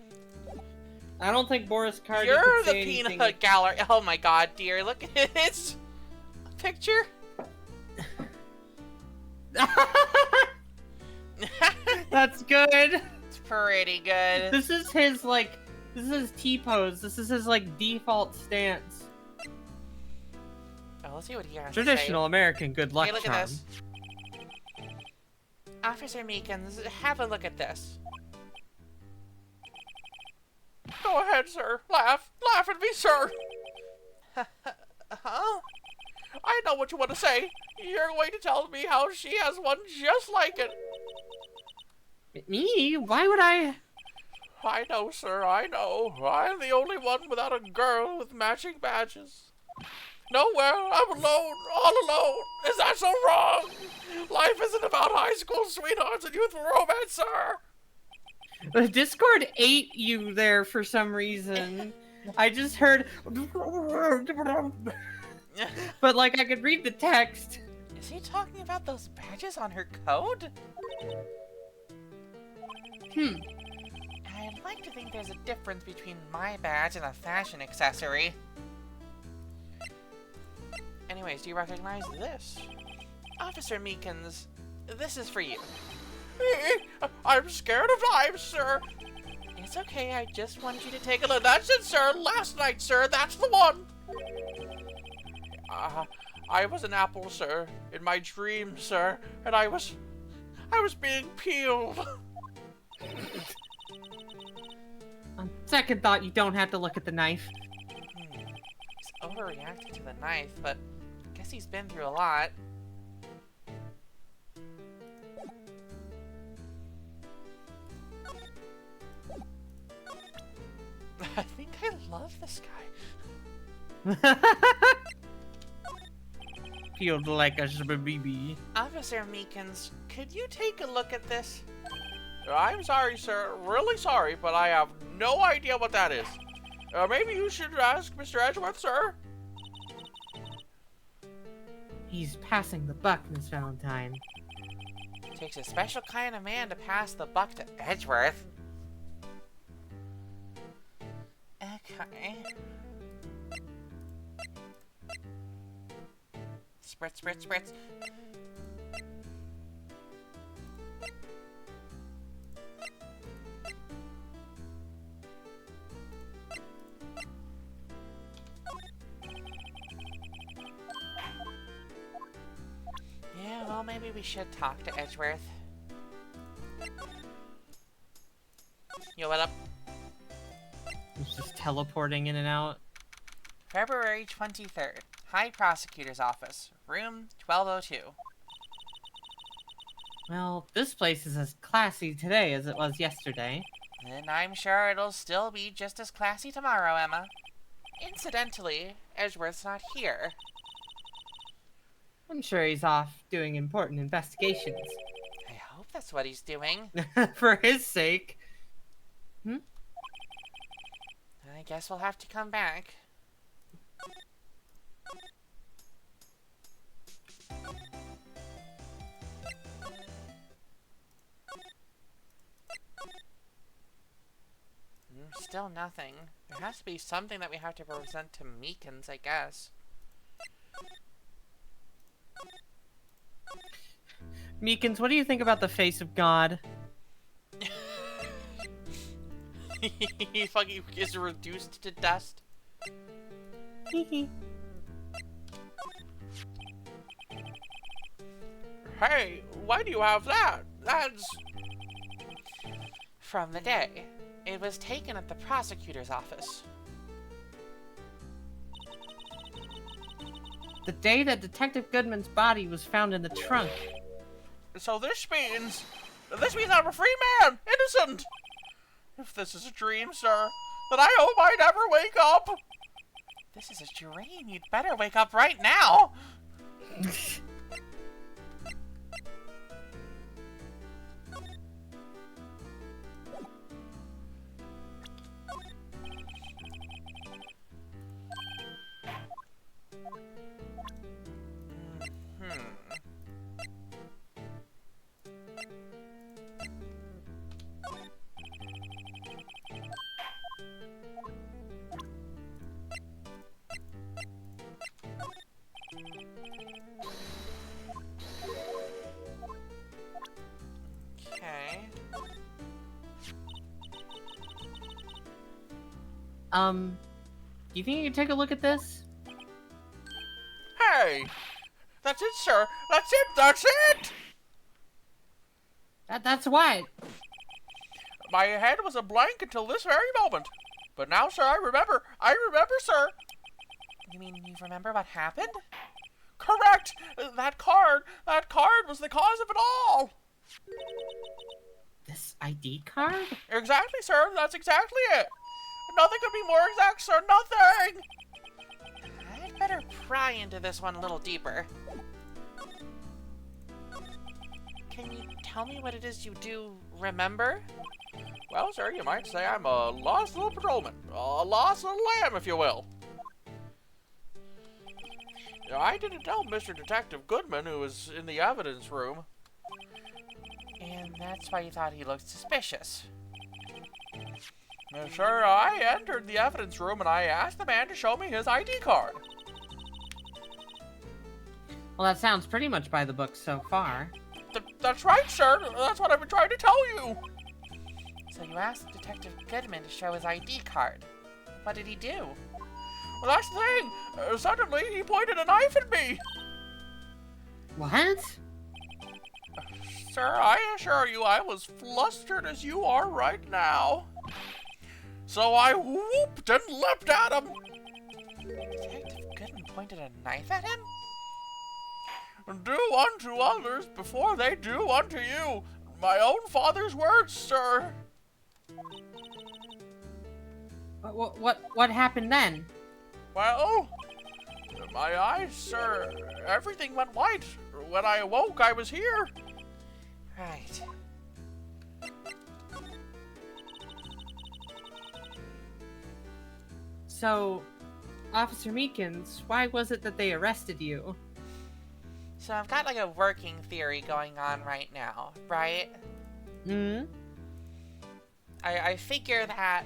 I don't think Boris Cardi You're could the say peanut anything. gallery. Oh my god, dear. Look at his picture. That's good. It's pretty good. This is his T-pose. This is his default stance. Oh, let's see what he has Traditional American good to luck say. Hey, look charm. at this. Officer Meekins, have a look at this. Go ahead, sir. Laugh. Laugh at me, sir. Huh? I know what you want to say. You're going to tell me how she has one just like it. Me? Why would I? I know, sir, I know. I'm the only one without a girl with matching badges. Nowhere, I'm alone, all alone. Is that so wrong? Life isn't about high school sweethearts and youthful romance, sir. Discord ate you there for some reason. I just heard, but I could read the text. Is he talking about those badges on her coat? I'd like to think there's a difference between my badge and a fashion accessory. Anyways, do you recognize this? Officer Meekins, this is for you. I'm scared of knives, sir. It's okay, I just want you to take a look. That's it, sir. Last night, sir. That's the one. I was an apple, sir, in my dream, sir, and I was being peeled. On second thought, you don't have to look at the knife. He's overreacting to the knife, but I guess he's been through a lot. I think I love this guy. Peeled like a baby. Officer Meekins, could you take a look at this? I'm sorry, sir. Really sorry, but I have no idea what that is. Maybe you should ask Mr. Edgeworth, sir. He's passing the buck, Miss Valentine. Takes a special kind of man to pass the buck to Edgeworth. Okay. Spritz, spritz, spritz. Yeah, well, maybe we should talk to Edgeworth. Yo, what up? He's just teleporting in and out. February 23rd. High Prosecutor's Office. Room 1202. Well, this place is as classy today as it was yesterday. And I'm sure it'll still be just as classy tomorrow, Emma. Incidentally, Edgeworth's not here. I'm sure he's off doing important investigations. I hope that's what he's doing. For his sake. I guess we'll have to come back. still nothing. There has to be something that we have to present to Meekins, I guess. Meekins, what do you think about the face of God? He fucking is reduced to dust. Hee. Hey, why do you have that? That's... From the day. It was taken at the prosecutor's office. The day that Detective Goodman's body was found in the trunk. So this means I'm a free man, innocent. If this is a dream, sir, then I hope I never wake up. This is a dream. You'd better wake up right now. Okay. Do you think you could take a look at this? Hey, that's it, sir. That's it. That's it. That's what? My head was a blank until this very moment. But now, sir, I remember. I remember, sir. You mean you remember what happened? Correct. That card was the cause of it all. This ID card? Exactly, sir. That's exactly it. Nothing could be more exact, sir. Nothing. I'd better pry into this one a little deeper. Can you tell me what it is you do remember? Well, sir, you might say I'm a lost little patrolman. A lost little lamb, if you will. I didn't tell Mr. Detective Goodman, who was in the evidence room. And that's why you thought he looked suspicious. Sir, I entered the evidence room and I asked the man to show me his ID card. Well, that sounds pretty much by the book so far. That's right, sir. That's what I've been trying to tell you. So you asked Detective Goodman to show his ID card. What did he do? Well, that's the thing. Suddenly, he pointed a knife at me. What? Sir, I assure you I was flustered as you are right now. So I whooped and leapt at him. Detective Goodman pointed a knife at him? Do unto others before they do unto you. My own father's words, sir. What happened then? Well, my eyes, sir, everything went white. When I awoke, I was here. Right. So, Officer Meekins, why was it that they arrested you? So I've got like a working theory going on right now, right? Hmm? I figure that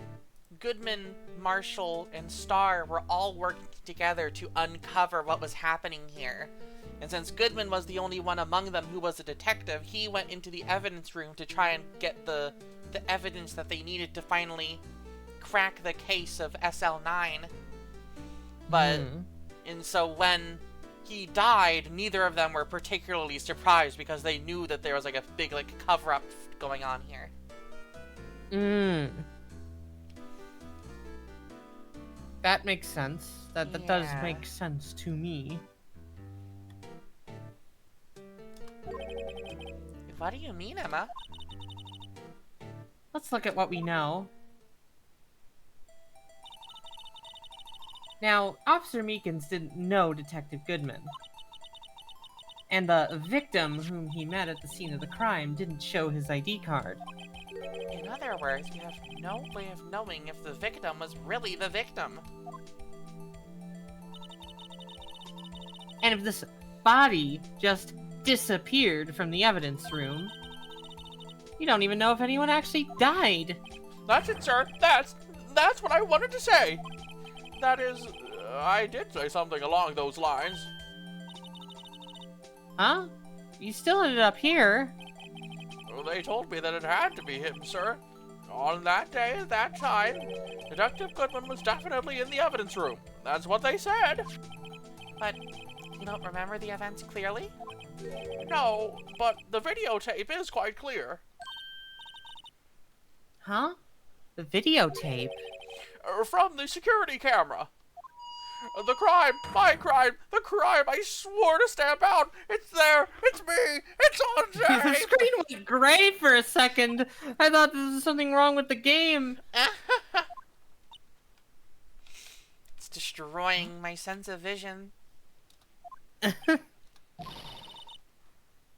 Goodman, Marshall, and Starr were all working together to uncover what was happening here. And since Goodman was the only one among them who was a detective, he went into the evidence room to try and get the evidence that they needed to finally crack the case of SL9. But, and so when he died, neither of them were particularly surprised because they knew that there was like a big like cover-up going on here. That makes sense. That does Yeah. make sense to me. What do you mean, Emma? Let's look at what we know. Now, Officer Meekins didn't know Detective Goodman. And the victim whom he met at the scene of the crime didn't show his ID card. In other words, you have no way of knowing if the victim was really the victim. And if this body just disappeared from the evidence room, you don't even know if anyone actually died. That's it, sir. That's That's what I wanted to say. That is, I did say something along those lines. Huh? You still ended up here. They told me that it had to be him, sir. On that day, at that time, Detective Goodman was definitely in the evidence room. That's what they said. But you don't remember the events clearly? No, but the videotape is quite clear. Huh? The videotape? From the security camera. The crime, my crime, the crime I swore to stamp out. It's there. It's me. It's on The tape. screen went gray for a second. I thought there was something wrong with the game. It's destroying my sense of vision.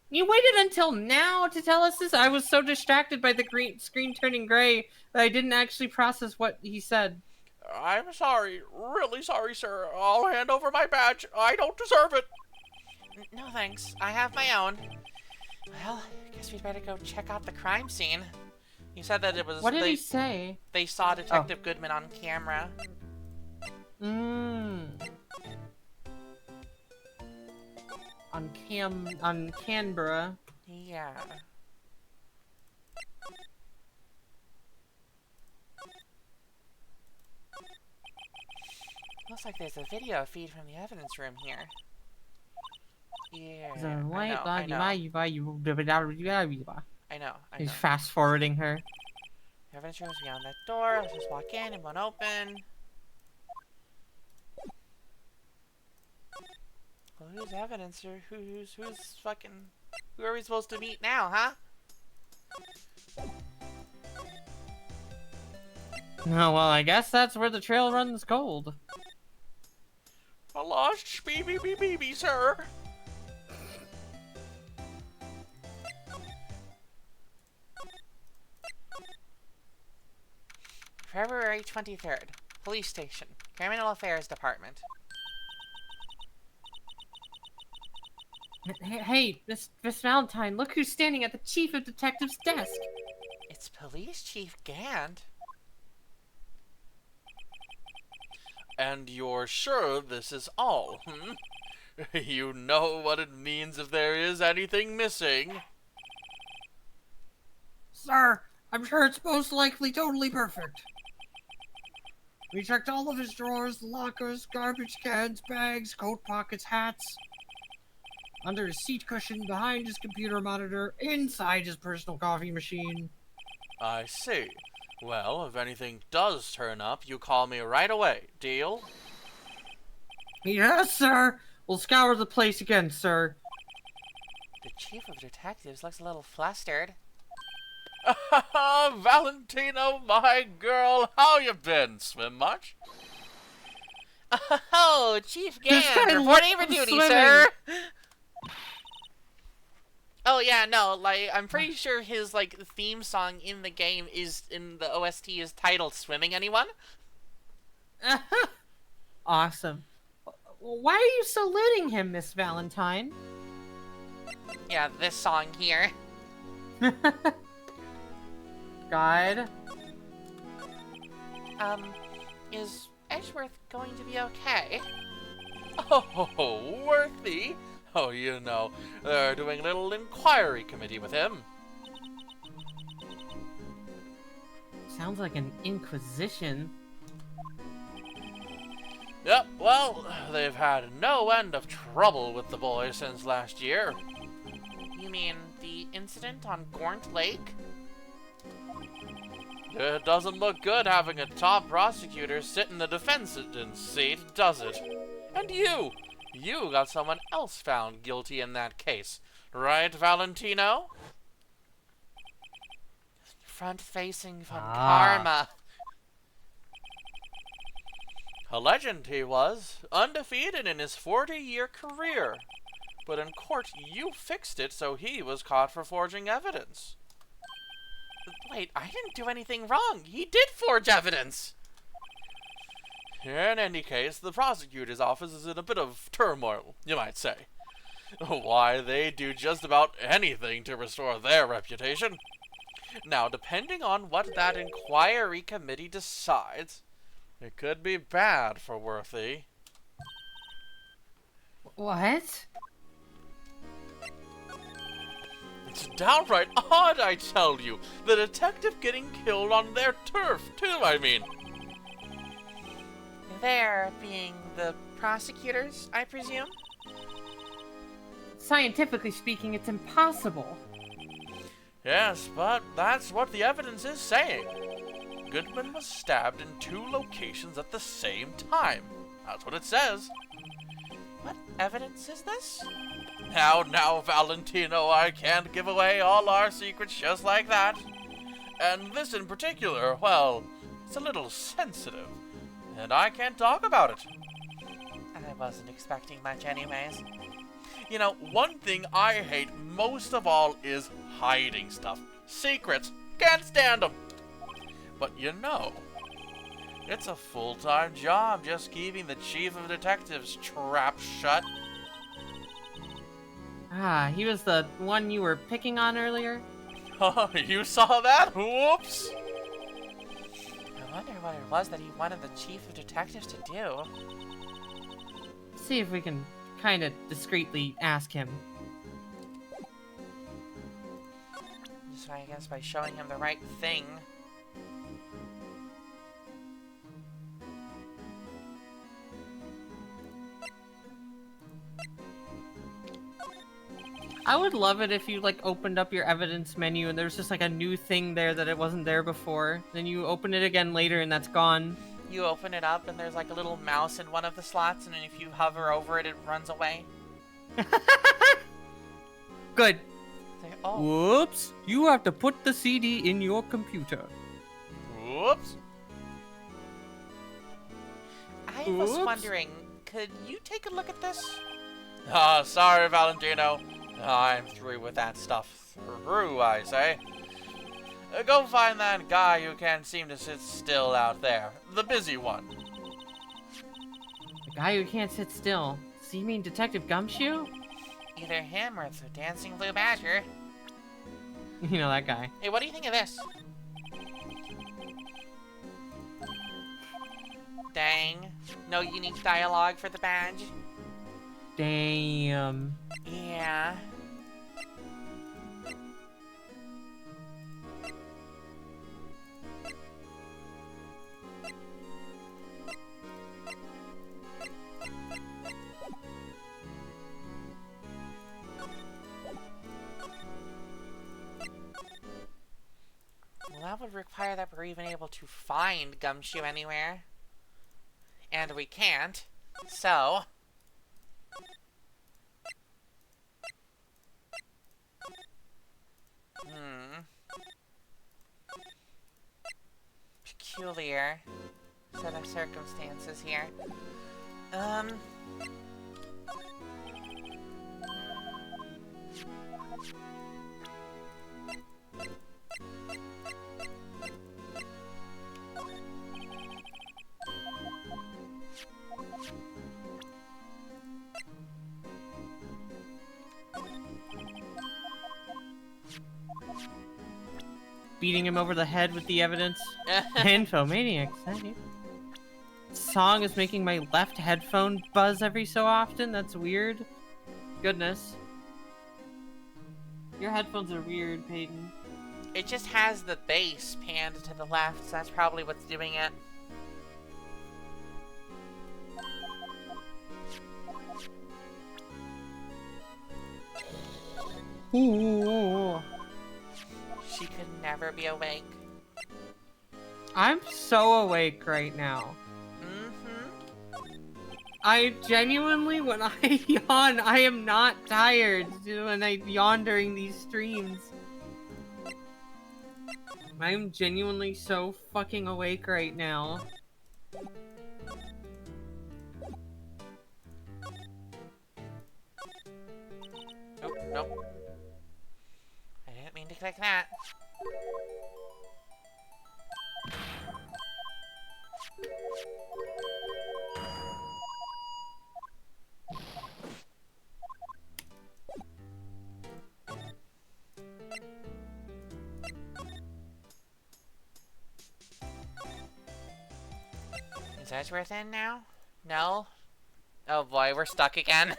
You waited until now to tell us this? I was so distracted by the screen turning gray that I didn't actually process what he said. I'm sorry. Really sorry, sir. I'll hand over my badge. I don't deserve it. No thanks, I have my own. Well, I guess we'd better go check out the crime scene. You said that it was... What did he say? They saw Detective Goodman on camera. On Canberra. Yeah. Looks like there's a video feed from the evidence room here. Yeah, I know. He's fast forwarding her. The evidence room is beyond that door. Let's just walk in, it won't open. Well, who's evidence or who's fucking... Who are we supposed to meet now, huh? No, well, I guess that's where the trail runs cold. A lost BB, sir. February 23rd. Police Station. Criminal Affairs Department. Hey, Miss Valentine, look who's standing at the Chief of Detectives' desk. It's Police Chief Gant. And you're sure this is all, You know what it means if there is anything missing. Sir, I'm sure it's most likely totally perfect. We checked all of his drawers, lockers, garbage cans, bags, coat pockets, hats. Under his seat cushion, behind his computer monitor, inside his personal coffee machine. I see. Well, if anything does turn up, you call me right away. Deal? Yes, sir. We'll scour the place again, sir. The Chief of Detectives looks a little flustered. Valentino, my girl, how you been? Swim much? Oh, Chief This guy Gant, reporting for loves duty, swimming. sir. Oh yeah, no, like I'm pretty sure his like theme song in the game is in the OST is titled "Swimming." Anyone? Awesome. Why are you saluting him, Miss Valentine? Yeah, this song here. Guide. Is Edgeworth going to be okay? Oh, Worthy? Oh, you know, they're doing a little inquiry committee with him. Sounds like an inquisition. Yep, well, they've had no end of trouble with the boy since last year. You mean the incident on Gornt Lake? It doesn't look good having a top prosecutor sit in the defendant's seat, does it? And you got someone else found guilty in that case, right, Valentino? Front-facing von Karma. A legend he was, undefeated in his 40-year career. But in court, you fixed it so he was caught for forging evidence. Wait, I didn't do anything wrong. He did forge evidence. In any case, the prosecutor's office is in a bit of turmoil, you might say. Why, they do just about anything to restore their reputation. Now, depending on what that inquiry committee decides, it could be bad for Worthy. What? It's downright odd, I tell you. The detective getting killed on their turf, too, I mean. There being the prosecutors, I presume? Scientifically speaking, it's impossible. Yes, but that's what the evidence is saying. Goodman was stabbed in 2 locations at the same time. That's what it says. What evidence is this? Now, Valentino, I can't give away all our secrets just like that. And this in particular, well, it's a little sensitive. And I can't talk about it. I wasn't expecting much anyways. You know, one thing I hate most of all is hiding stuff. Secrets. Can't stand them. But you know, it's a full-time job just keeping the chief of detectives trap shut. Ah, he was the one you were picking on earlier? Oh, you saw that? Whoops! I wonder what it was that he wanted the chief of detectives to do. See if we can kind of discreetly ask him. Just, I guess, by showing him the right thing. I would love it if you, like, opened up your evidence menu and there's just, like, a new thing there that it wasn't there before. Then you open it again later and that's gone. You open it up and there's like a little mouse in one of the slots, and then if you hover over it, it runs away. Good. It's like, oh, Whoops! You have to put the CD in your computer. Whoops! I was Oops. wondering, could you take a look at this? Ah, sorry, Valentino. I'm through with that stuff. Through, I say. Go find that guy who can't seem to sit still out there. The busy one. The guy who can't sit still. So you mean Detective Gumshoe? Either him or the Dancing Blue Badger. You know, that guy. Hey, what do you think of this? Dang. No unique dialogue for the badge? Damn. Yeah. Well, that would require that we're even able to find Gumshoe anywhere. And we can't. So... Peculiar set of circumstances here. Beating him over the head with the evidence. Infomaniacs, thank you. Song is making my left headphone buzz every so often. That's weird. Goodness. Your headphones are weird, Peyton. It just has the bass panned to the left, so that's probably what's doing it. Ooh. She could never be awake. I'm so awake right now. Mm-hmm. I genuinely, when I yawn, I am not tired when I yawn during these streams. I'm genuinely so fucking awake right now. Oh, nope. I didn't mean to click that. Edgeworth in now? No? Oh boy, we're stuck again.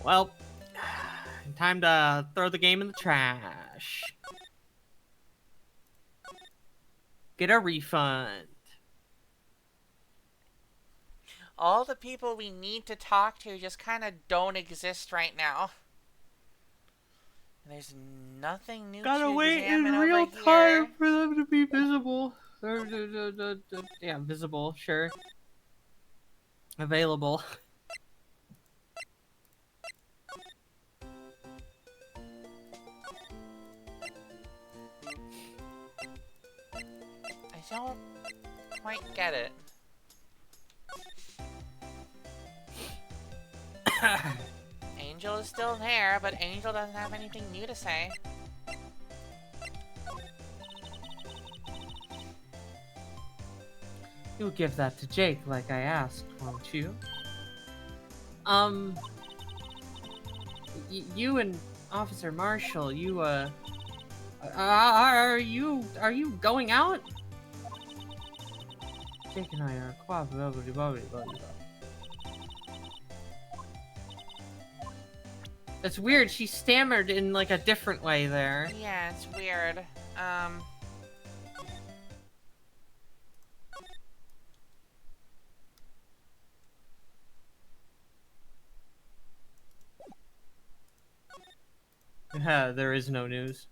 Well, time to throw the game in the trash. Get a refund. All the people we need to talk to just kind of don't exist right now. There's nothing new Gotta to wait in examine real over time here. for them to be visible. Yeah, visible, sure. Available. I don't quite get it. Angel is still there, but Angel doesn't have anything new to say. You'll give that to Jake like I asked, won't you? You and Officer Marshall, you, are you going out? Jake and I are That's weird, she stammered in like a different way there. Yeah, it's weird. There is no news.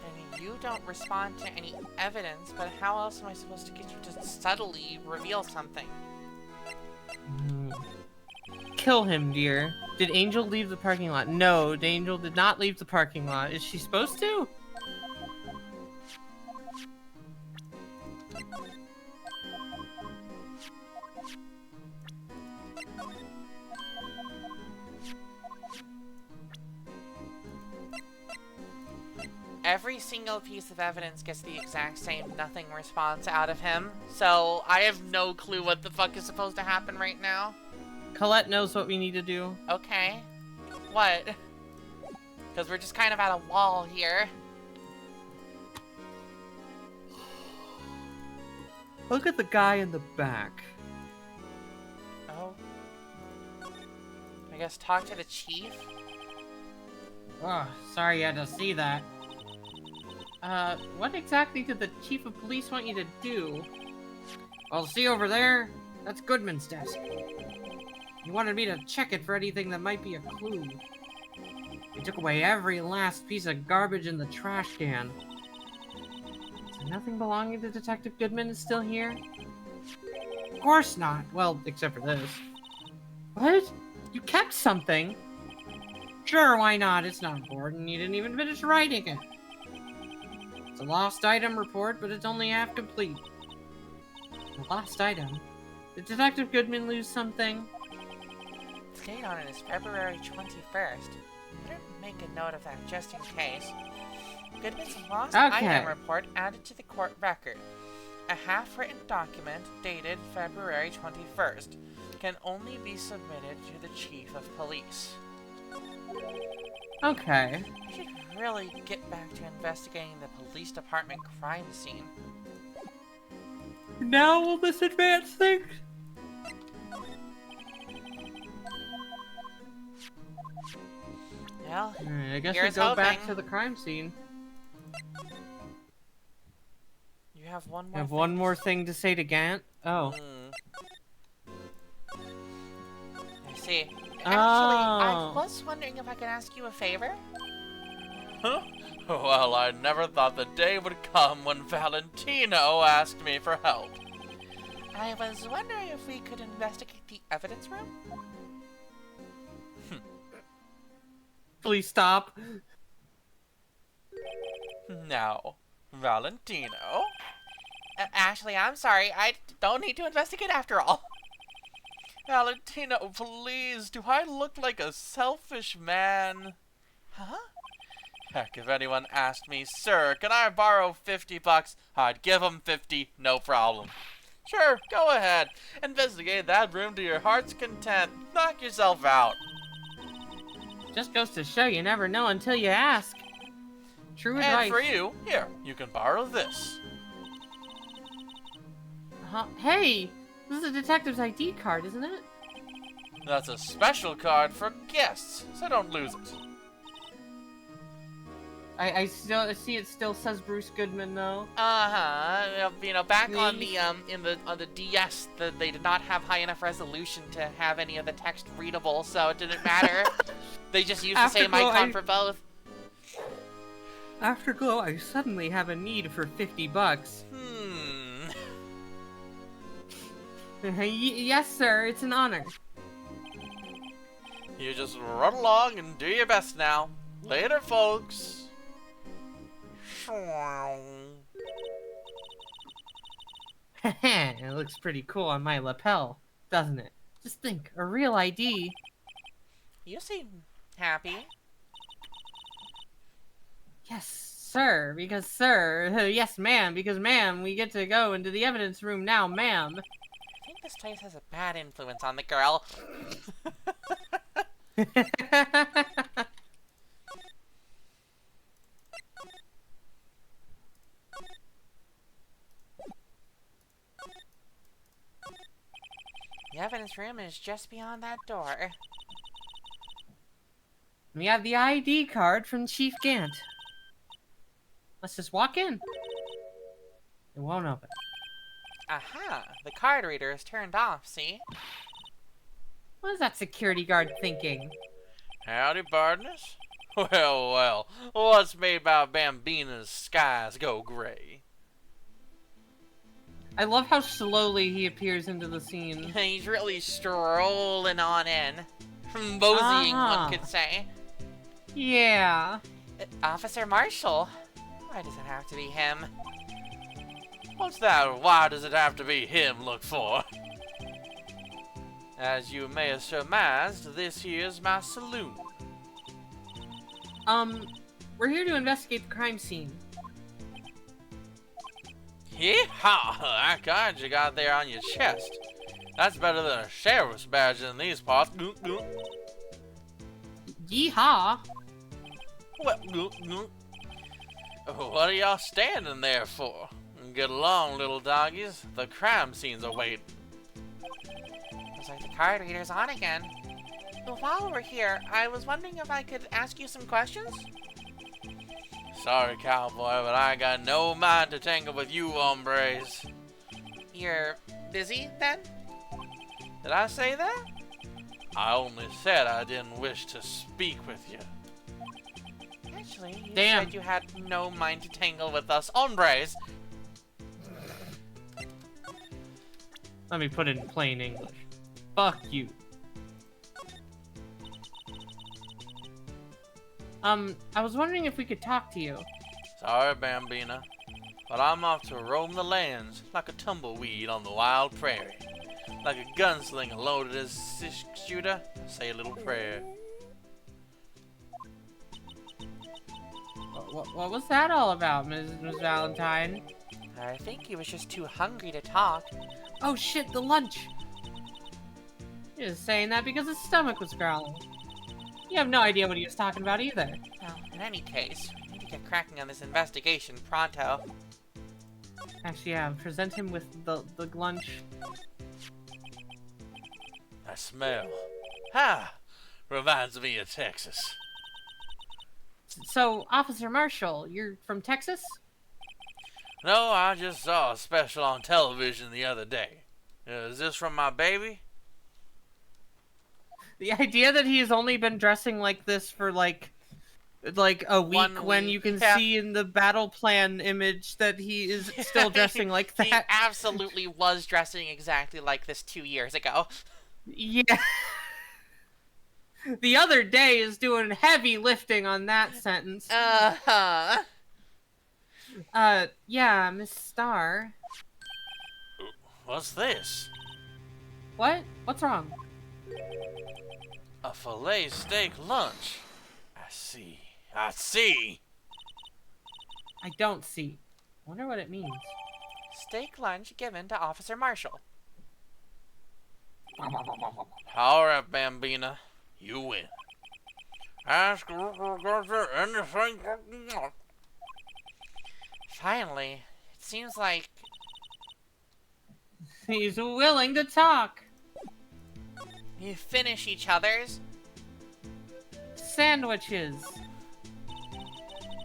And you don't respond to any evidence, but how else am I supposed to get you to subtly reveal something? Kill him, dear. Did Angel leave the parking lot? No, Angel did not leave the parking lot. Is she supposed to? Every single piece of evidence gets the exact same nothing response out of him, so I have no clue what the fuck is supposed to happen right now. Colette knows what we need to do. Okay. What? Because we're just kind of at a wall here. Look at the guy in the back. Oh. I guess talk to the chief? Oh, sorry you had to see that. What exactly did the chief of police want you to do? Well, see over there? That's Goodman's desk. He wanted me to check it for anything that might be a clue. He took away every last piece of garbage in the trash can. So nothing belonging to Detective Goodman is still here? Of course not. Well, except for this. What? You kept something? Sure, why not? It's not important. You didn't even finish writing it. It's a lost item report, but it's only half complete. A lost item? Did Detective Goodman lose something? The date on it is February 21st. Better make a note of that just in case. Goodman's lost item report added to the court record. A half-written document dated February 21st can only be submitted to the chief of police. Okay. We should really get back to investigating the police department crime scene. Now will this advance things? Well, I guess we here's go back hoping. to the crime scene. You have one more. I have one more thing to say to Gant. Oh. I see. Actually, I Oh. was wondering if I could ask you a favor. Huh? Well, I never thought the day would come when Valentino asked me for help. I was wondering if we could investigate the evidence room? Please stop. Now, Valentino? Actually, I'm sorry. I don't need to investigate after all. Valentino, please, do I look like a selfish man? Huh? Heck, if anyone asked me, sir, can I borrow $50? I'd give him 50, no problem. Sure, go ahead. Investigate that room to your heart's content. Knock yourself out. Just goes to show you never know until you ask. True And advice. for you, here, you can borrow this. Hey, this is a detective's ID card, isn't it? That's a special card for guests, so don't lose it. I still see it still says Bruce Goodman though. You know, back on the on the DS, they did not have high enough resolution to have any of the text readable, so it didn't matter. They just used the same icon for both. Afterglow, I suddenly have a need for $50. Yes, sir. It's an honor. You just run along and do your best now. Later, folks. It looks pretty cool on my lapel, doesn't it? Just think, a real ID. You seem happy. Yes, sir, because sir. Yes, ma'am, because ma'am, we get to go into the evidence room now, ma'am. I think this place has a bad influence on the girl. The evidence room is just beyond that door. We have the ID card from Chief Gant. Let's just walk in. It won't open. Aha! The card reader is turned off, see? What is that security guard thinking? Howdy, partners. Well, well, what's made by Bambina's skies go gray? I love how slowly he appears into the scene. He's really strolling on in. Moseying, one could say. Yeah. Officer Marshall. Why does it have to be him? What's that why does it have to be him look for? As you may have surmised, this here's my saloon. We're here to investigate the crime scene. Yee-haw! That card you got there on your chest. That's better than a sheriff's badge in these parts. Yeehaw! What are y'all standing there for? Get along, little doggies. The crime scene's awaiting. Looks like the card reader's on again. Well, while we're here, I was wondering if I could ask you some questions? Sorry, cowboy, but I got no mind to tangle with you hombres. You're busy, then? Did I say that? I only said I didn't wish to speak with you. Actually, you Damn. said you had no mind to tangle with us hombres. Let me put it in plain English. Fuck you. I was wondering if we could talk to you. Sorry, Bambina, but I'm off to roam the lands like a tumbleweed on the wild prairie. Like a gunslinger loaded as a shooter, say a little prayer. What was that all about, Ms. Valentine? I think he was just too hungry to talk. Oh shit, the lunch! He was saying that because his stomach was growling. You have no idea what he was talking about either. Well, in any case, we need to get cracking on this investigation pronto. Actually, yeah, present him with the lunch. I smell. Ha! Reminds me of Texas. So, Officer Marshall, you're from Texas? No, I just saw a special on television the other day. Is this from my baby? The idea that he has only been dressing like this for like a week, 1 when week, you can yeah. see in the battle plan image that he is still dressing like He that. absolutely was dressing exactly like this 2 years ago. Yeah. The other day is doing heavy lifting on that sentence. Uh-huh. Yeah, Miss Starr. What's this? What? What's wrong? A filet steak lunch. I see. I see. I don't see. Wonder what it means. steak lunch given to Officer Marshall. Alright, Bambina. You win. Ask anything. Finally, it seems like... He's willing to talk. You finish each other's? Sandwiches.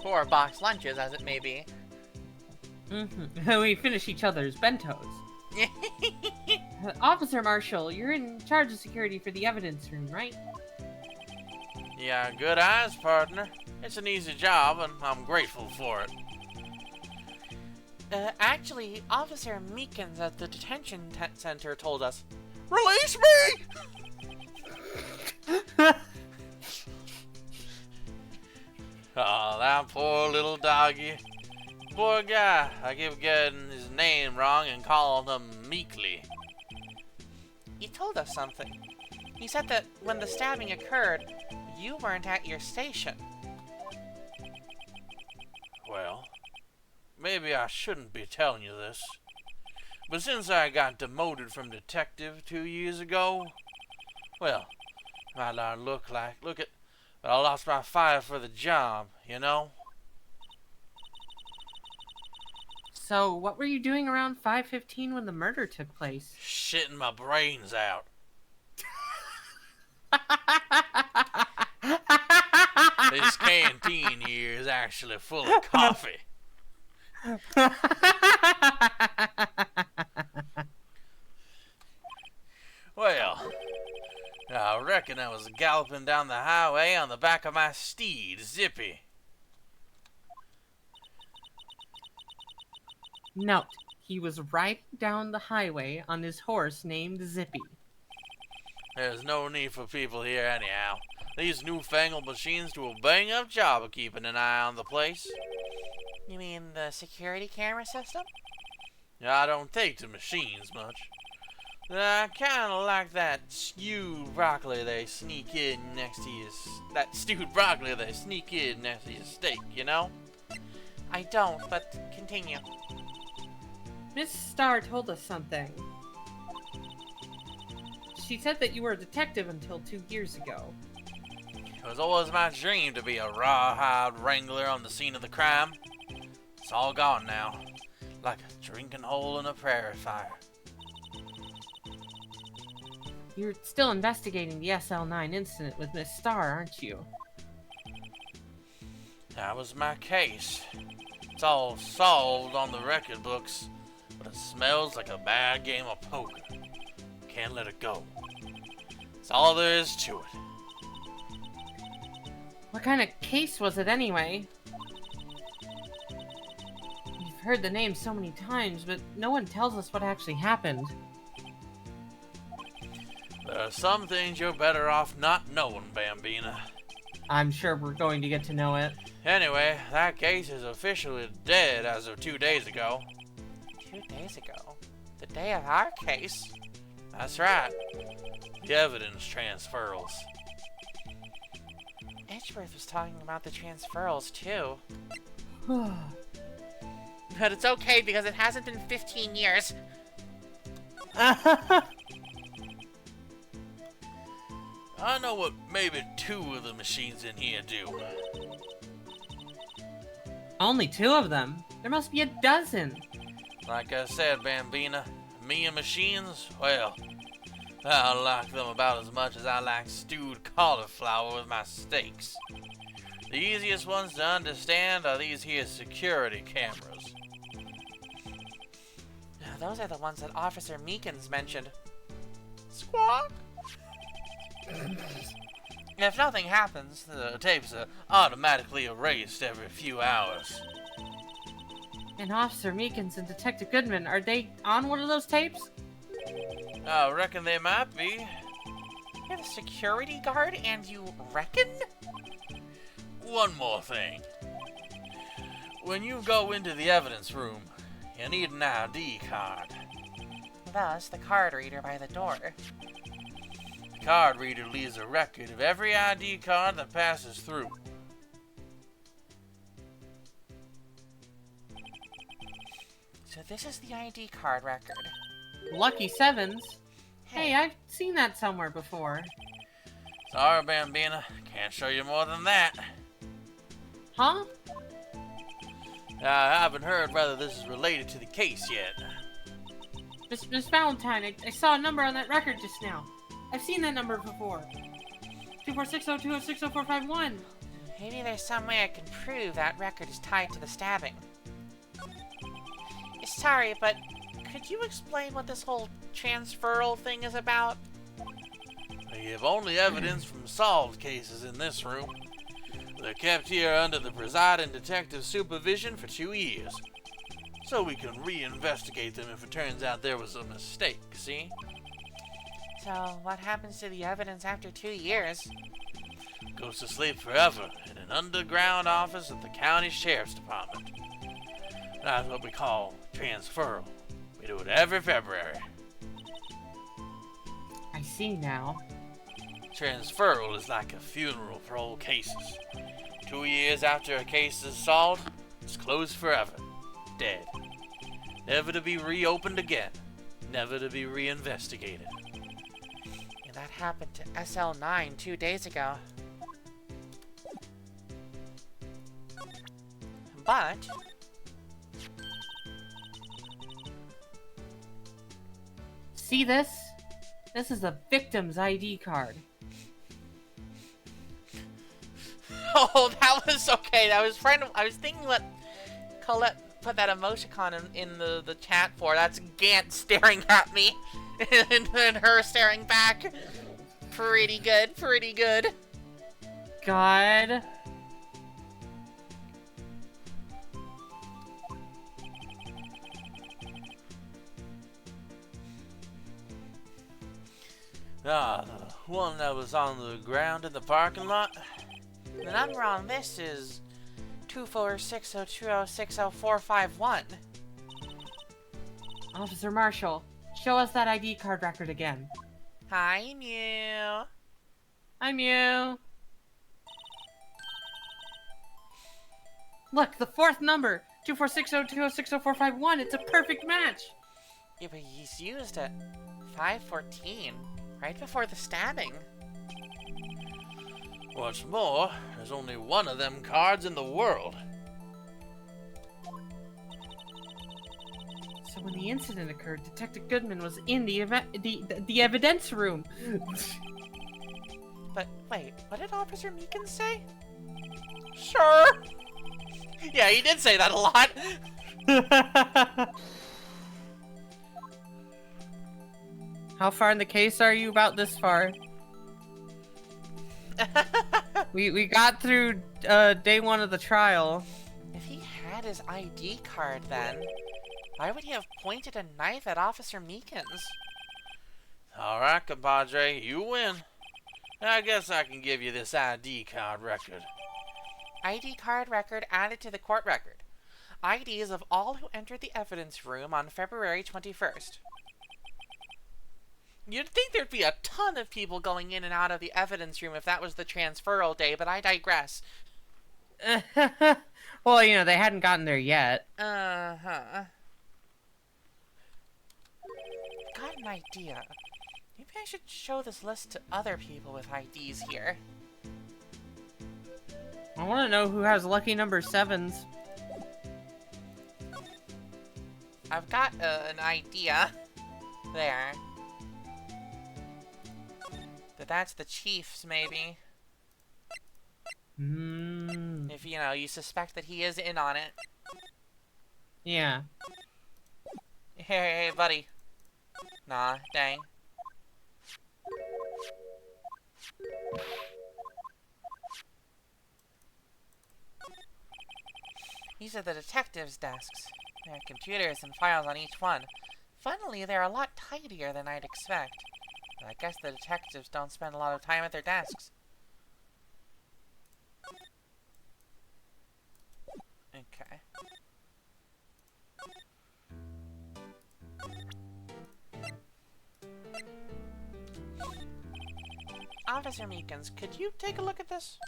Or box lunches, as it may be. We finish each other's bentos. Officer Marshall, you're in charge of security for the evidence room, right? Yeah, good eyes, partner. It's an easy job, and I'm grateful for it. Actually, Officer Meekins at the detention center told us. Release me! Oh, that poor little doggy. Poor guy. I keep getting his name wrong and calling him Meekly. He told us something. He said that when the stabbing occurred, you weren't at your station. Well, maybe I shouldn't be telling you this, but since I got demoted from detective 2 years ago, well, might not look it, but I lost my fire for the job, you know? So, what were you doing around 5:15 when the murder took place? Shitting my brains out. This canteen here is actually full of coffee. Well, I reckon I was galloping down the highway on the back of my steed, Zippy. Note, he was riding down the highway on his horse named Zippy. There's no need for people here anyhow. These newfangled machines do a bang-up job of keeping an eye on the place. You mean the security camera system? I don't take to machines much. I kind of like that stewed broccoli they sneak in next to your steak, you know? I don't, but continue. Miss Starr told us something. She said that you were a detective until 2 years ago. It was always my dream to be a rawhide wrangler on the scene of the crime. It's all gone now, like a drinking hole in a prairie fire. You're still investigating the SL9 incident with Miss Starr, aren't you? That was my case. It's all solved on the record books, but it smells like a bad game of poker. Can't let it go. That's all there is to it. What kind of case was it anyway? We've heard the name so many times, but no one tells us what actually happened. There are some things you're better off not knowing, Bambina. I'm sure we're going to get to know it. Anyway, that case is officially dead as of 2 days ago. 2 days ago? The day of our case? That's right. The evidence transferals. Edgeworth was talking about the transferals, too. But it's okay because it hasn't been 15 years. I know what maybe 2 of the machines in here do. Only 2 of them? There must be a dozen. Like I said, Bambina, me and machines, well, I like them about as much as I like stewed cauliflower with my steaks. The easiest ones to understand are these here security cameras. Those are the ones that Officer Meekins mentioned. Squawk! If nothing happens, The tapes are automatically erased every few hours. And Officer Meekins and Detective Goodman, are they on one of those tapes? I reckon they might be. you're the security guard and you reckon? One more thing. When you go into the evidence room, you need an ID card. Thus, the card reader by the door. The card reader leaves a record of every ID card that passes through. So this is the ID card record. Lucky sevens. Hey, I've seen that somewhere before. Sorry, Bambina. Can't show you more than that. Huh? I haven't heard whether this is related to the case yet. Miss Valentine, I saw a number on that record just now. I've seen that number before. 24602060451. Maybe there's some way I can prove that record is tied to the stabbing. Sorry, but could you explain what this whole transferal thing is about? We have only evidence from solved cases in this room. They're kept here under the presiding detective's supervision for 2 years. So we can reinvestigate them if it turns out there was a mistake, see? So, what happens to the evidence after 2 years? Goes to sleep forever in an underground office at the county sheriff's department. That's what we call transferal. We do it every February. I see now. Transferal is like a funeral for old cases. 2 years after a case is solved, it's closed forever. Dead. Never to be reopened again. Never to be reinvestigated. And that happened to SL9 2 days ago. But See this? This is the victim's ID card. oh, that was okay. I was thinking what Colette put that emoticon in the chat for. That's Gant staring at me, and her staring back. Pretty good. Pretty good. God. Ah, the one that was on the ground in the parking lot? The number on this is 24602060451. Officer Marshall, show us that ID card record again. Hi, Mew. I'm you. Look, the fourth number, 24602060451. It's a perfect match. Yeah, but he's used it. 514. Right before the stabbing. What's more, there's only one of them cards in the world. So when the incident occurred, Detective Goodman was in the evidence room. But wait, what did Officer Meekins say? Sure. Yeah, he did say that a lot. How far in the case are you? About this far. We got through day one of the trial. If he had his ID card then, why would he have pointed a knife at Officer Meekins? Alright, compadre, you win. I guess I can give you this ID card record. ID card record added to the court record. IDs of all who entered the evidence room on February 21st. You'd think there'd be a ton of people going in and out of the evidence room if that was the transferal day, but I digress. Well, you know, they hadn't gotten there yet. Uh-huh. Got an idea. Maybe I should show this list to other people with IDs here. I want to know who has lucky number 7s. I've got an idea. There. But that's the Chief's, maybe. If, you know, you suspect that he is in on it. Yeah. Hey, buddy. Nah, dang. These are the detectives' desks. There are computers and files on each one. Funnily, they're a lot tidier than I'd expect. I guess the detectives don't spend a lot of time at their desks. Okay. Officer Meekins, could you take a look at this?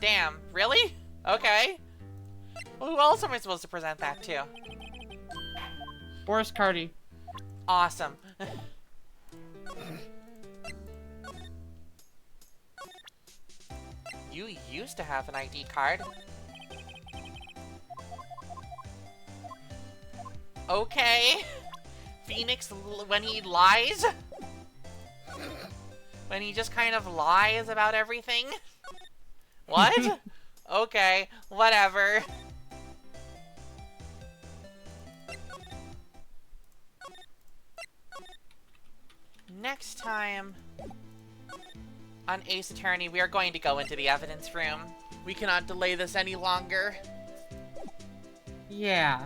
Damn, really? Okay. Well, who else am I supposed to present that to? Boris Cardi. Awesome. You used to have an ID card. Okay. Phoenix, when he lies? When he just kind of lies about everything? What? Okay, whatever. Next time on Ace Attorney, we are going to go into the evidence room. We cannot delay this any longer. Yeah.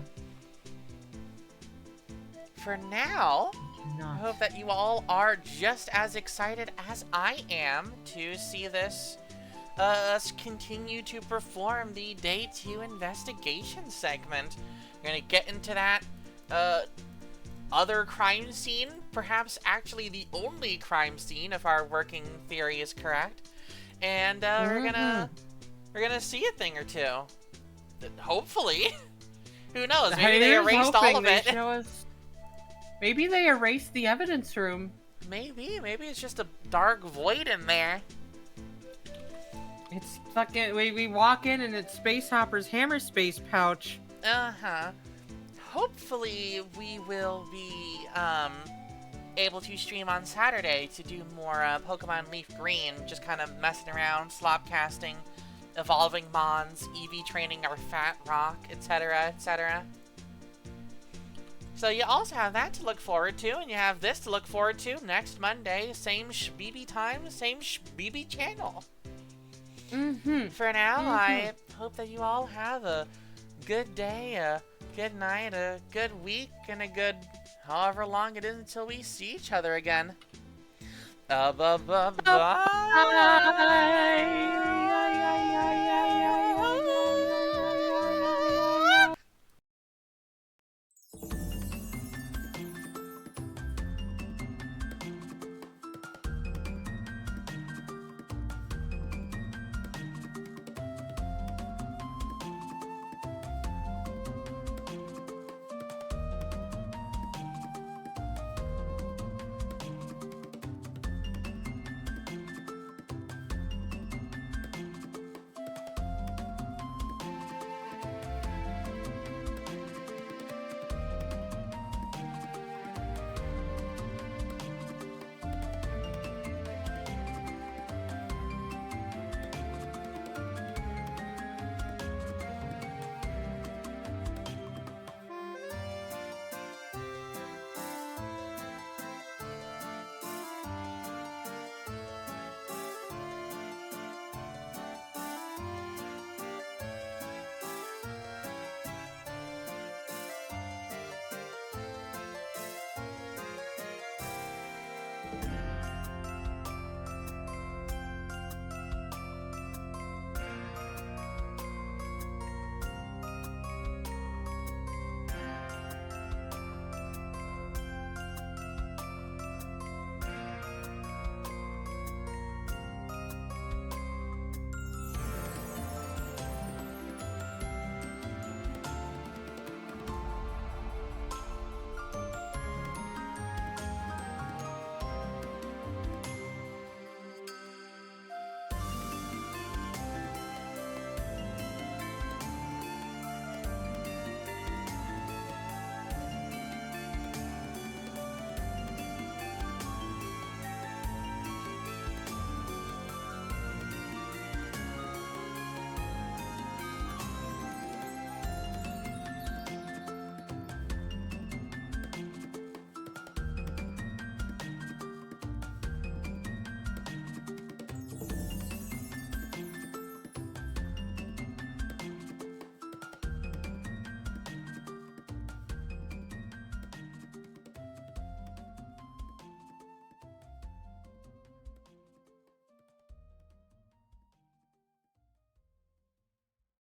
For now, I Not. hope that you all are just as excited as I am to see this us continue to perform the Day 2 investigation segment. We're gonna get into that other crime scene, perhaps actually the only crime scene if our working theory is correct. And we're gonna see a thing or two. Hopefully. Who knows? Maybe they erased all of it. Maybe they erased the evidence room. Maybe it's just a dark void in there. It's fucking. We walk in and it's Space Hopper's hammer space pouch. Uh-huh. Hopefully we will be able to stream on Saturday to do more Pokemon Leaf Green, just kind of messing around, slop casting, evolving Mons, EV training our Fat Rock, etc., etc. So you also have that to look forward to, and you have this to look forward to next Monday, same BB time, same BB channel. For now, I hope that you all have a good day, a good night, a good week, and a good however long it is until we see each other again. Bye. Bye.